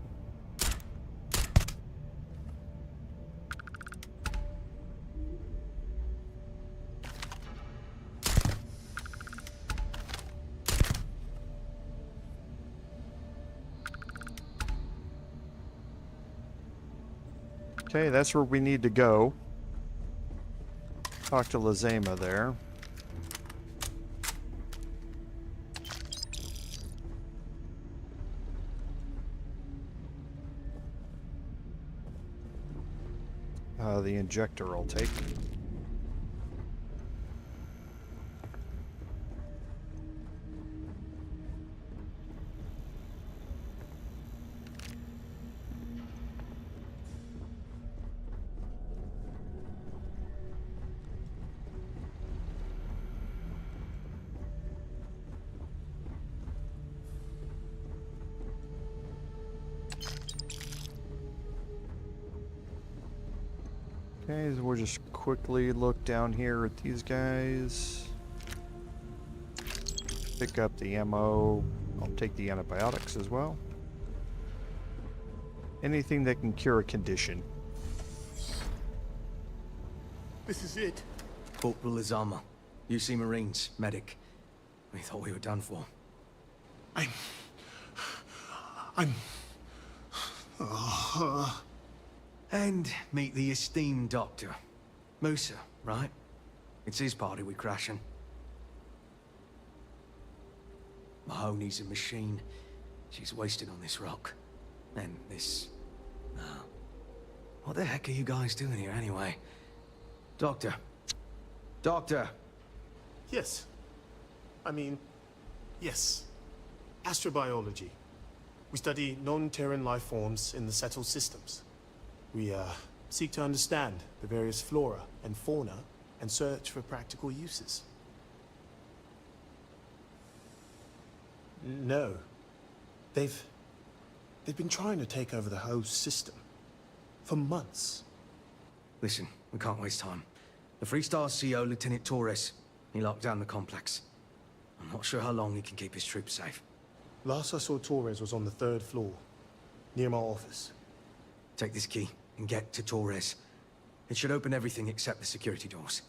Okay, that's where we need to go. Talk to Lazema there. The injector I'll take. Okay, so we'll just quickly look down here at these guys. Pick up the ammo. I'll take the antibiotics as well. Anything that can cure a condition. This is it. Corporal Azama, UC Marines, medic. We thought we were done for. And meet the esteemed doctor. Musa, right? It's his party we're crashing. Mahoney's a machine. She's wasted on this rock. And this... what the heck are you guys doing here anyway? Doctor. Doctor! Yes. Yes. Astrobiology. We study non-Terran life forms in the settled systems. We, seek to understand the various flora and fauna and search for practical uses. No. They've been trying to take over the whole system. For months. Listen, we can't waste time. The Freestar CO, Lieutenant Torres, he locked down the complex. I'm not sure how long he can keep his troops safe. Last I saw Torres was on the 3rd floor, near my office. Take this key and get to Torres. It should open everything except the security doors.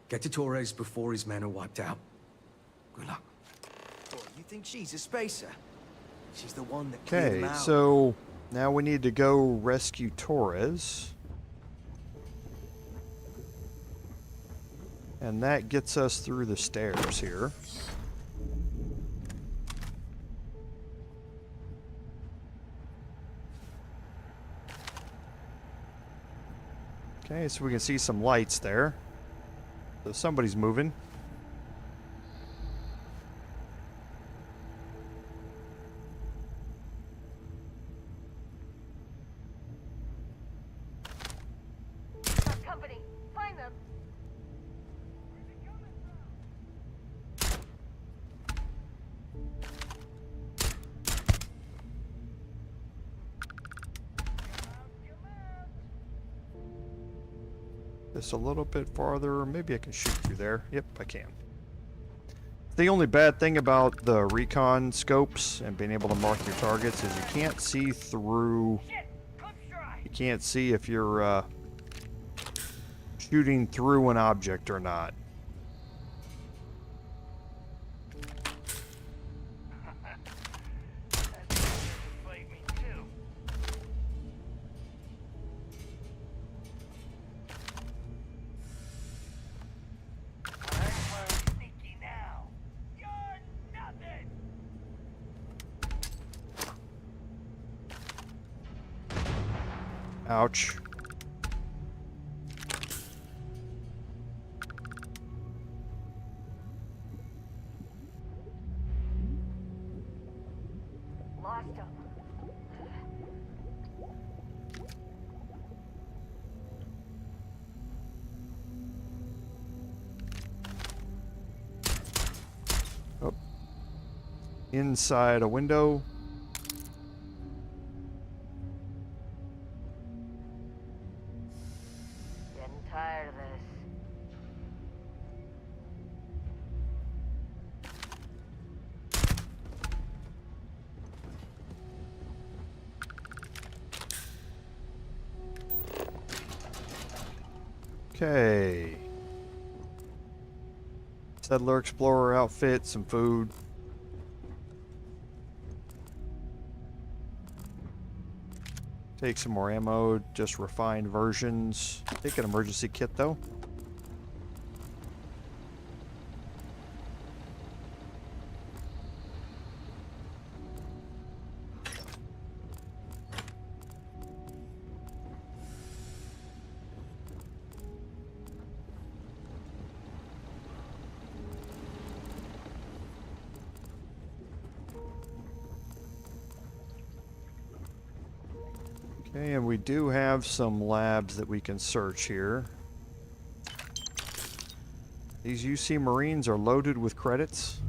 Get to Torres before his men are wiped out. Good luck. Oh, you think she's a spacer? She's the one that cleared Okay, them out. so now we need to go rescue Torres. And that gets us through the stairs here. Okay, so we can see some lights there. So somebody's moving. Company, find them. Just a little bit farther. Maybe I can shoot through there. Yep, I can. The only bad thing about the recon scopes and being able to mark your targets is you can't see through... You can't see if you're shooting through an object or not. Ouch. Lost him. Oh. Inside a window. Getting tired of this. Okay. Settler Explorer outfit, some food. Take some more ammo, just refined versions. Take an emergency kit though. Okay, and we do have some labs that we can search here. These UC Marines are loaded with credits.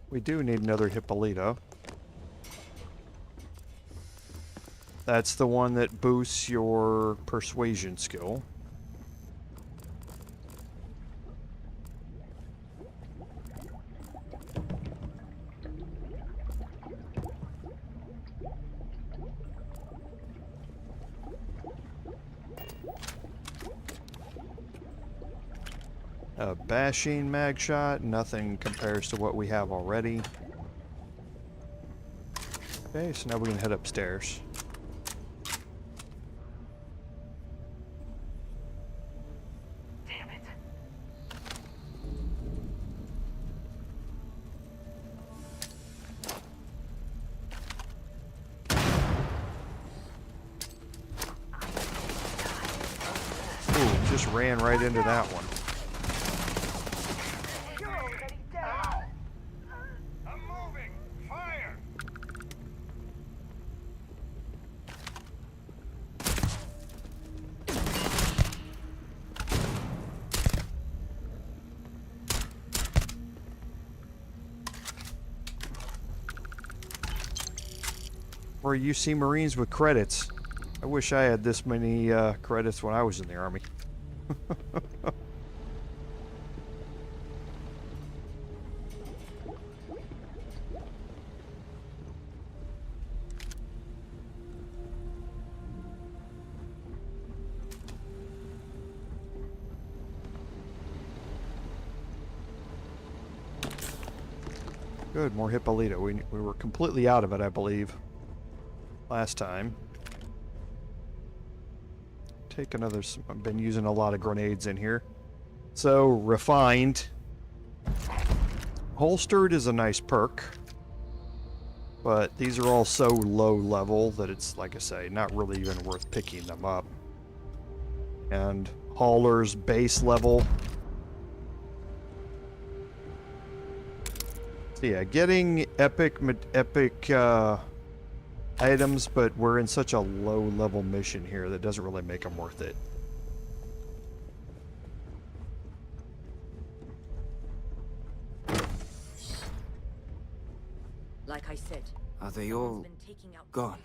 We do need another Hippolyta. That's the one that boosts your persuasion skill. A bashing mag shot, nothing compares to what we have already. Okay, so now we can head upstairs. Ran right into that one. You're already down. I'm moving. Fire. Or you see Marines with credits. I wish I had this many credits when I was in the Army. Good, more Hippolyta. We were completely out of it, I believe, last time. Take another... I've been using a lot of grenades in here. So, refined. Holstered is a nice perk. But these are all so low level that it's, like I say, not really even worth picking them up. And Hauler's base level. So yeah, getting epic items, but we're in such a low level mission here that doesn't really make them worth it. they all gone?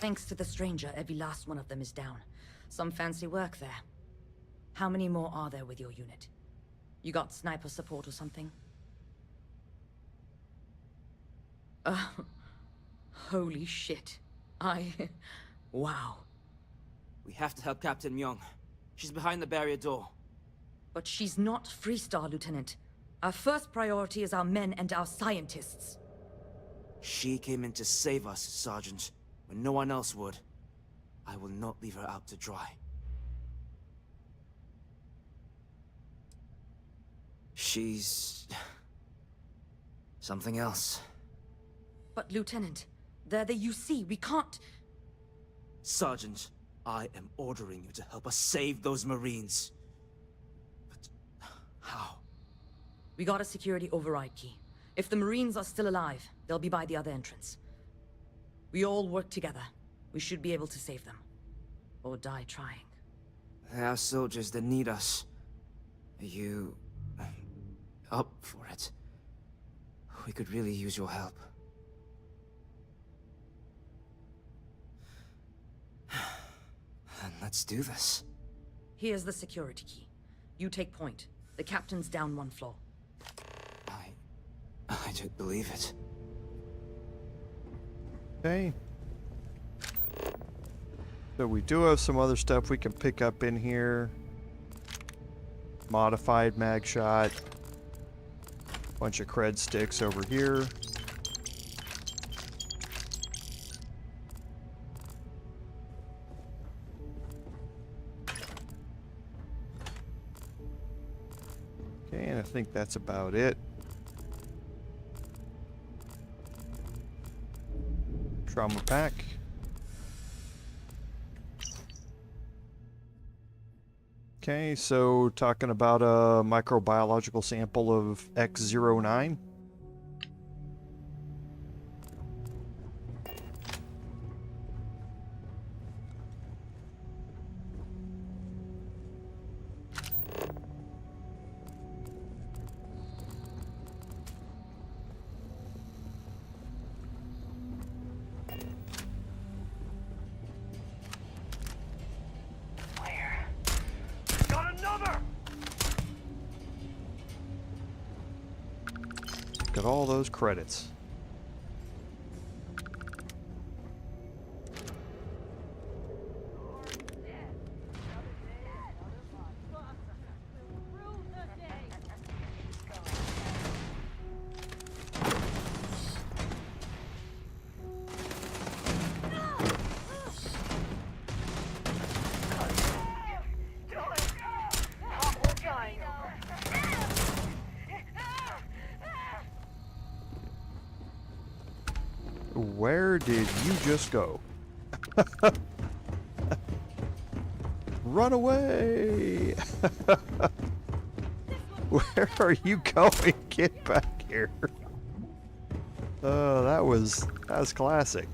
Thanks to the stranger, every last one of them is down. Some fancy work there. How many more are there with your unit? You got sniper support or something? Holy shit. Wow. We have to help Captain Myung. She's behind the barrier door. But she's not Freestar, Lieutenant. Our first priority is our men and our scientists. She came in to save us, Sergeant, when no one else would. I will not leave her out to dry. She's... something else. But, Lieutenant, they're the UC. We can't... Sergeant, I am ordering you to help us save those Marines. But how? We got a security override key. If the Marines are still alive, they'll be by the other entrance. We all work together. We should be able to save them. Or die trying. There are soldiers that need us. Are you... up for it? We could really use your help. And let's do this. Here's the security key. You take point. The captain's down one floor. I don't believe it. Okay. So we do have some other stuff we can pick up in here. Modified mag shot. Bunch of cred sticks over here. Okay, and I think that's about it. Trauma pack. Okay, so talking about a microbiological sample of X09. Got all those credits. Where did you just go? Run away! Where are you going? Get back here. Oh, that was classic.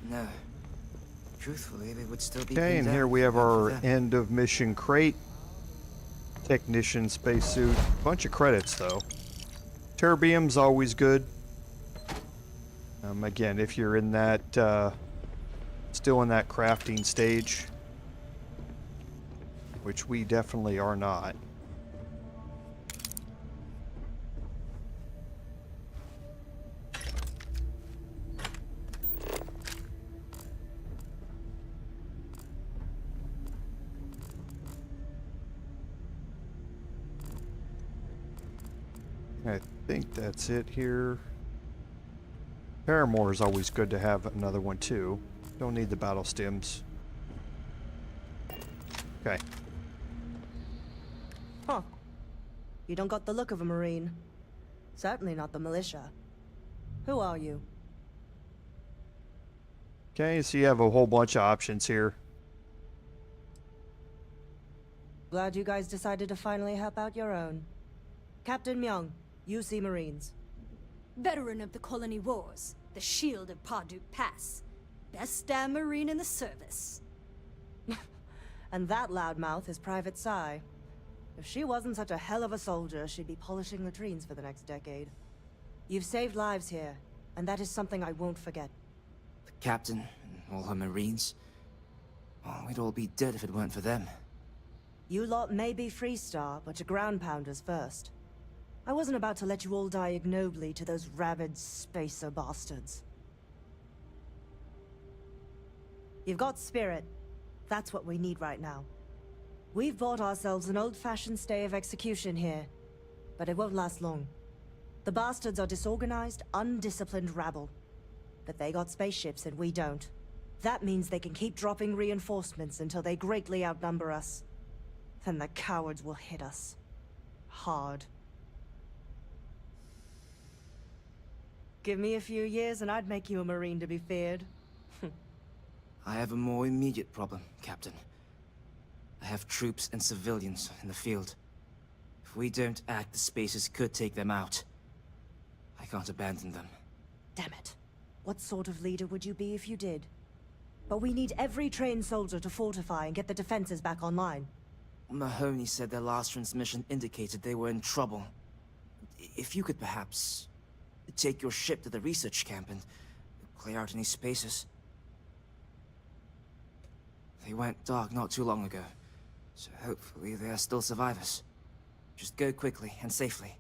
No. Truthfully, they would still be... Okay, and here we have our end of mission crate. Technician spacesuit. Bunch of credits, though. Terbium's always good. Again, if you're in that... still in that crafting stage. Which we definitely are not. I think that's it here. Paramore is always good to have another one too. Don't need the battle stims. Okay. Huh. You don't got the look of a Marine. Certainly not the militia. Who are you? Okay, so you have a whole bunch of options here. Glad you guys decided to finally help out your own. Captain Myung, UC Marines. Veteran of the Colony Wars, the Shield of Parduk Pass. Best damn Marine in the service. And that loudmouth is Private Psy. If she wasn't such a hell of a soldier, she'd be polishing latrines for the next decade. You've saved lives here, and that is something I won't forget. The captain and all her Marines. Oh, we'd all be dead if it weren't for them. You lot may be Freestar, but you're Groundpounders first. I wasn't about to let you all die ignobly to those rabid spacer bastards. You've got spirit. That's what we need right now. We've bought ourselves an old-fashioned stay of execution here, but it won't last long. The bastards are disorganized, undisciplined rabble. But they got spaceships and we don't. That means they can keep dropping reinforcements until they greatly outnumber us. Then the cowards will hit us. Hard. Give me a few years and I'd make you a Marine to be feared. I have a more immediate problem, Captain. I have troops and civilians in the field. If we don't act, the Spacers could take them out. I can't abandon them. Damn it. What sort of leader would you be if you did? But we need every trained soldier to fortify and get the defenses back online. Mahoney said their last transmission indicated they were in trouble. If you could perhaps take your ship to the research camp and clear out any Spacers. They went dark not too long ago, so hopefully they are still survivors. Just go quickly and safely.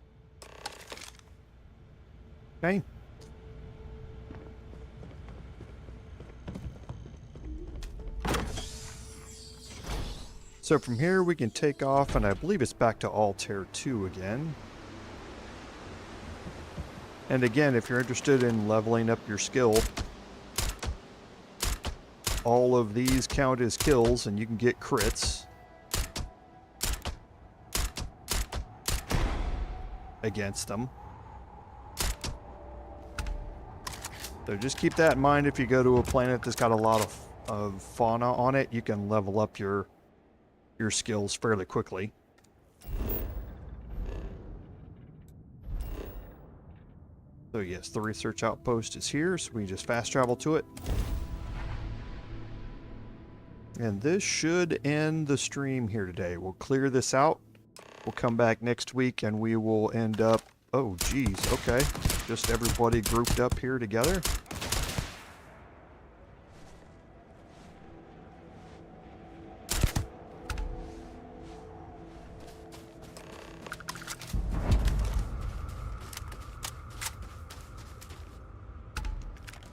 Okay. So from here we can take off, and I believe it's back to Altair 2 again. And again, if you're interested in leveling up your skill, all of these count as kills and you can get crits against them. So just keep that in mind. If you go to a planet that's got a lot of fauna on it, you can level up your skills fairly quickly. So yes, the research outpost is here, so we just fast travel to it. And this should end the stream here today. We'll clear this out. We'll come back next week and we will end up... Oh, geez. Okay. Just everybody grouped up here together.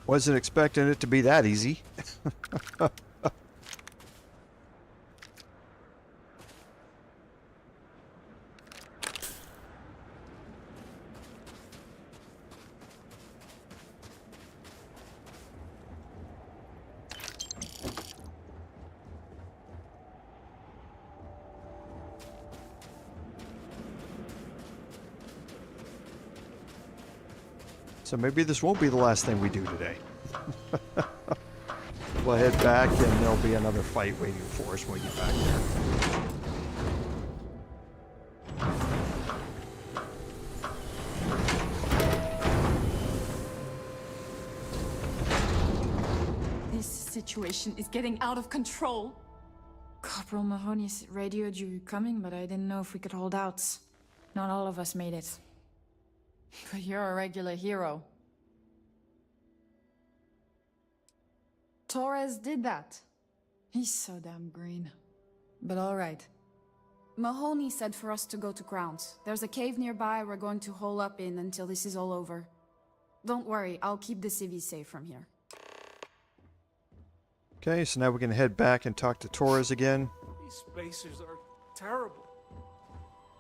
Wasn't expecting it to be that easy. So maybe this won't be the last thing we do today. We'll head back and there'll be another fight waiting for us when we get back there. This situation is getting out of control. Corporal Mahoney radioed you coming, but I didn't know if we could hold out. Not all of us made it. But you're a regular hero. Torres did that. He's so damn green. But alright. Mahoney said for us to go to ground. There's a cave nearby we're going to hole up in until this is all over. Don't worry, I'll keep the civvies safe from here. Okay, so now we can head back and talk to Torres again. These Spacers are terrible.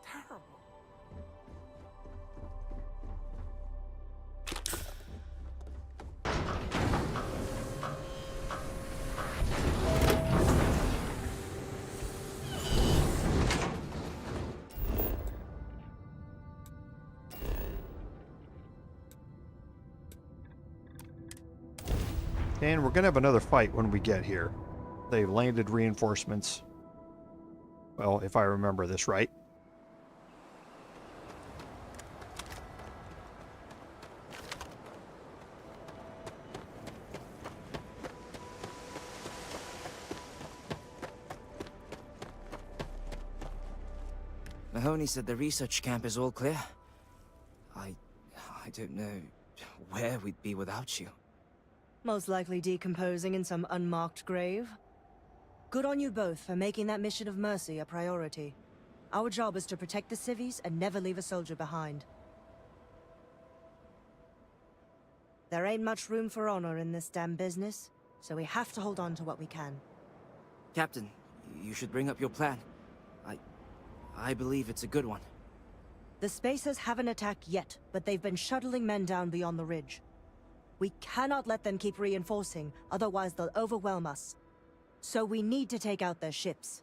Terrible. And we're gonna have another fight when we get here. They've landed reinforcements. Well, if I remember this right. Mahoney said the research camp is all clear. I don't know where we'd be without you. Most likely decomposing in some unmarked grave. Good on you both for making that mission of mercy a priority. Our job is to protect the civvies and never leave a soldier behind. There ain't much room for honor in this damn business, so we have to hold on to what we can. Captain, you should bring up your plan. I believe it's a good one. The Spacers haven't attacked yet, but they've been shuttling men down beyond the ridge. We cannot let them keep reinforcing, otherwise they'll overwhelm us. So we need to take out their ships.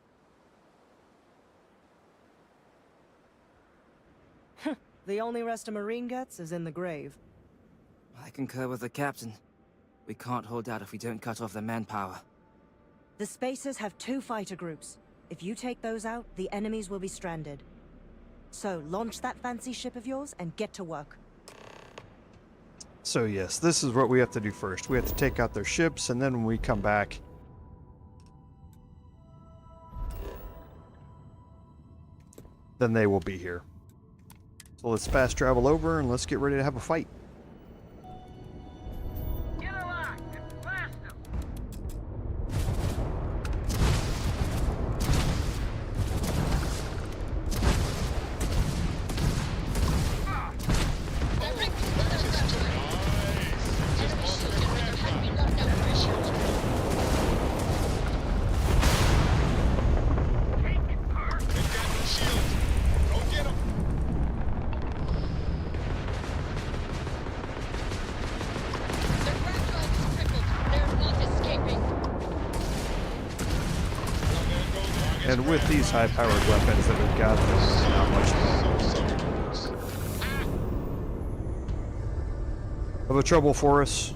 The only rest a Marine gets is in the grave. I concur with the captain. We can't hold out if we don't cut off their manpower. The Spacers have 2 fighter groups. If you take those out, the enemies will be stranded. So launch that fancy ship of yours and get to work. So yes, this is what we have to do first. We have to take out their ships, and then when we come back, then they will be here. So let's fast travel over and let's get ready to have a fight. And with these high-powered weapons that we've got, there's not much of a trouble for us.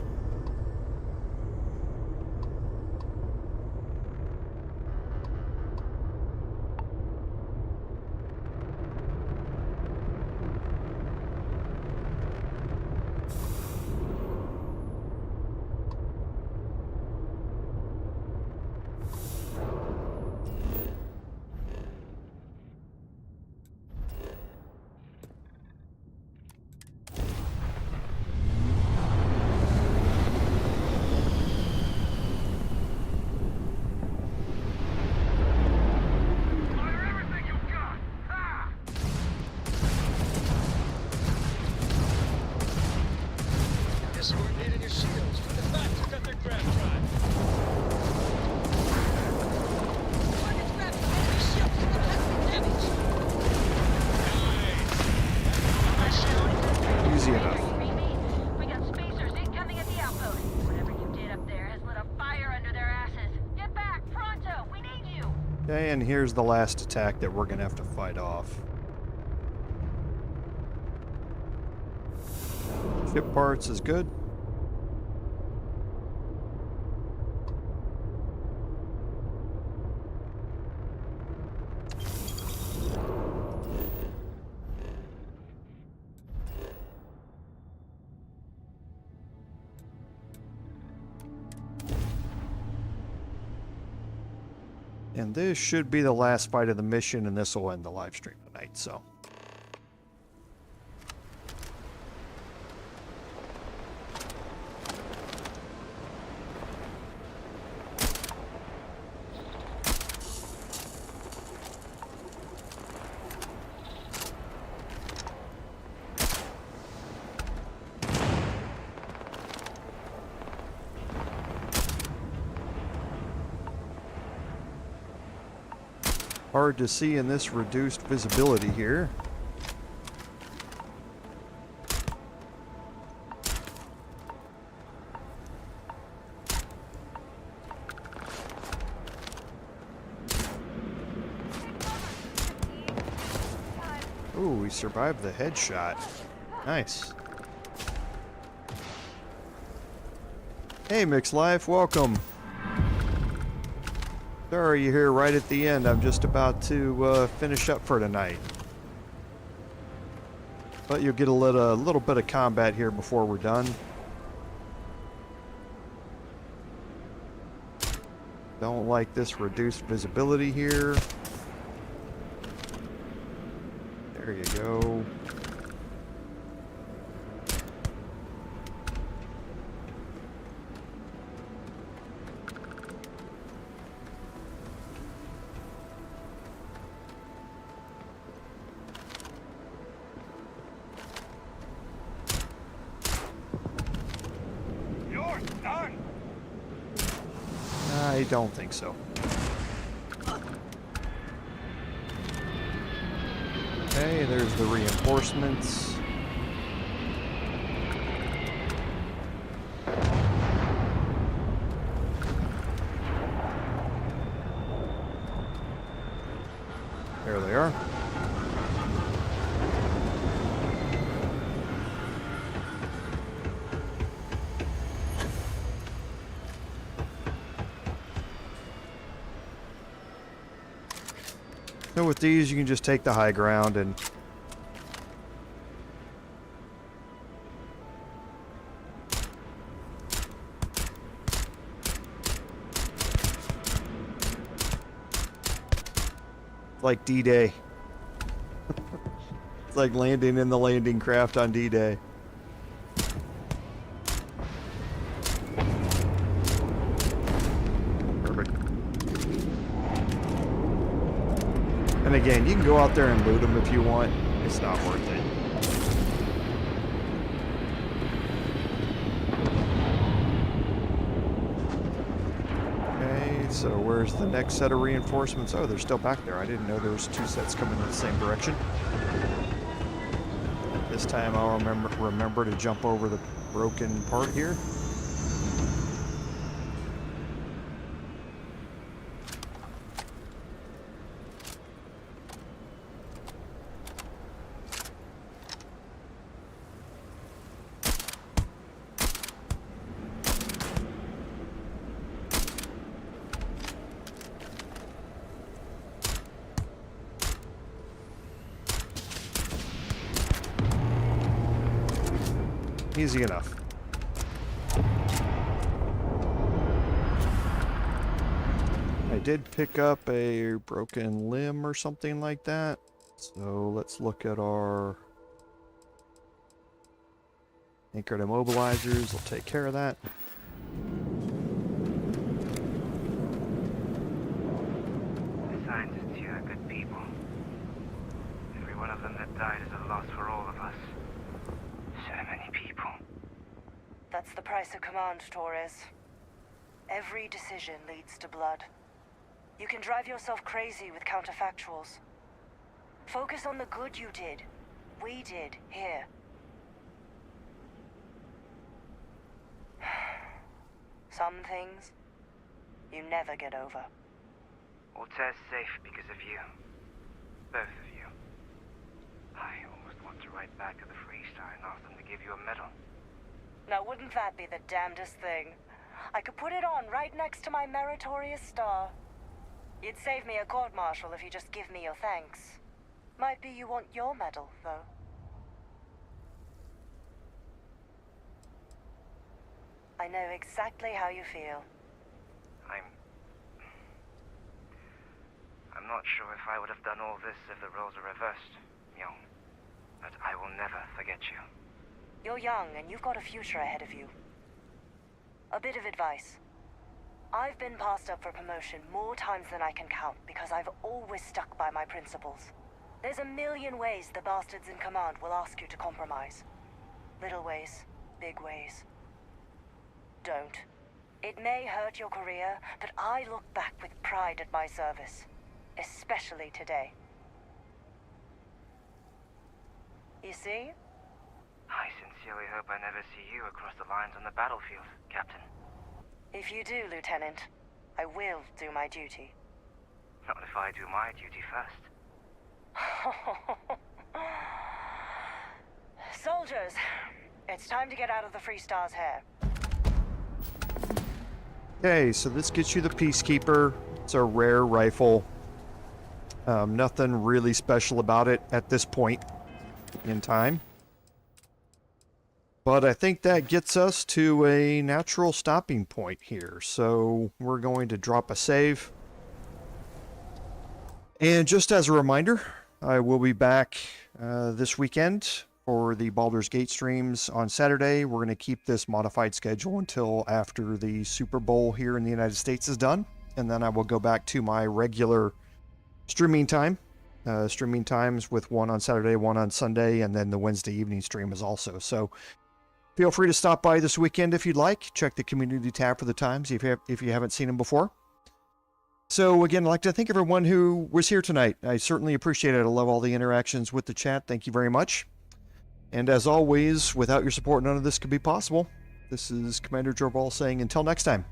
Easy enough. We got Spacers incoming at the outpost. Whatever you did up there has lit a fire under their asses. Get back, pronto! We need you! Okay, and here's the last attack that we're gonna have to fight off. Ship parts is good. And this should be the last fight of the mission, and this will end the live stream tonight, so. Hard to see in this reduced visibility here. Ooh, we survived the headshot. Nice. Hey, Mixed Life, welcome. Sorry you're here right at the end. I'm just about to finish up for tonight. But you'll get a little bit of combat here before we're done. Don't like this reduced visibility here. There you go. I don't think so. Okay, there's the reinforcements. There they are. So with these, you can just take the high ground and like D-Day. It's like landing in the landing craft on D-Day. And again, you can go out there and loot them if you want. It's not worth it. Okay, so where's the next set of reinforcements? Oh, they're still back there. I didn't know there was two sets coming in the same direction. This time I'll remember to jump over the broken part here. Easy enough. I did pick up a broken limb or something like that. So let's look at our anchored immobilizers. We'll take care of that. The scientists here are good people. Every one of them that died is a loss for all of us. So many people. That's the price of command, Torres. Every decision leads to blood. You can drive yourself crazy with counterfactuals. Focus on the good you did. We did, here. Some things, you never get over. Altair's safe because of you. Both of you. I almost want to write back to the Freestar and ask them to give you a medal. Now, wouldn't that be the damnedest thing? I could put it on right next to my meritorious star. You'd save me a court-martial if you just give me your thanks. Might be you want your medal, though. I know exactly how you feel. I'm not sure if I would have done all this if the roles were reversed, Young. But I will never forget you. You're young, and you've got a future ahead of you. A bit of advice. I've been passed up for promotion more times than I can count because I've always stuck by my principles. There's a million ways the bastards in command will ask you to compromise. Little ways, big ways. Don't. It may hurt your career, but I look back with pride at my service. Especially today. You see? I sincerely hope I never see you across the lines on the battlefield, Captain. If you do, Lieutenant, I will do my duty. Not if I do my duty first. Soldiers, it's time to get out of the Free Star's hair. Okay, so this gets you the Peacekeeper. It's a rare rifle. Nothing really special about it at this point in time. But I think that gets us to a natural stopping point here. So we're going to drop a save. And just as a reminder, I will be back this weekend for the Baldur's Gate streams on Saturday. We're going to keep this modified schedule until after the Super Bowl here in the United States is done. And then I will go back to my regular streaming times with one on Saturday, one on Sunday, and then the Wednesday evening stream is also. So feel free to stop by this weekend if you'd like. Check the community tab for the times if you haven't seen them before. So again, I'd like to thank everyone who was here tonight. I certainly appreciate it. I love all the interactions with the chat. Thank you very much. And as always, without your support, none of this could be possible. This is Commander Jorval saying until next time.